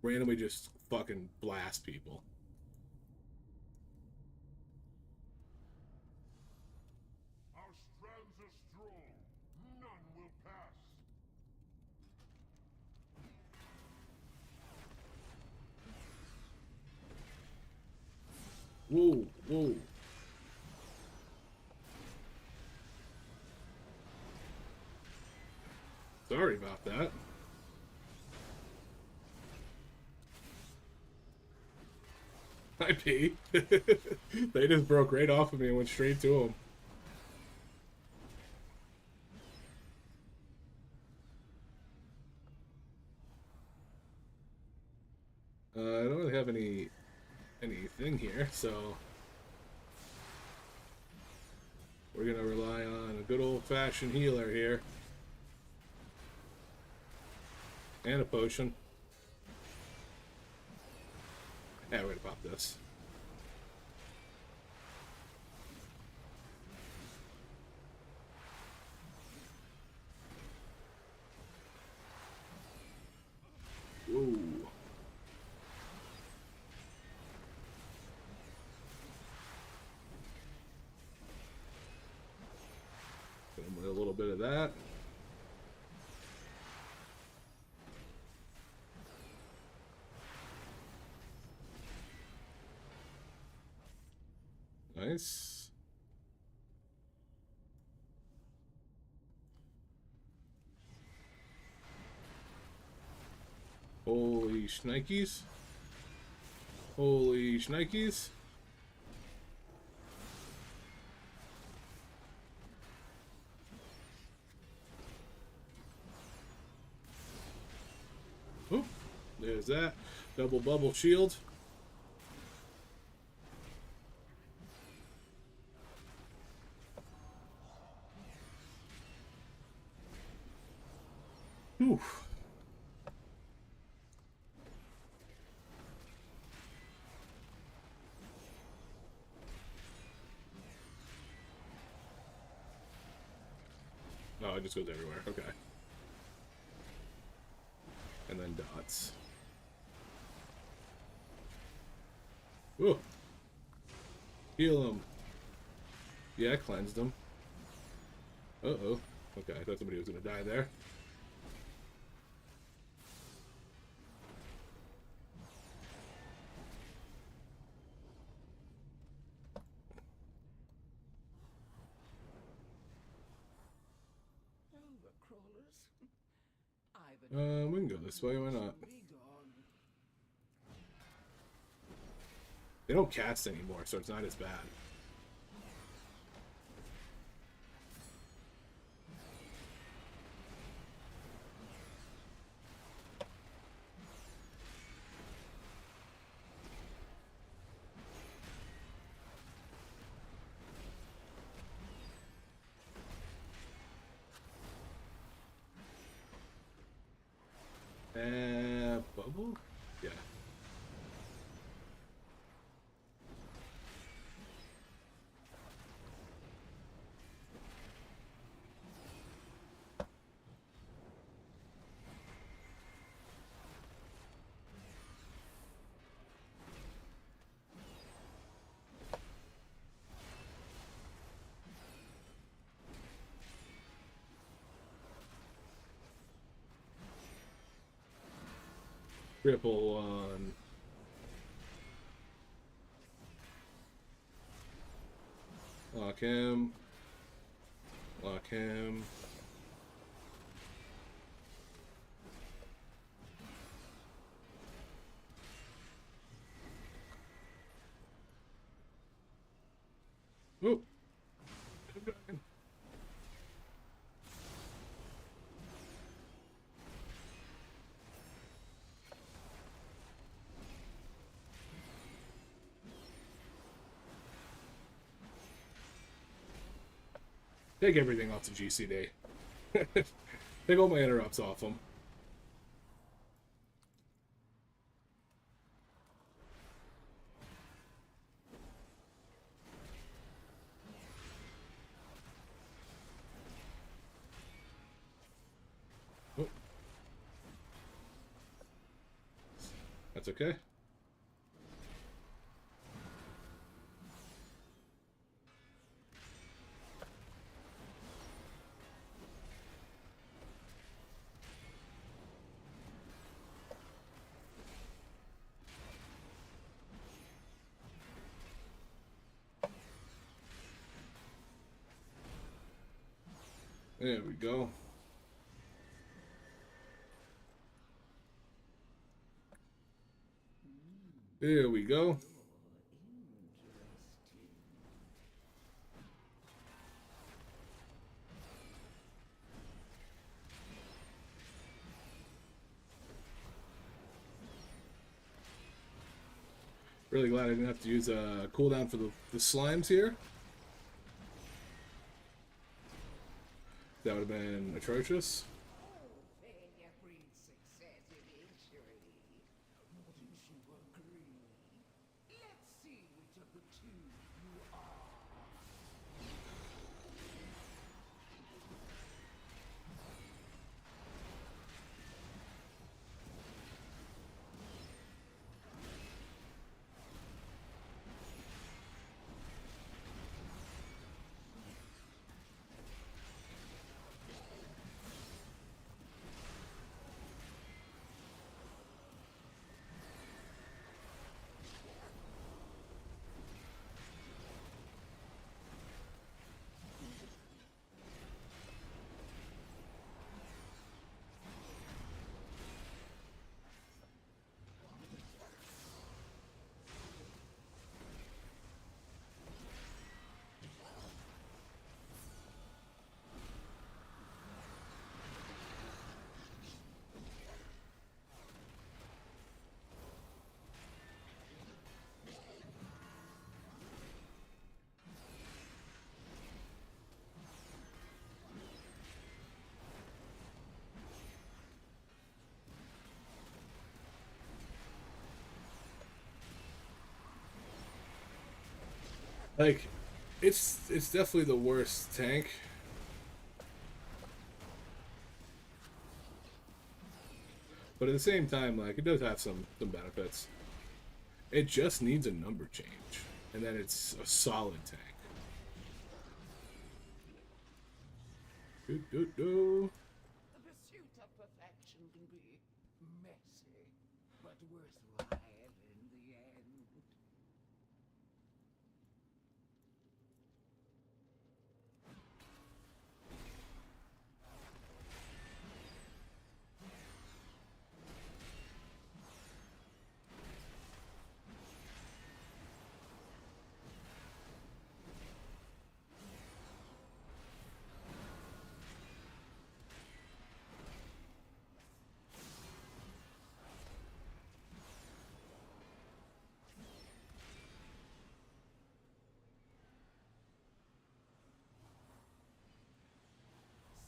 randomly just fucking blast people. Our strands are strong. None will pass. Whoa, whoa. Sorry about that. Hi, P. They just broke right off of me and went straight to him. I don't really have anything here, so we're gonna rely on a good old-fashioned healer here. And a potion. Yeah, we're gonna pop this. Whoa. Get him with a little bit of that. Nice. Holy shnikes. Holy shnikes. Oh, there's that. Double bubble shield. Whew. Oh, it just goes everywhere. Okay. And then dots. Whoa. Heal him. Yeah, I cleansed him. Uh-oh. Okay, I thought somebody was gonna die there. Overcrawlers. I've We can go this way, why not? be gone. They don't cast anymore, so it's not as bad. Bubble? Yeah. Triple on. Lock him. Lock him. Oh. Take everything off the GCD. Take all my interrupts off them. Oh. That's okay. There we go. There we go. Really glad I didn't have to use a cooldown for the slimes here. That would have been atrocious. Failure breeds success eventually. Wouldn't you agree? Let's see which of the two you are. Like, it's definitely the worst tank. But at the same time, like, it does have some benefits. It just needs a number change, and then it's a solid tank. The pursuit of perfection can be messy, but worthwhile in the end.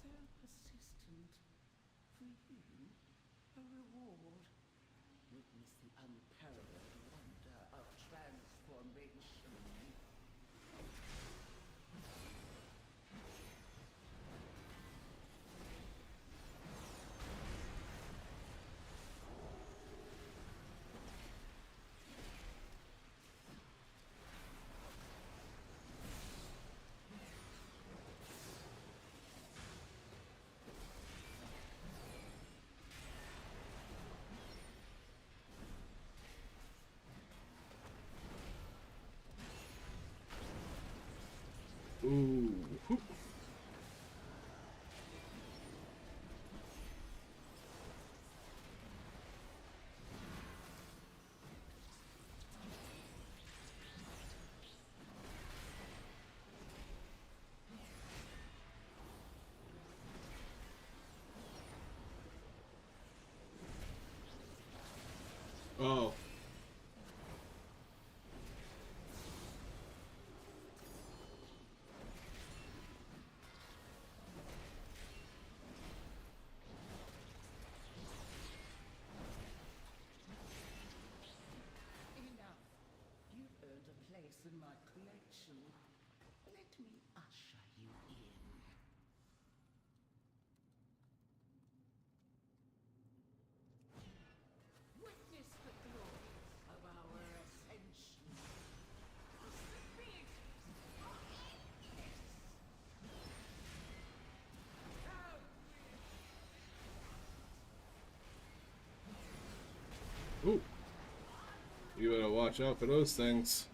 So persistent. For you, a reward. Witness the unparalleled wonder of transformation. Ooh. Oh. Enough. You've earned a place in my collection. Let me usher you in. Witness the glory of our ascension. Recipient of this. Ooh. You better watch out for those things.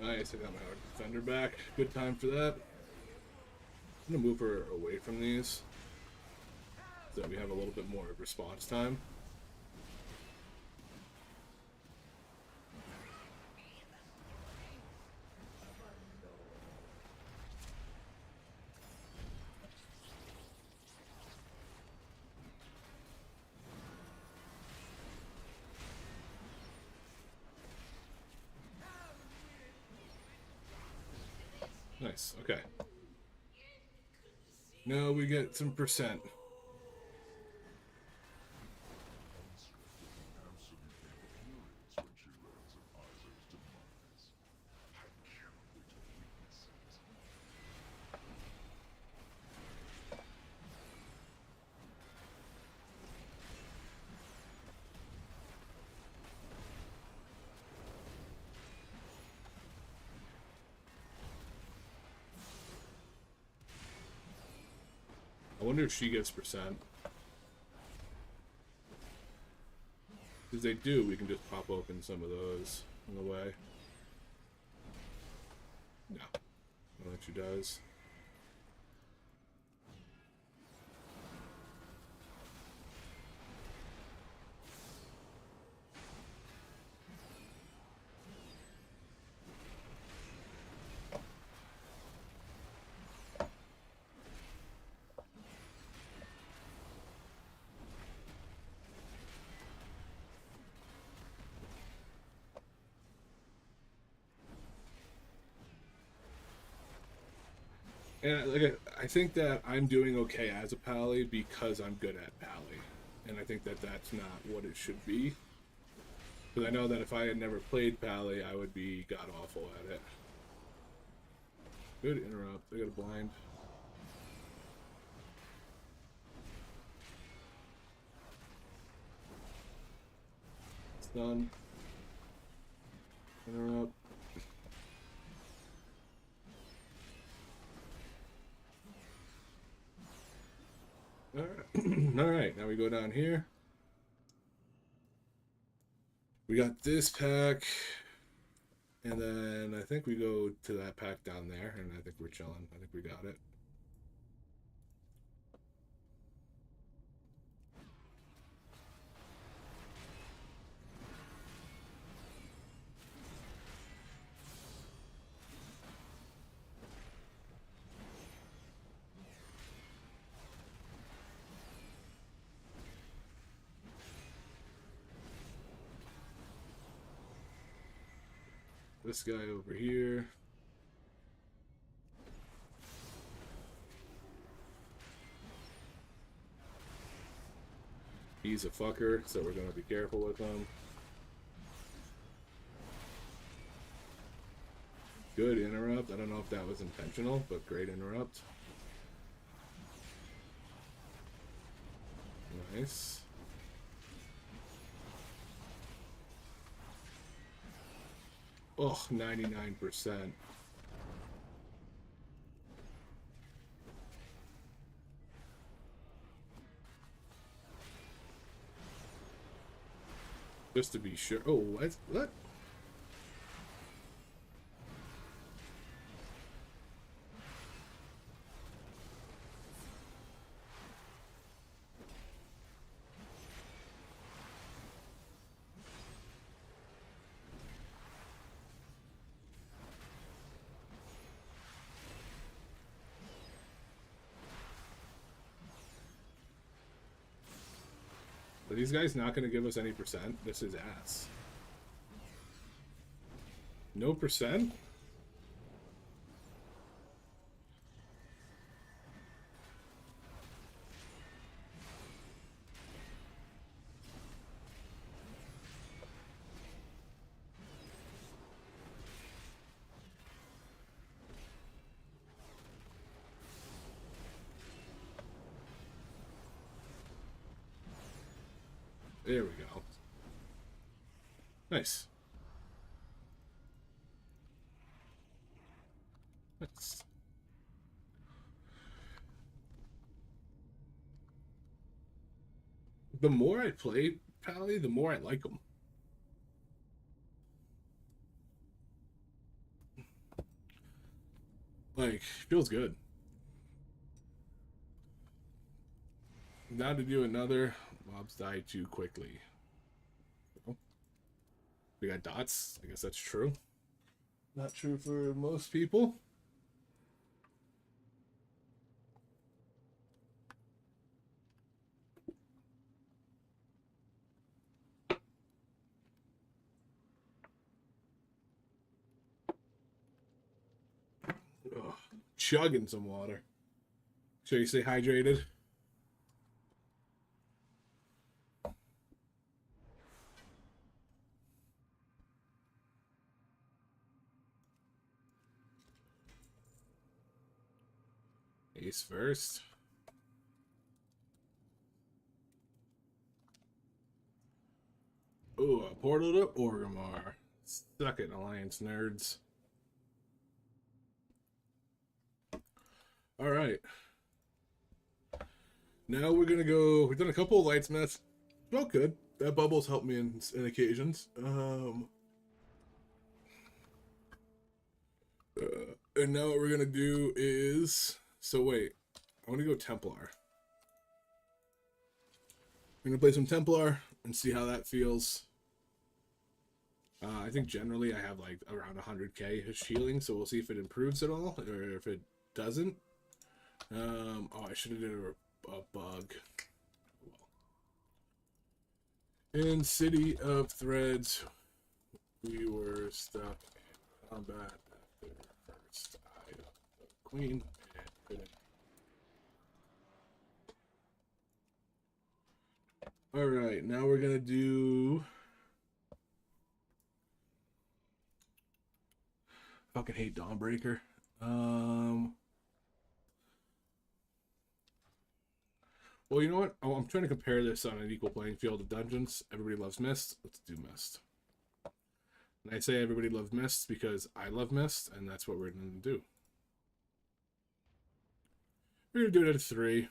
Nice, I got my defender back. Good time for that. I'm gonna move her away from these so that we have a little bit more response time. Nice, okay. Now we get some percent. Absolutely furious when she learns of Iso's demise. I can't wait to witness it. I wonder if she gets percent. If they do, we can just pop open some of those on the way. No. I don't think she does. And like, I think that I'm doing okay as a pally because I'm good at pally, and I think that that's not what it should be. Because I know that if I had never played pally, I would be god awful at it. Good interrupt. I got a blind. Stun. Interrupt. Alright, now we go down here. We got this pack, and then I think we go to that pack down there, and I think we're chilling. I think we got it. This guy over here. He's a fucker, so we're gonna be careful with him. Good interrupt. I don't know if that was intentional, but great interrupt. Nice. Oh, 99%. Just to be sure. Oh, what? What? Are these guys not going to give us any percent? This is ass. No percent? There we go. Nice. Nice. The more I play Pally, the more I like them. Like, feels good. Now to do another, mobs die too quickly. Oh. We got dots. I guess that's true. Not true for most people. Ugh. Chugging some water. So you stay hydrated. Ace first. Ooh, a portal to Orgrimmar. Suck it, Alliance nerds. Alright. Now we're gonna go. We've done a couple of Lightsmiths. Felt good. That bubbles helped me in occasions. And now what we're gonna do is. So wait. I want to go Templar. We're gonna play some Templar and see how that feels. I think generally I have like around 100k healing, so we'll see if it improves at all or if it doesn't. Oh, I should have did a bug. Well. In City of Threads, we were stuck in combat after first eye of the Queen and couldn't. Alright, now we're gonna do. Fucking hate Dawnbreaker. Well, you know what? Oh, I'm trying to compare this on an equal playing field of dungeons. Everybody loves Mist. Let's do Mist. And I say everybody loves Mist because I love Mist, and that's what we're going to do. We're going to do it at 3.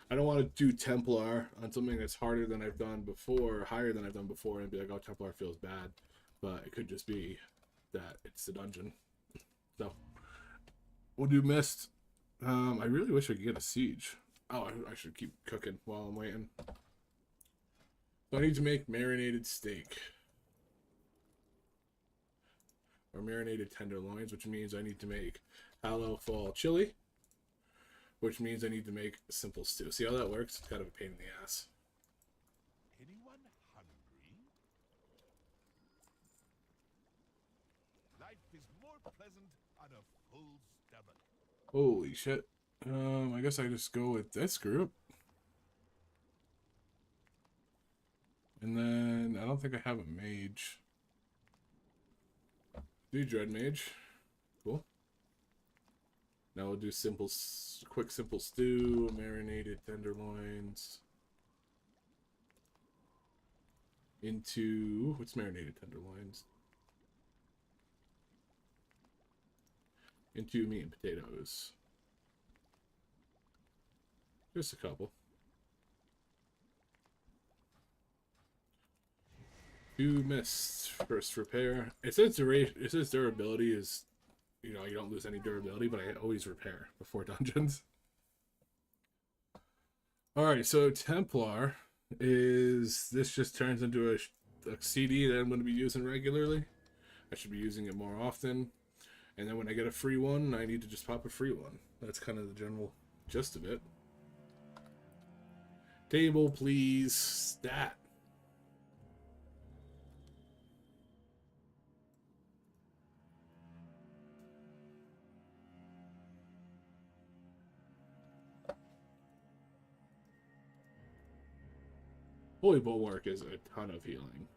I don't want to do Templar on something that's harder than I've done before, higher than I've done before, and be like, oh, Templar feels bad. But it could just be that it's the dungeon. So, we'll do Mist. I really wish I could get a siege. Oh, I should keep cooking while I'm waiting. So I need to make marinated steak. Or marinated tenderloins, which means I need to make Hallow Fall chili. Which means I need to make a simple stew. See how that works? It's kind of a pain in the ass. Anyone hungry? Life is more pleasant on a full stomach. Holy shit. I guess I just go with this group. And then I don't think I have a mage. Do Dread Mage. Cool. Now we'll do quick simple stew, marinated tenderloins. Into what's marinated tenderloins? Into meat and potatoes. Just a couple. Two Mists. First repair. It says durability is, you know, you don't lose any durability, but I always repair before dungeons. Alright, so Templar is, this just turns into a CD that I'm going to be using regularly. I should be using it more often. And then when I get a free one, I need to just pop a free one. That's kind of the general gist of it. Table, please. Stat. Holy Bulwark is a ton of healing.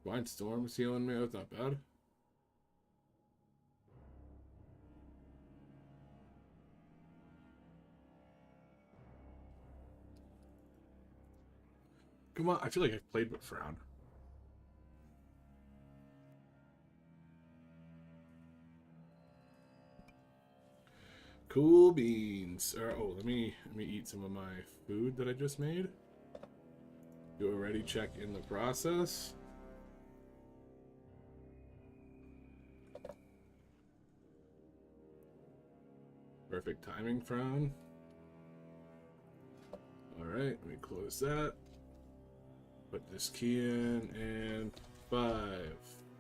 Blind Storm is healing me. That's not bad. Come on, I feel like I've played with Frown. Cool beans. Oh, let me eat some of my food that I just made. Do a ready check in the process. Perfect timing frown. Alright, let me close that. Put this key in, and 5,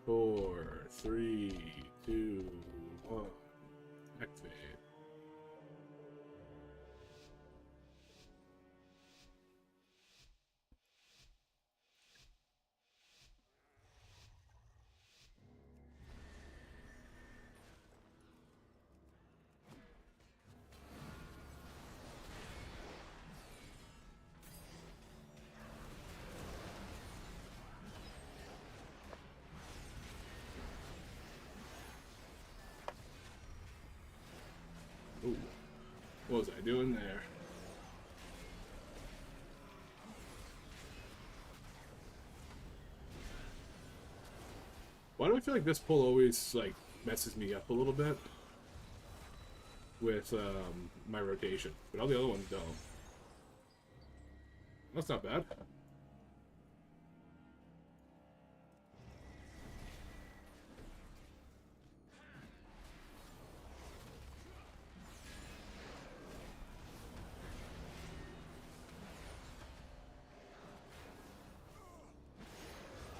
4, 3, 2, 1. Activate. Ooh, what was I doing there? Why do I feel like this pull always like messes me up a little bit with my rotation, but all the other ones don't? That's not bad.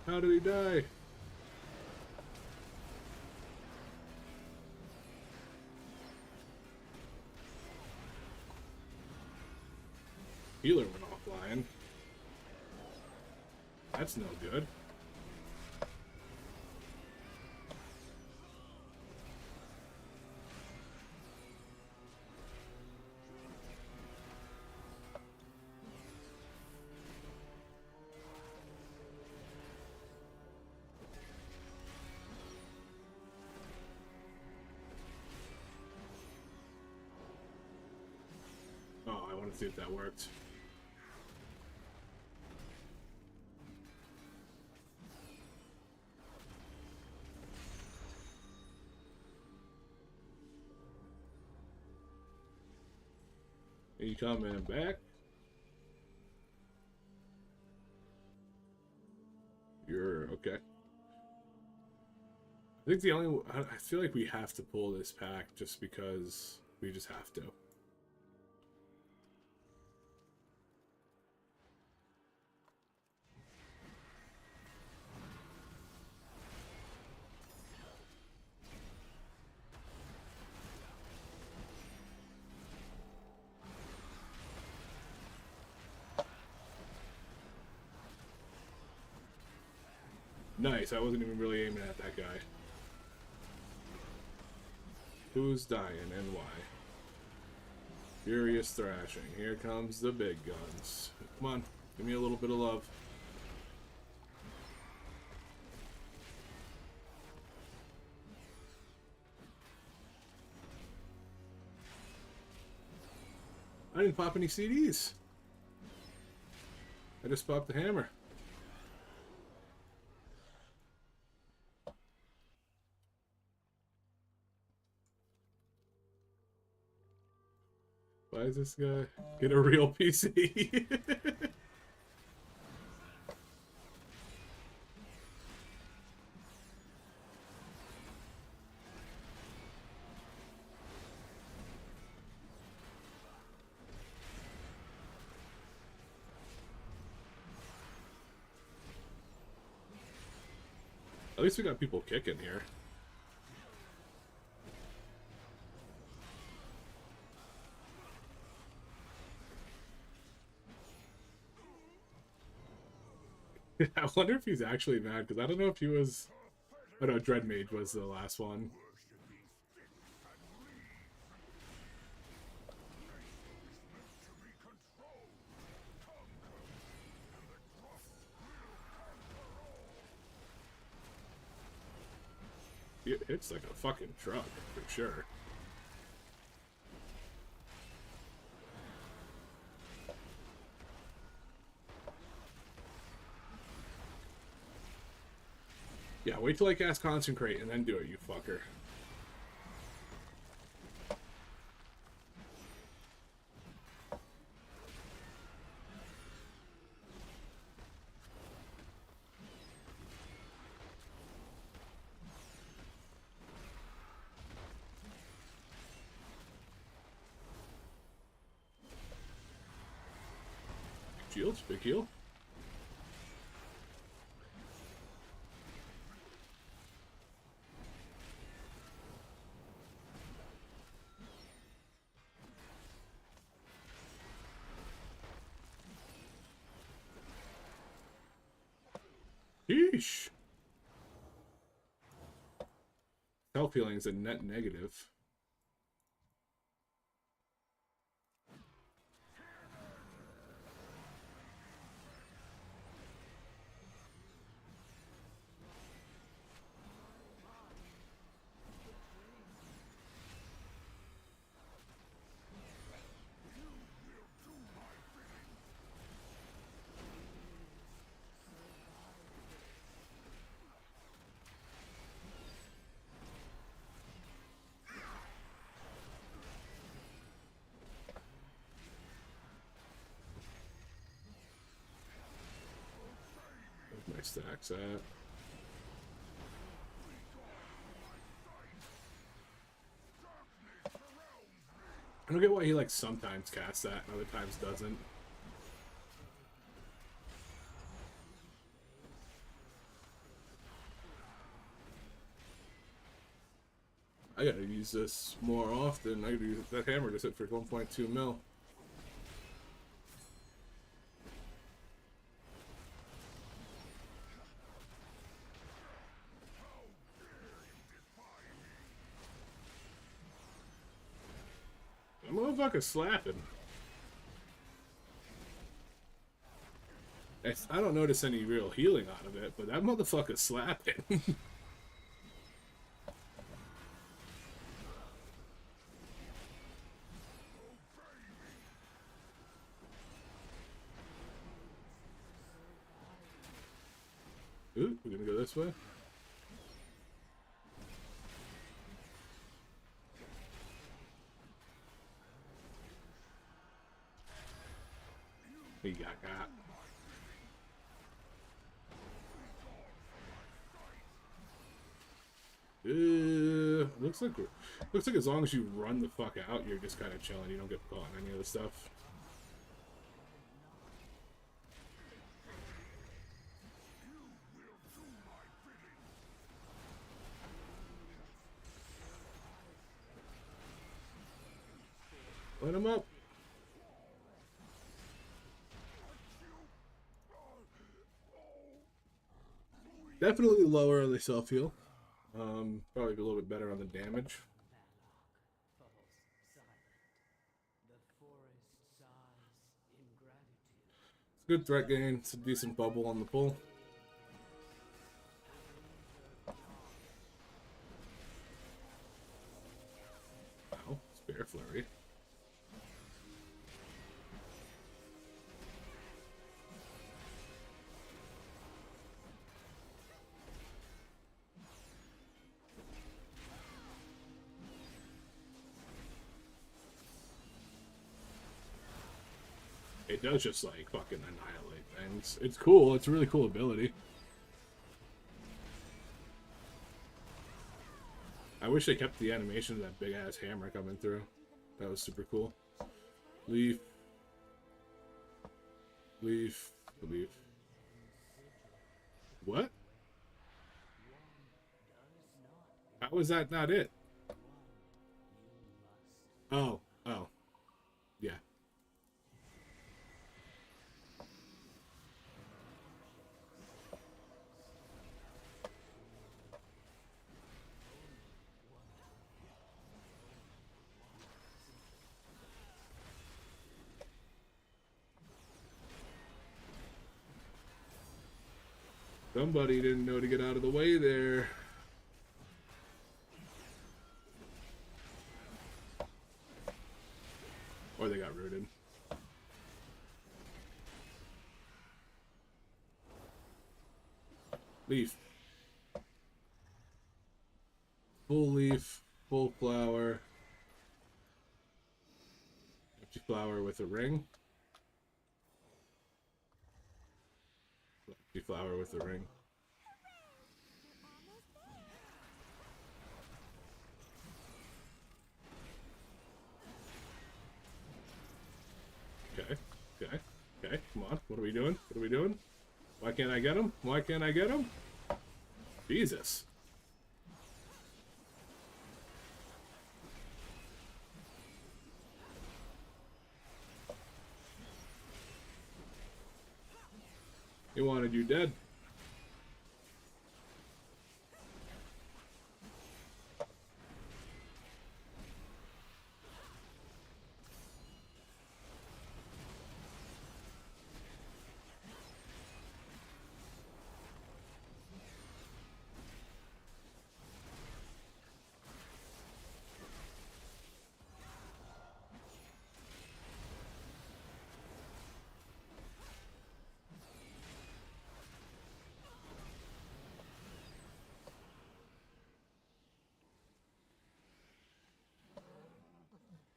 How did he die? Healer went offline. That's no good. Oh, I want to see if that worked. Are you coming back? You're okay. I think the only... I feel like we have to pull this pack just because we just have to. Nice, I wasn't even really aiming at that guy. Who's dying and why? Furious thrashing. Here comes the big guns. Come on, give me a little bit of love. I didn't pop any CDs. I just popped the hammer. Why is this guy get a real PC? At least we got people kicking here. I wonder if he's actually mad, because I don't know if he was... Oh no, Dreadmage was the last one. It hits like a fucking truck, for sure. Yeah, wait till I cast Consecrate and then do it, you fucker. Shields, big heal. Yeesh. Health healing is a net negative. My stacks at. I don't get why he like sometimes casts that and other times doesn't. I gotta use this more often. I gotta use that hammer just hit for 1.2 mil. That motherfucker's slapping. I don't notice any real healing out of it, but that motherfucker's slapping. Ooh, we're gonna go this way. He got. Looks like as long as you run the fuck out, you're just kind of chilling. You don't get caught in any of the stuff. Let him up. Definitely lower on the self heal. Probably a little bit better on the damage. It's a good threat gain. It's a decent bubble on the pull. Wow, Spear Flurry. It does just like fucking annihilate things. It's cool. It's a really cool ability. I wish they kept the animation of that big ass hammer coming through. That was super cool. Leaf. Leaf. Leaf. What? How is that not it? Oh. Oh. Yeah. Somebody didn't know to get out of the way there. Or they got rooted. Leaf. Full leaf, full flower. Empty flower with a ring. Empty flower with a ring. Okay, okay, okay, come on, we doing? What are we doing? Why can't I get him? Why can't I get him? Jesus. He wanted you dead.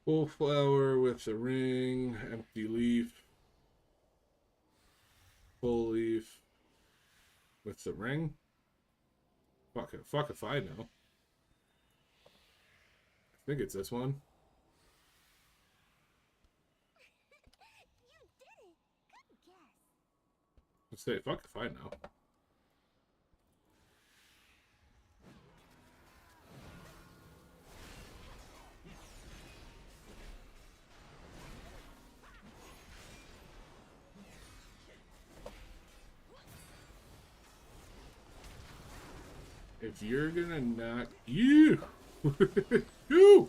Full flower with the ring, empty leaf, full leaf with the ring. Fuck if I know. I think it's this one. You did it! Good guess. Let's say fuck if I know. If you're gonna knock you, you.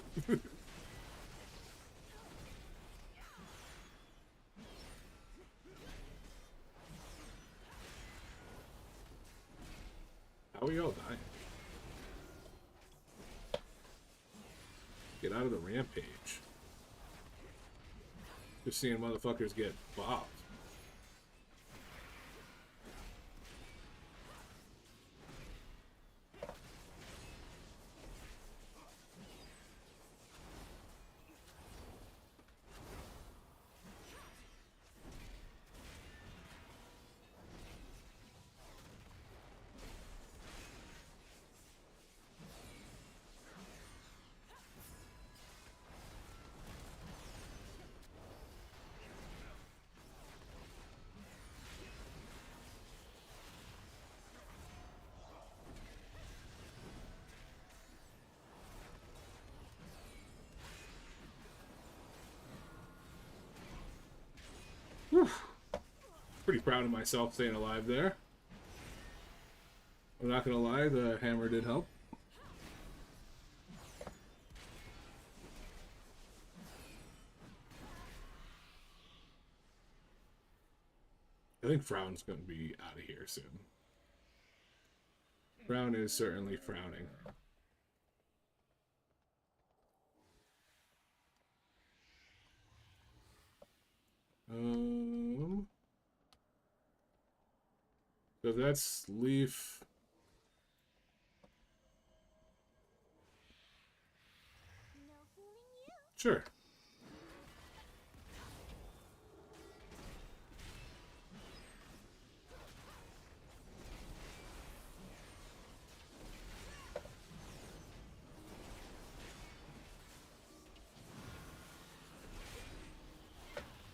How are we all dying? Get out of the rampage. Just seeing motherfuckers get bopped. Whew. Pretty proud of myself staying alive there. I'm not gonna lie, the hammer did help. I think Frown's gonna be out of here soon. Frown is certainly frowning. So that's leaf. No fooling you. Sure.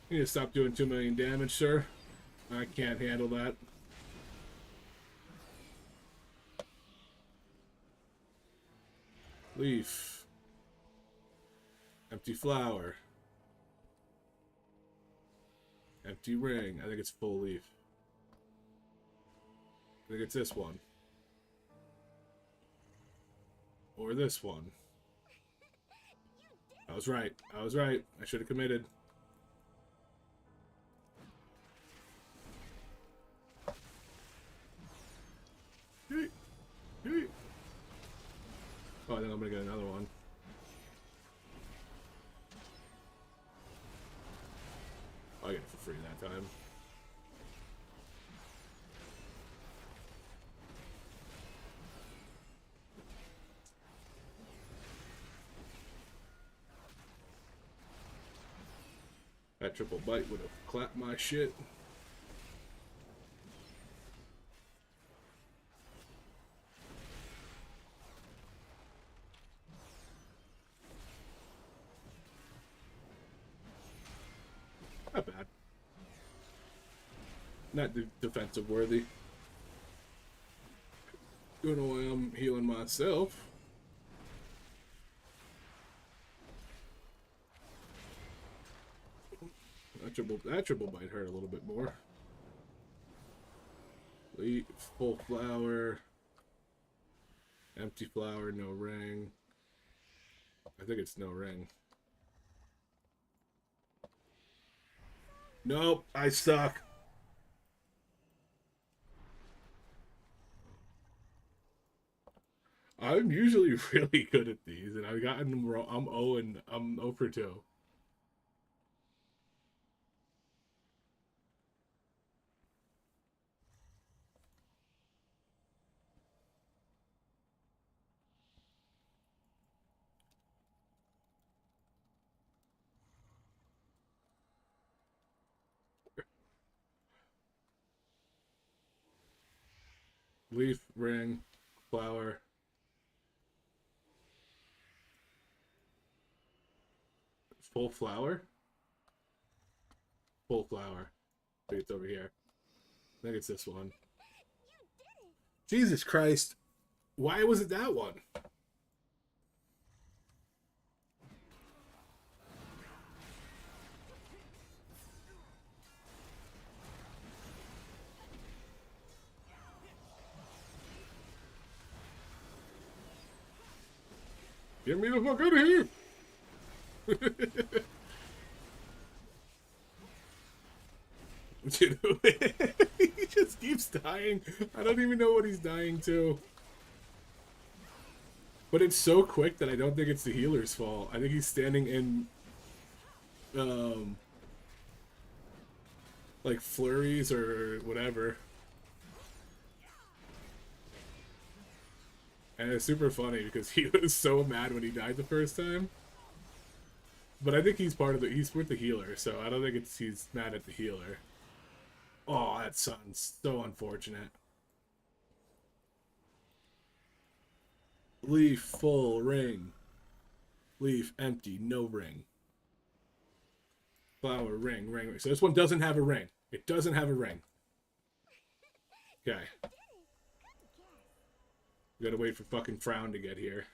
You need to stop doing 2 million damage, sir. I can't handle that. Leaf. Empty flower. Empty ring. I think it's full leaf. I think it's this one. Or this one. I was right. I was right. I should have committed. Oh, I think I'm gonna get another one. Oh, I get it for free that time. That triple bite would have clapped my shit. Not bad. Not defensive worthy. Don't know why I'm healing myself. That triple bite hurt a little bit more. Full flower. Empty flower, no ring. I think it's no ring. Nope, I suck. I'm usually really good at these, and I've gotten them wrong. I'm 0 for 2. Leaf, ring, flower. Full flower? Full flower. I think it's over here. I think it's this one. Jesus Christ. Why was it that one? Get me the fuck out of here! He just keeps dying. I don't even know what he's dying to. But it's so quick that I don't think it's the healer's fault. I think he's standing in like flurries or whatever. And it's super funny because he was so mad when he died the first time. But I think he's he's with the healer, so I don't think he's mad at the healer. Oh, that sounds so unfortunate. Leaf full, ring. Leaf empty, no ring. Flower, ring, ring. So this one doesn't have a ring. It doesn't have a ring. Okay. We gotta wait for fucking Frown to get here.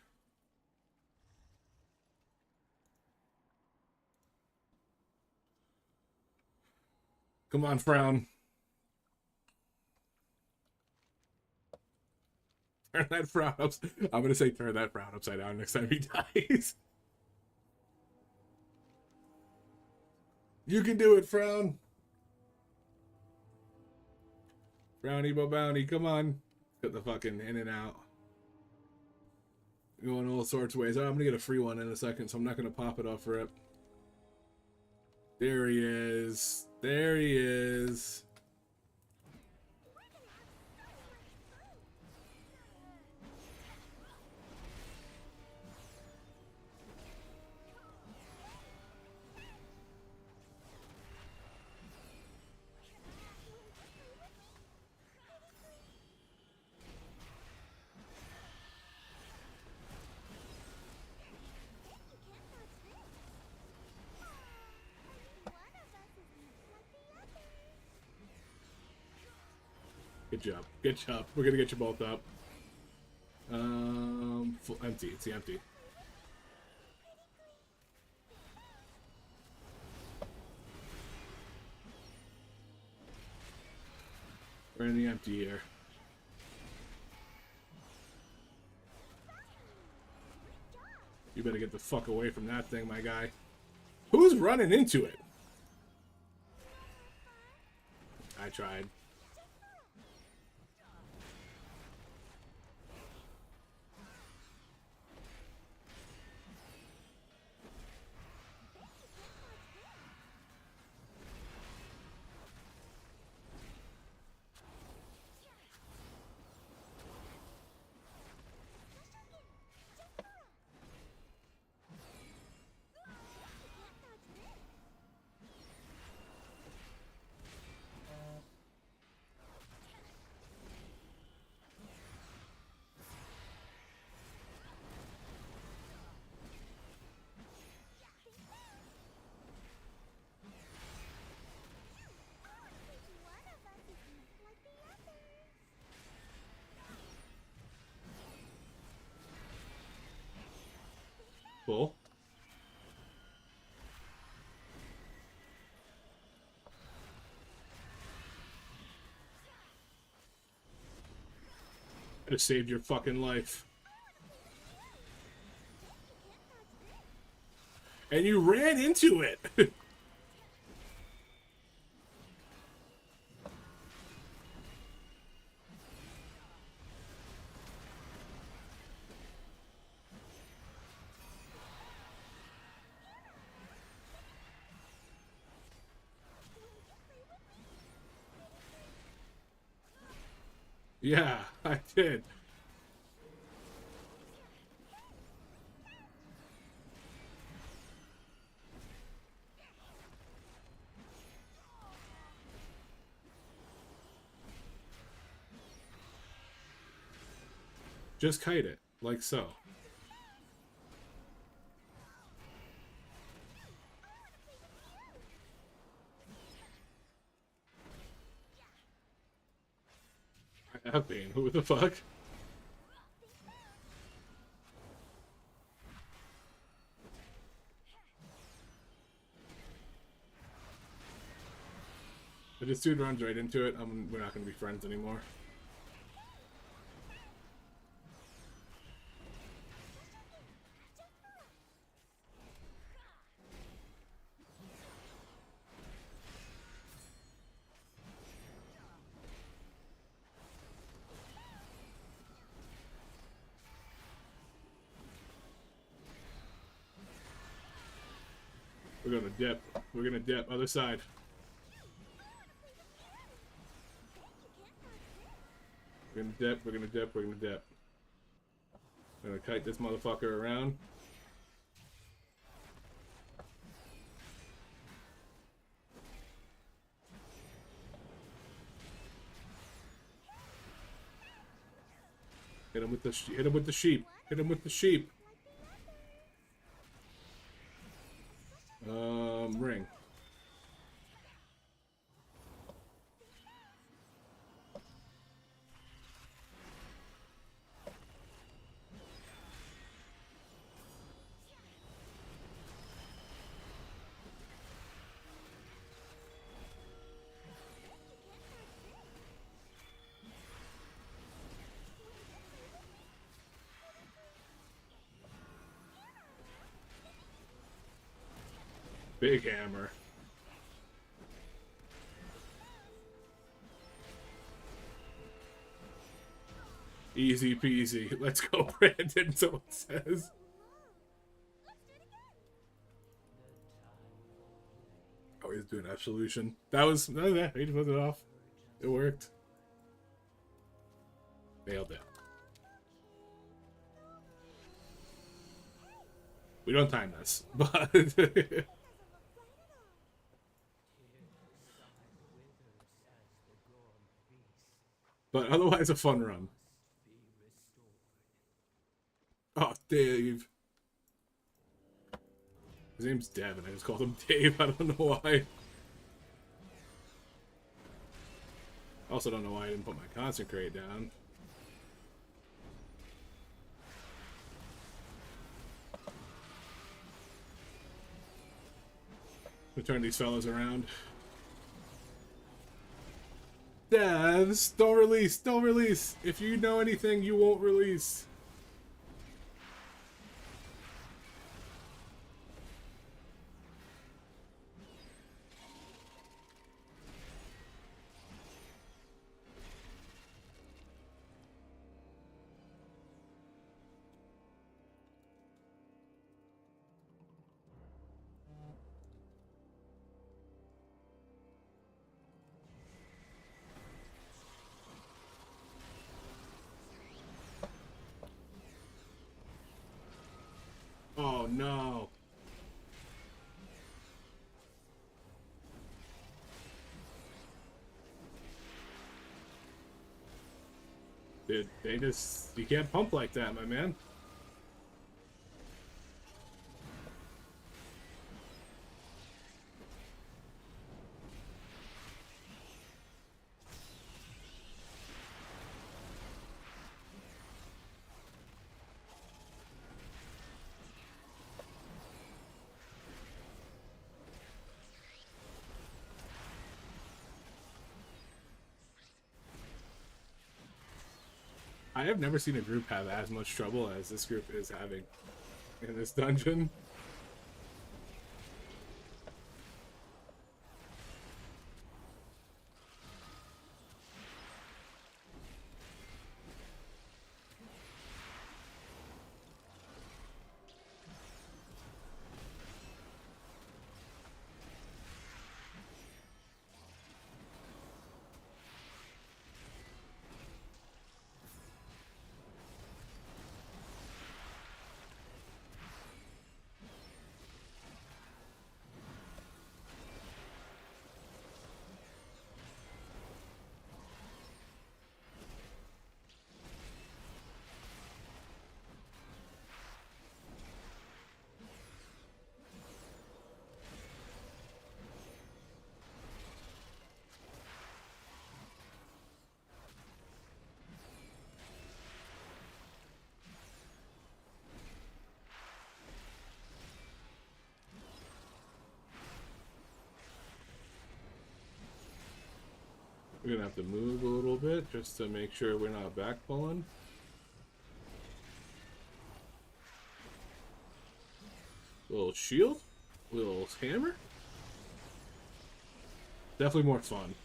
Come on, Frown. Turn that frown up. I'm gonna say turn that frown upside down next time he dies. You can do it, Frown. Frowny Bo Bounty, come on. Get the fucking in and out. Going all sorts of ways. Oh, I'm gonna get a free one in a second, so I'm not gonna pop it off rip. There he is. There he is. Good job. Good job. We're gonna get you both up. Full, empty. It's the empty. We're in the empty here. You better get the fuck away from that thing, my guy. Who's running into it? I tried. Pull. Could have saved your fucking life. And you ran into it! Yeah, I did. Just kite it, like so. I have been. Who the fuck? If this dude runs right into it, we're not going to be friends anymore. We're gonna dip. We're gonna dip. Other side. We're gonna dip. We're gonna dip. We're gonna dip. We're gonna kite this motherfucker around. Hit him with the hit him with the sheep. Hit him with the sheep. Ring. Big hammer. Easy peasy. Let's go, Brandon, so it says. Oh, he's doing absolution. That was... No, he just put it off. It worked. Nailed it. We don't time this, but... but otherwise a fun run. Oh, Dave. His name's Devin. I just called him Dave. I don't know why. I also don't know why I didn't put my consecrate down. We'll turn these fellas around. Devs, don't release, don't release. If you know anything, you won't release. Oh no. Dude, they just... You can't pump like that, my man. I have never seen a group have as much trouble as this group is having in this dungeon. We're gonna have to move a little bit just to make sure we're not back pulling. Little shield, little hammer. Definitely more fun.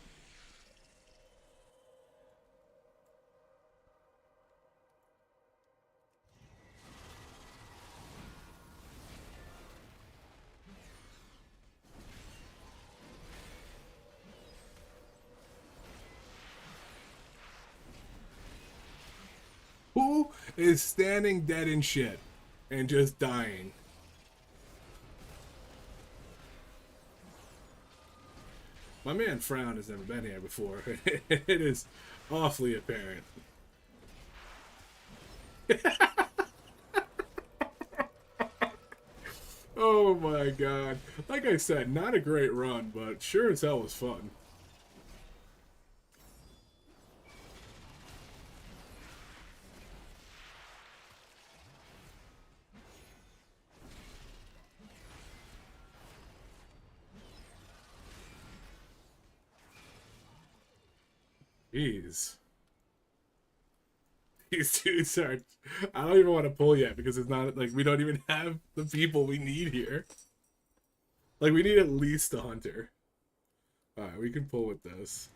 Who is standing dead in shit and just dying? My man Frown has never been here before. It is awfully apparent. Oh my god. Like I said, not a great run, but sure as hell was fun. Jeez. These dudes are... I don't even want to pull yet because it's not... Like, we don't even have the people we need here. Like, we need at least a hunter. Alright, we can pull with this.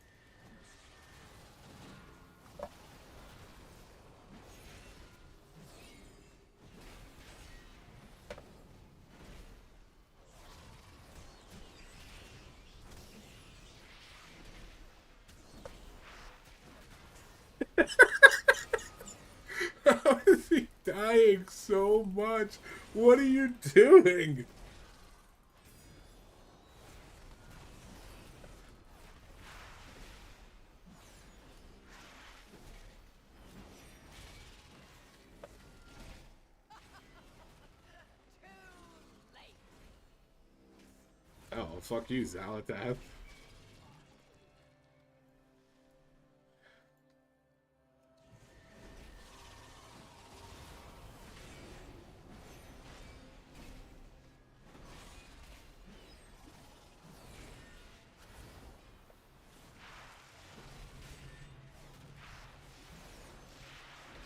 How is he dying so much? What are you doing? Oh, fuck you, Zalatath.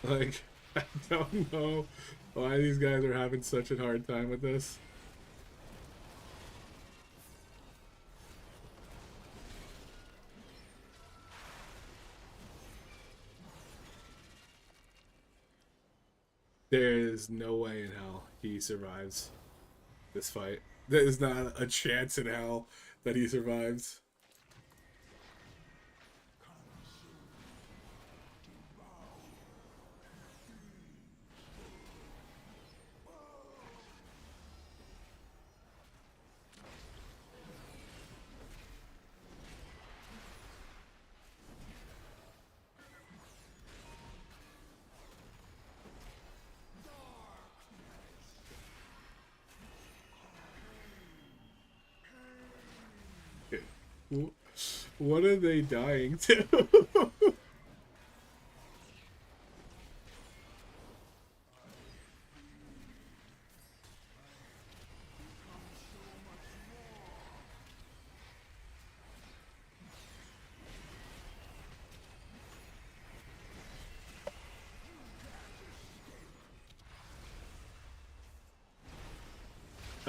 Like, I don't know why these guys are having such a hard time with this. There is no way in hell he survives this fight. There is not a chance in hell that he survives. What are they dying to?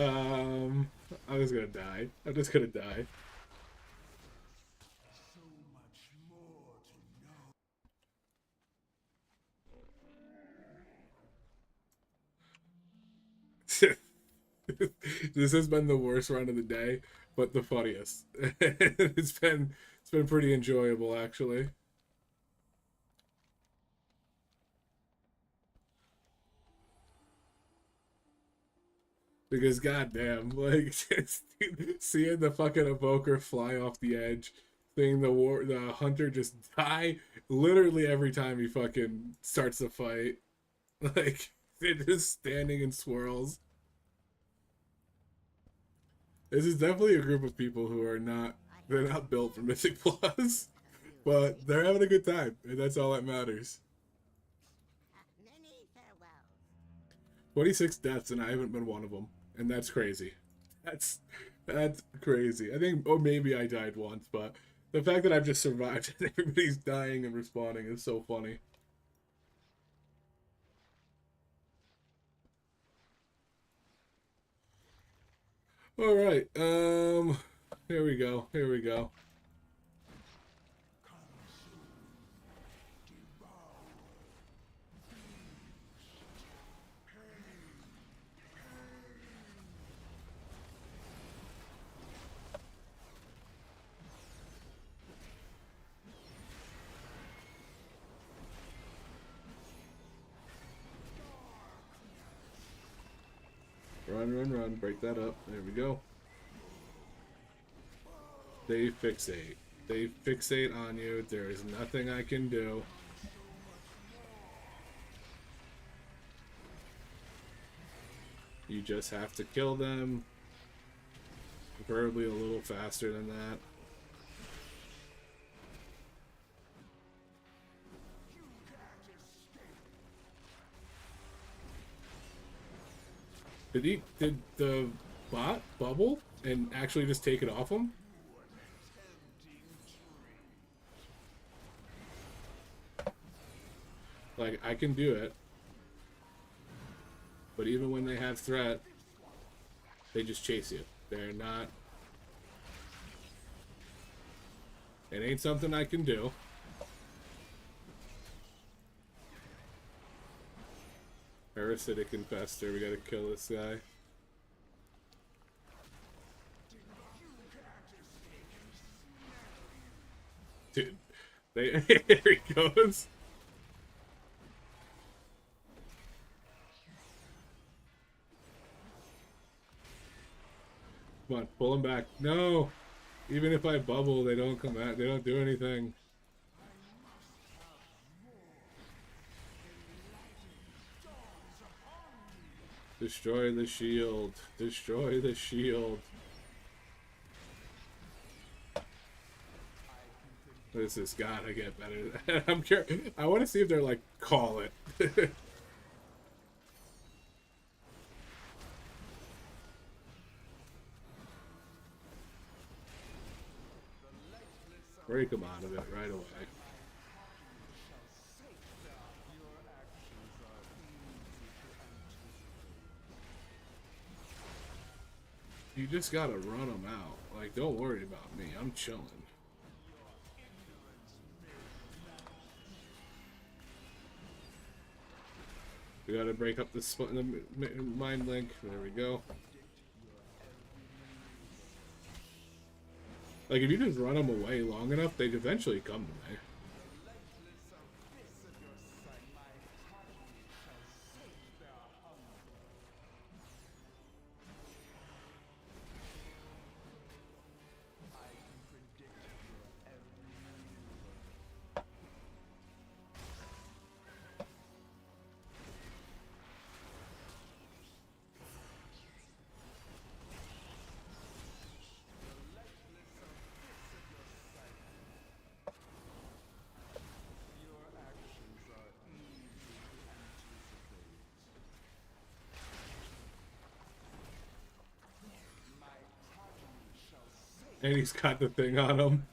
I'm just gonna die. I'm just gonna die. This has been the worst run of the day, but the funniest. It's been pretty enjoyable actually. Because goddamn, like seeing the fucking evoker fly off the edge, seeing the hunter just die literally every time he fucking starts the fight. Like they're just standing in swirls. This is definitely a group of people who are they're not built for Mythic Plus, but they're having a good time, and that's all that matters. Many farewells. 26 deaths, and I haven't been one of them, and that's crazy. That's crazy. I think, or maybe I died once, but the fact that I've just survived and everybody's dying and respawning is so funny. All right, here we go. Here we go. Run, run, run. Break that up. There we go. They fixate. They fixate on you. There is nothing I can do. You just have to kill them. Preferably a little faster than that. Did the bot bubble and actually just take it off him? Like, I can do it. But even when they have threat, they just chase you. They're not... It ain't something I can do. Parasitic infestor, we gotta kill this guy. Dude, here he goes. Come on, pull him back. No! Even if I bubble, they don't come out. They don't do anything. Destroy the shield. Destroy the shield. This has gotta get better. I'm curious. I want to see if they're like, call it. Break them out of it right away. You just gotta run them out. Like, don't worry about me. I'm chilling. We gotta break up the mind link. There we go. Like, if you just run them away long enough, they'd eventually come to me. And he's got the thing on him.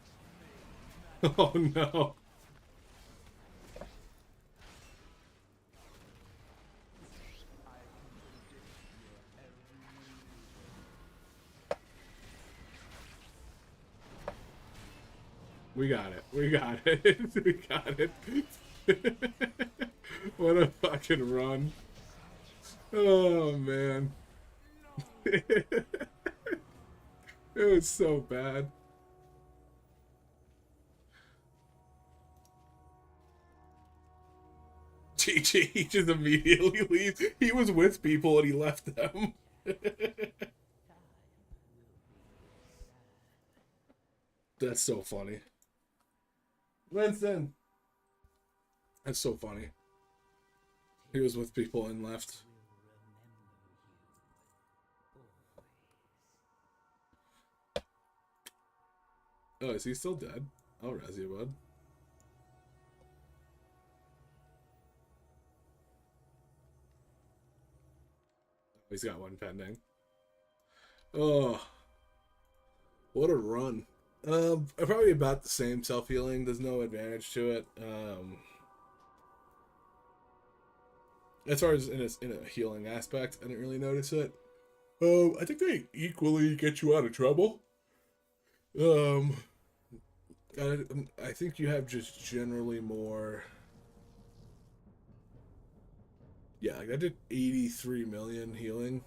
Oh no. We got it. We got it. We got it. What a fucking run. Oh, man. It was so bad. GG, he just immediately leaves. He was with people and he left them. That's so funny. Winston. That's so funny. He was with people and left. Oh, is he still dead? I'll res you, bud. He's got one pending. Oh, what a run. Probably about the same self-healing. There's no advantage to it. As far as in a healing aspect, I didn't really notice it. I think they equally get you out of trouble. I think you have just generally more. Yeah, like I did 83 million healing.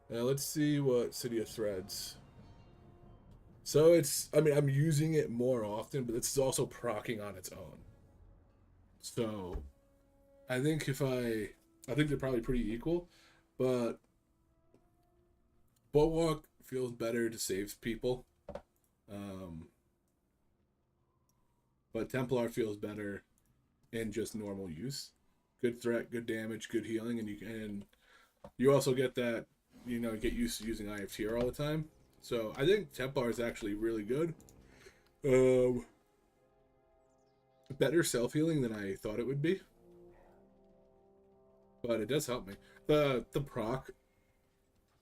Let's see what City of Threads. So it's, I mean, I'm using it more often, but it's also proccing on its own. So I think I think they're probably pretty equal, but Bulwark feels better to save people. But Templar feels better in just normal use. Good threat, good damage, good healing, and you also get that, get used to using Eye of Tear all the time. So I think Templar is actually really good. Better self-healing than I thought it would be. But it does help me. The proc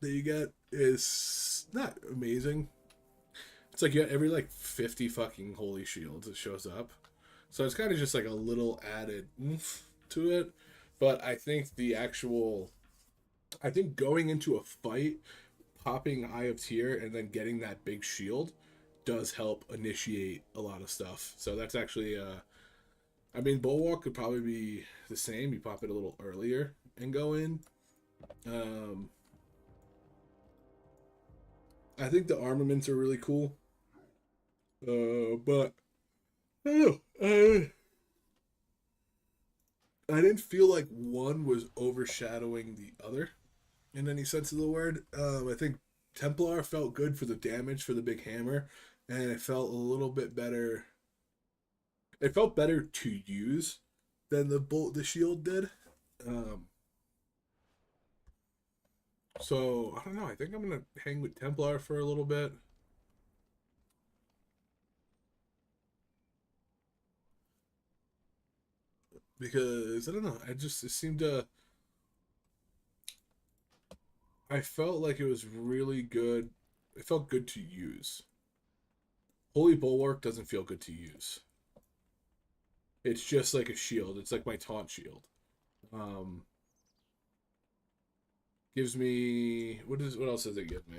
that you get is not amazing. It's like you get every 50 fucking holy shields that shows up. So it's kind of just like a little added oomph to it. But I think going into a fight, popping Eye of Tear and then getting that big shield does help initiate a lot of stuff. So that's actually, Bulwark could probably be the same. You pop it a little earlier and go in. I think the armaments are really cool. But I don't know. I didn't feel like one was overshadowing the other in any sense of the word. I think Templar felt good for the damage for the big hammer, and it felt a little bit better. It felt better to use than the shield did. So I don't know. I think I'm gonna hang with Templar for a little bit. Because I don't know, I felt like it was really good. It felt good to use. Holy Bulwark doesn't feel good to use. It's just like a shield. It's like my taunt shield. Gives me what else does it give me?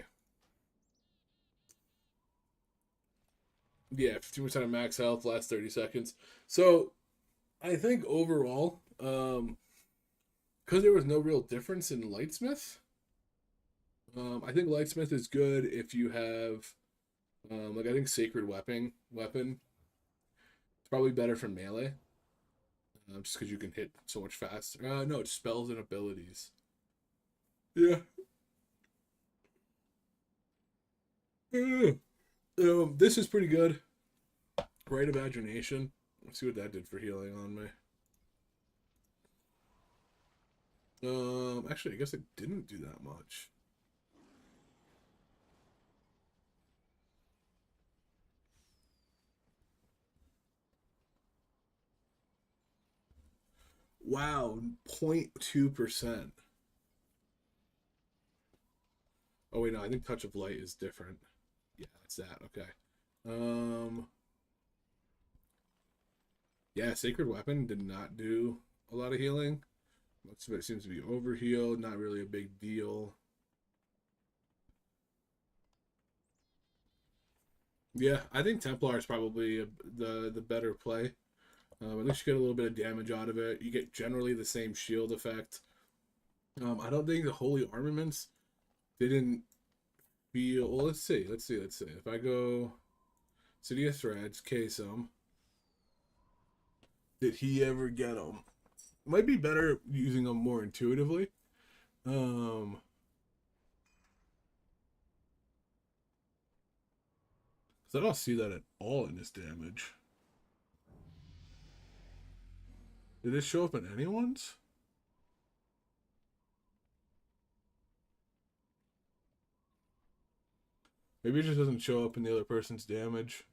Yeah, 15% of max health, last 30 seconds. So I think overall, because there was no real difference in Lightsmith, I think Lightsmith is good if you have, I think Sacred Weapon. It's probably better for melee, just because you can hit so much faster. No, it's spells and abilities. Yeah. This is pretty good. Right Imagination. Let's see what that did for healing on me. Actually, I guess it didn't do that much. Wow, 0.2%. Oh wait, no, I think Touch of Light is different. Yeah, that's that. Okay. Yeah, Sacred Weapon did not do a lot of healing. Most of it seems to be overhealed, not really a big deal. Yeah, I think Templar is probably the better play. At least you get a little bit of damage out of it. You get generally the same shield effect. I don't think the Holy Armaments didn't feel. Well, let's see. If I go City of Threads, case him. Did he ever get them? Might be better using them more intuitively. Um, because I don't see that at all in this damage. Did it show up in anyone's? Maybe it just doesn't show up in the other person's damage.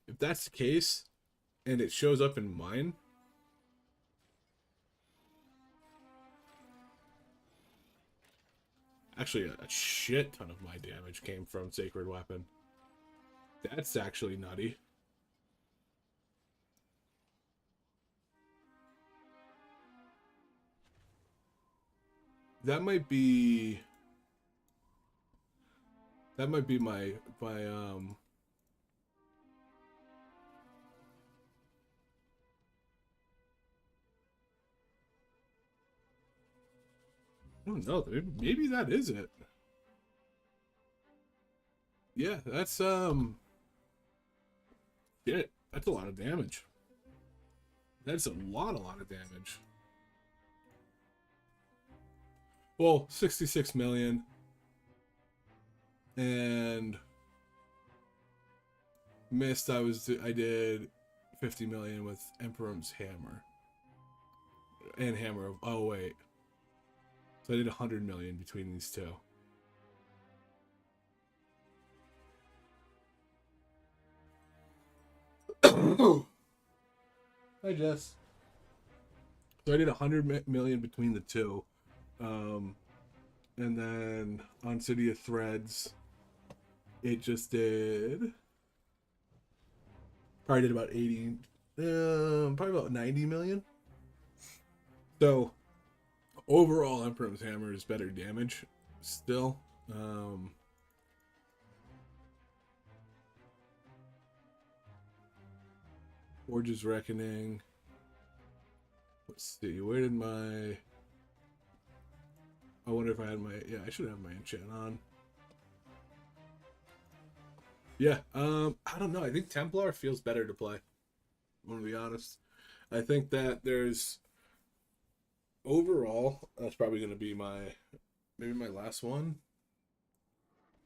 If that's the case, and it shows up in mine, actually a shit ton of my damage came from Sacred Weapon. That's actually nutty. That might be my I don't know. Maybe that is it. Yeah, that's shit. That's a lot of damage. That's a lot of damage. Well, 66 million. And missed. I did 50 million with Emperor's Hammer. And Hammer of, oh wait. So I did 100 million between these two. Hi Jess. So I did 100 million between the two. And then on City of Threads, it just did. Probably did about 80, probably about 90 million. So overall, Emperor's Hammer is better damage still. Forge's Reckoning. Let's see, where did my... I wonder if I had my... Yeah, I should have my enchant on. Yeah, I don't know. I think Templar feels better to play. I'm gonna be honest. I think that there's... Overall, that's probably gonna be maybe my last one.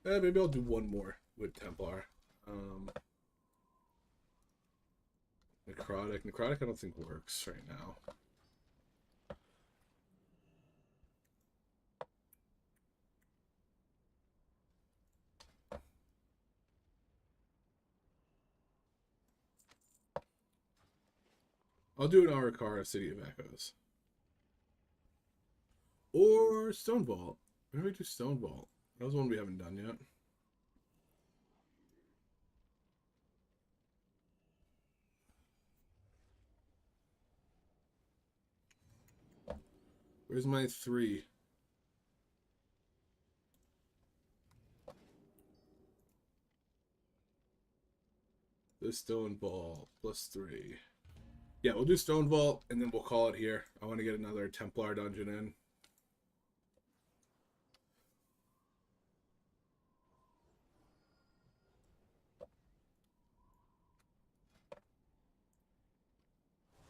Maybe I'll do one more with Templar. Necrotic. Necrotic I don't think works right now. I'll do an Arakara City of Echoes. Or Stone Vault. Maybe do Stone Vault. That was one we haven't done yet. Where's my 3? The Stone Vault +3. Yeah, we'll do Stone Vault and then we'll call it here. I want to get another Templar dungeon in.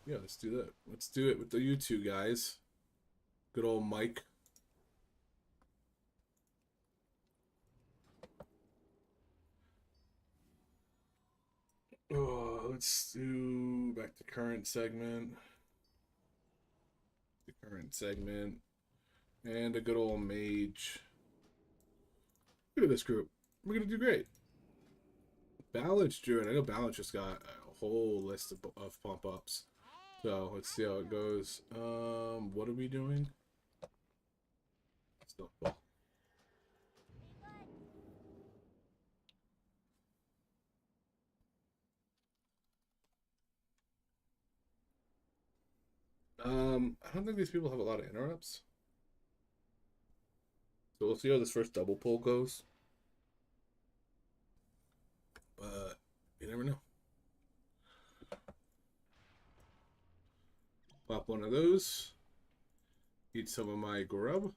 Yeah, let's do that. Let's do it with you two guys. Good old Mike. Oh, let's do back to current segment. The current segment. And a good old mage. Look at this group. We're going to do great. Balance Druid. I know Balance just got a whole list of pump ups. So let's see how it goes. What are we doing? Still ball. I don't think these people have a lot of interrupts. So we'll see how this first double pull goes. But you never know. Pop one of those. Eat some of my grub.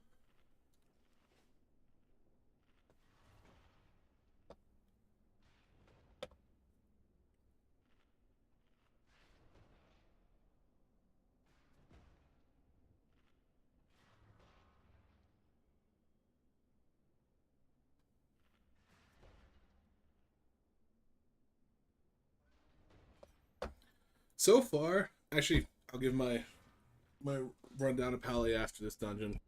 So far, actually, I'll give my rundown of Pally after this dungeon.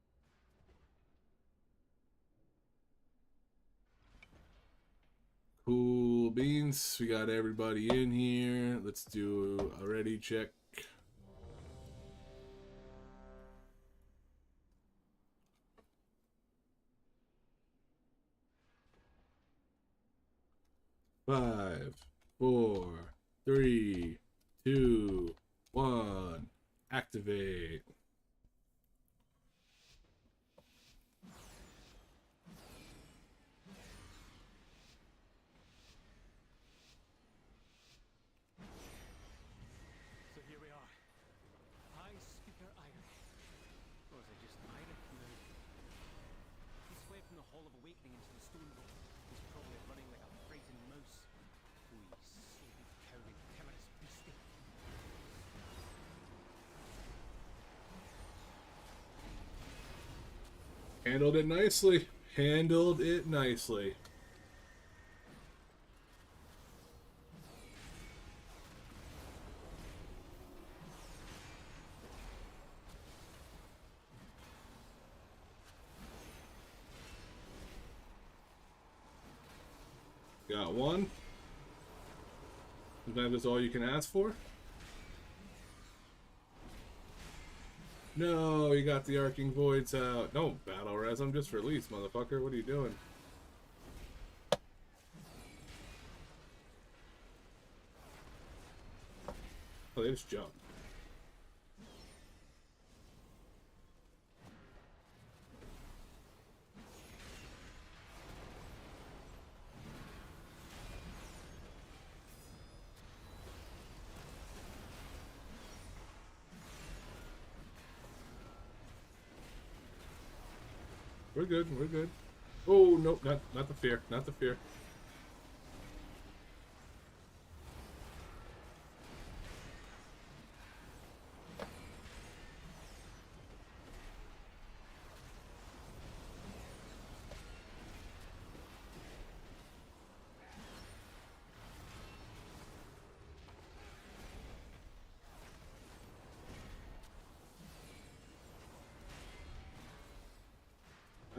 Cool beans. We got everybody in here. Let's do a ready check. Five, four, three, two, one. Activate. So here we are. High Speaker Irish. Or is it just Irish now? He swayed from the Hall of Awakening into the stone vault. He's probably running like a frightened mouse. We sleepy, cowardly, timorous beastie. Handled it nicely. Handled it nicely. Got one. Sometimes that's all you can ask for. No, you got the Arcing Voids out. No, battle res. I'm just released, motherfucker. What are you doing? Oh, they just jumped. We're good, we're good. Oh, nope, not the fear, not the fear.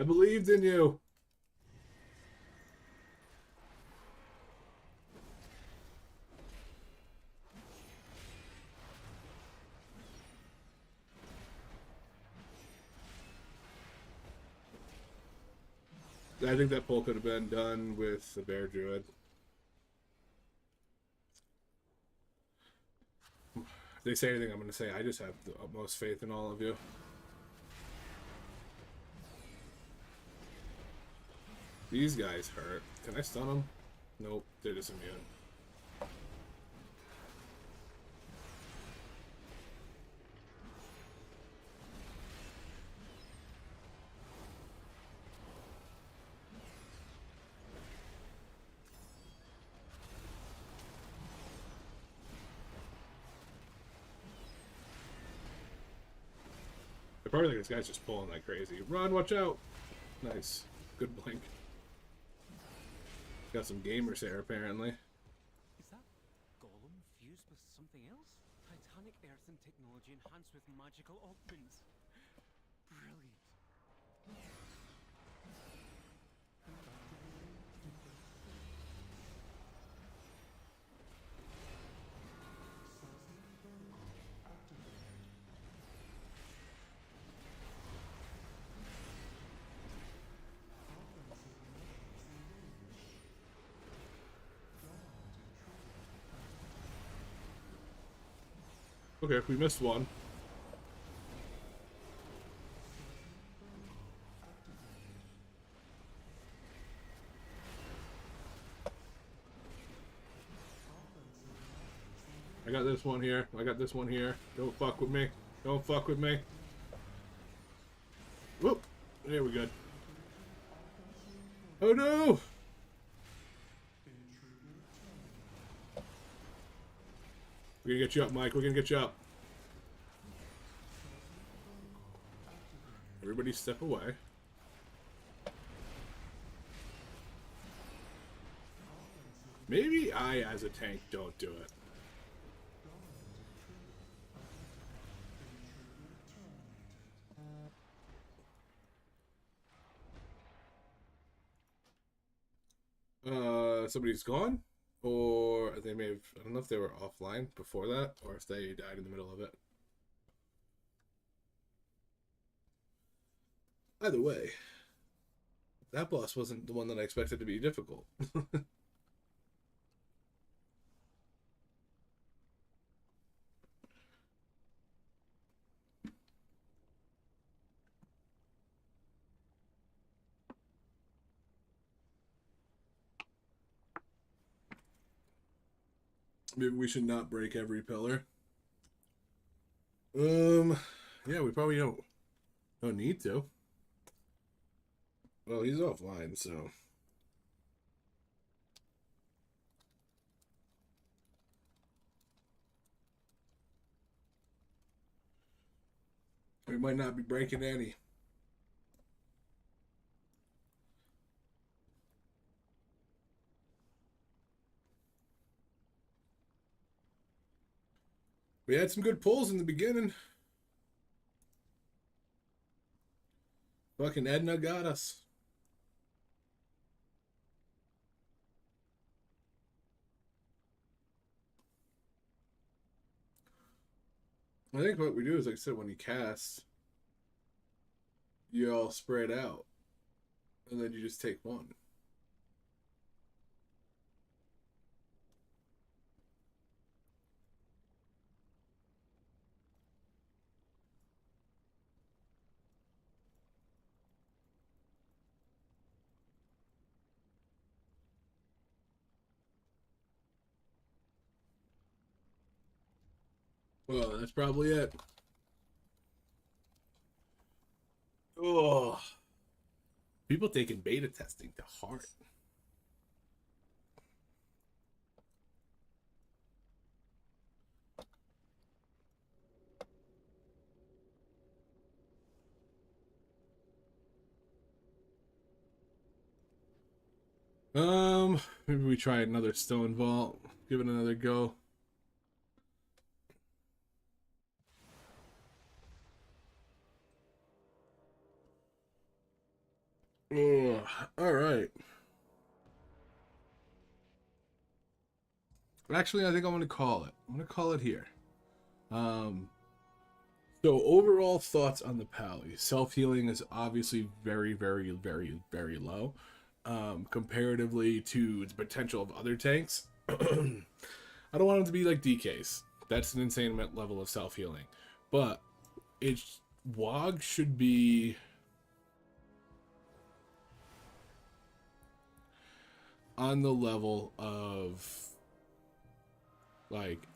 I believed in you. I think that pull could have been done with the Bear Druid. If they say anything, I'm going to say I just have the utmost faith in all of you. These guys hurt. Can I stun them? Nope, they're just immune. I probably think this guy's just pulling like crazy. Run, watch out! Nice. Good blink. Got some gamers there, apparently. Is that Golem fused with something else? Titanic earthen technology enhanced with magical augments. Brilliant. Okay, we missed one. this one here. I got this one here. Don't fuck with me. Don't fuck with me. Whoop. There we go. Oh no! We're gonna get you up, Mike. We're gonna get you up. Everybody step away. Maybe I, as a tank, don't do it. Somebody's gone? Or they may have... I don't know if they were offline before that, or if they died in the middle of it. Either way, that boss wasn't the one that I expected to be difficult. Maybe we should not break every pillar. Yeah, we probably don't need to. Well, he's offline, so. We might not be breaking any. We had some good pulls in the beginning. Fucking Edna got us. I think what we do is, like I said, when you cast, you all spread out. And then you just take one. Well, that's probably it. Oh. People taking beta testing to heart. Maybe we try another stone vault. Give it another go. Oh, all right. Actually, I think I'm going to call it. I'm going to call it here. So overall thoughts on the Pally. Self-healing is obviously very, very, very, very low. Comparatively to the potential of other tanks. I don't want them to be like DKs. That's an insane level of self-healing. But WOG should be on the level of like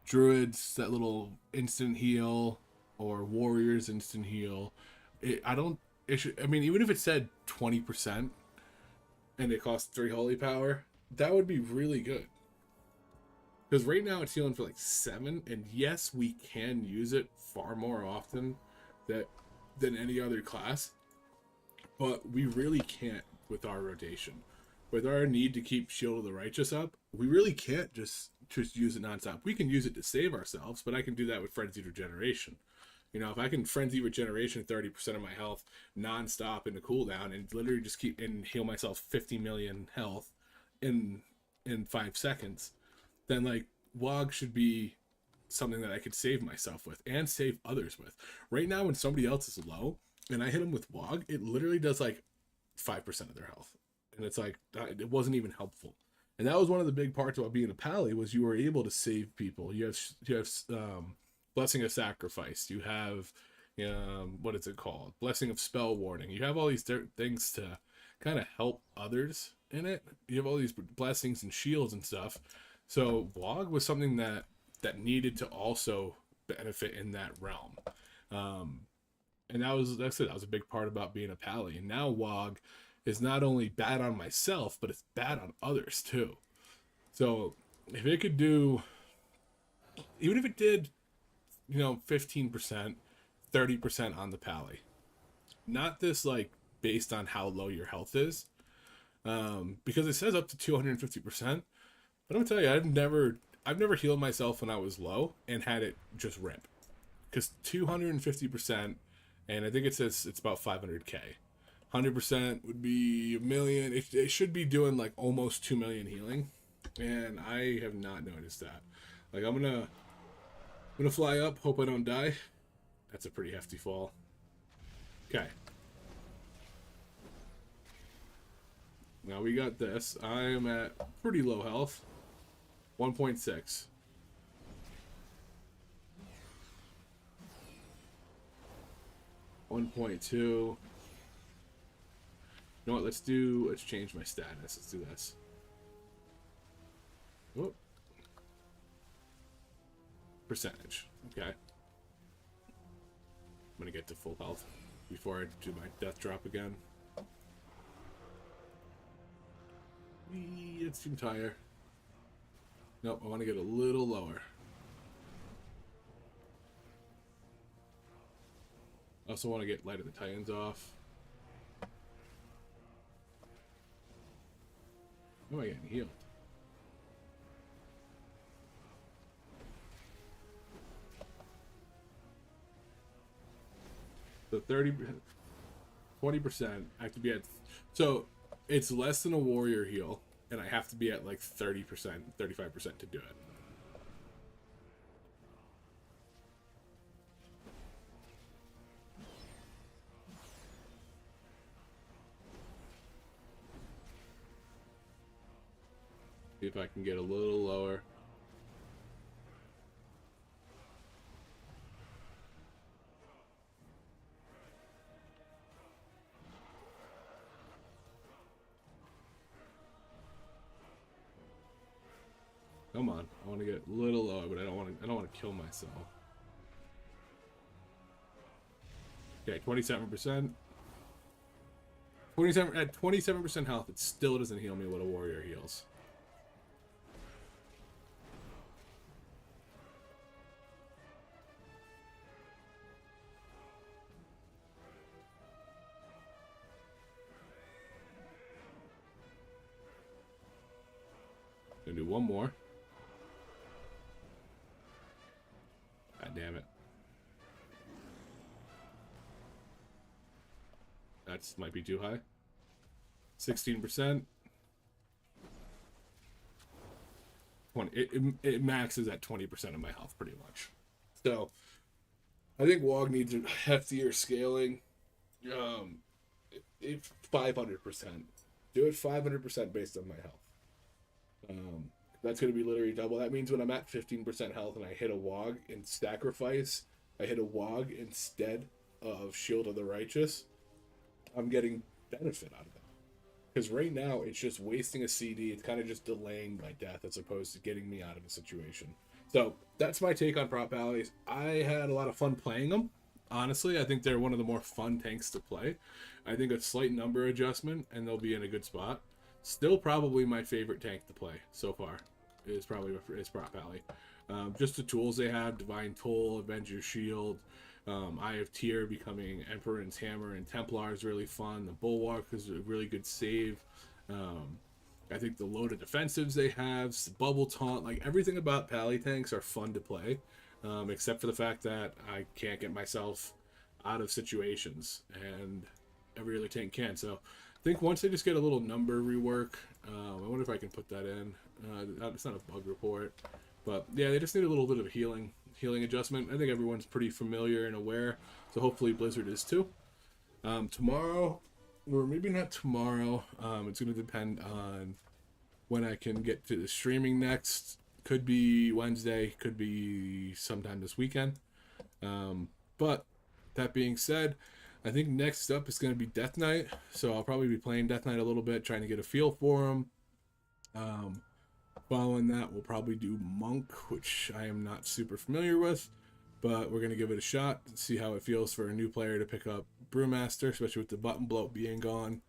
Druids, that little instant heal, or Warriors instant heal. I mean, even if it said 20% and it costs 3 holy power, that would be really good. Because right now it's healing for like 7, and yes, we can use it far more often than any other class, but we really can't with our rotation. With our need to keep Shield of the Righteous up, we really can't just use it nonstop. We can use it to save ourselves, but I can do that with Frenzied Regeneration. You know, if I can Frenzy Regeneration 30% of my health nonstop in a cooldown and literally just keep and heal myself 50 million health in 5 seconds, then like WOG should be something that I could save myself with and save others with. Right now, when somebody else is low and I hit them with WOG, it literally does like 5% of their health. And it's like, it wasn't even helpful. And that was one of the big parts about being a Pally, was you were able to save people. You have Blessing of Sacrifice. You have, what is it called? Blessing of Spell Warning. You have all these things to kind of help others in it. You have all these blessings and shields and stuff. So WOG was something that that needed to also benefit in that realm. And that's it. That was a big part about being a pally. And now WoG is not only bad on myself, but it's bad on others too. So if it could do, even if it did, 15%, 30% on the pally, not this like based on how low your health is, because it says up to 250%. But I'm gonna tell you, I've never healed myself when I was low and had it just rip, because 250%, and I think it says it's about 500k. 100% would be a million. It should be doing like almost 2 million healing, and I have not noticed that. Like I'm gonna fly up, hope I don't die. That's a pretty hefty fall. Okay. Now we got this. I am at pretty low health. 1.6. $1.2. You know what? Let's change my status. Let's do this. Whoop. Percentage. Okay. I'm gonna get to full health before I do my death drop again. It's too higher. Nope, I want to get a little lower. I also want to get Light of the Titans off. How am I getting healed? So 20%, I have to be at, so it's less than a warrior heal, and I have to be at like 30%, 35% to do it. See if I can get a little lower. Come on, I want to get a little lower, but I don't want to kill myself. Okay, 27%. 27 at 27% health, it still doesn't heal me what a warrior heals. Gonna do one more. God damn it. That might be too high. 16%. 20. It maxes at 20% of my health pretty much. So I think WoG needs a heftier scaling. 500%. Do it 500% based on my health. That's going to be literally double. That means when I'm at 15% health and I hit a WoG in Sacrifice, I hit a WoG instead of Shield of the Righteous, I'm getting benefit out of that. Because right now, it's just wasting a CD. It's kind of just delaying my death as opposed to getting me out of a situation. So, that's my take on Prot Paladies. I had a lot of fun playing them. Honestly, I think they're one of the more fun tanks to play. I think a slight number adjustment, and they'll be in a good spot. Still probably my favorite tank to play so far is Prot Pally. Just the tools they have, Divine Toll, Avenger Shield, Eye of Tyr becoming Emperor's Hammer, and Templar is really fun. The Bulwark is a really good save. I think the loaded defensives they have, Bubble Taunt, like everything about Pally tanks are fun to play, except for the fact that I can't get myself out of situations, and every other tank can. So I think once they just get a little number rework, I wonder if I can put that in. It's not a bug report, but yeah, they just need a little bit of a healing adjustment. I think everyone's pretty familiar and aware, so hopefully Blizzard is too. Tomorrow, or maybe not tomorrow, it's going to depend on when I can get to the streaming next. Could be Wednesday, could be sometime this weekend. But that being said, I think next up is going to be Death Knight, so I'll probably be playing Death Knight a little bit, trying to get a feel for him. Following that, we'll probably do Monk, which I am not super familiar with, but we're going to give it a shot and see how it feels for a new player to pick up Brewmaster, especially with the button bloat being gone.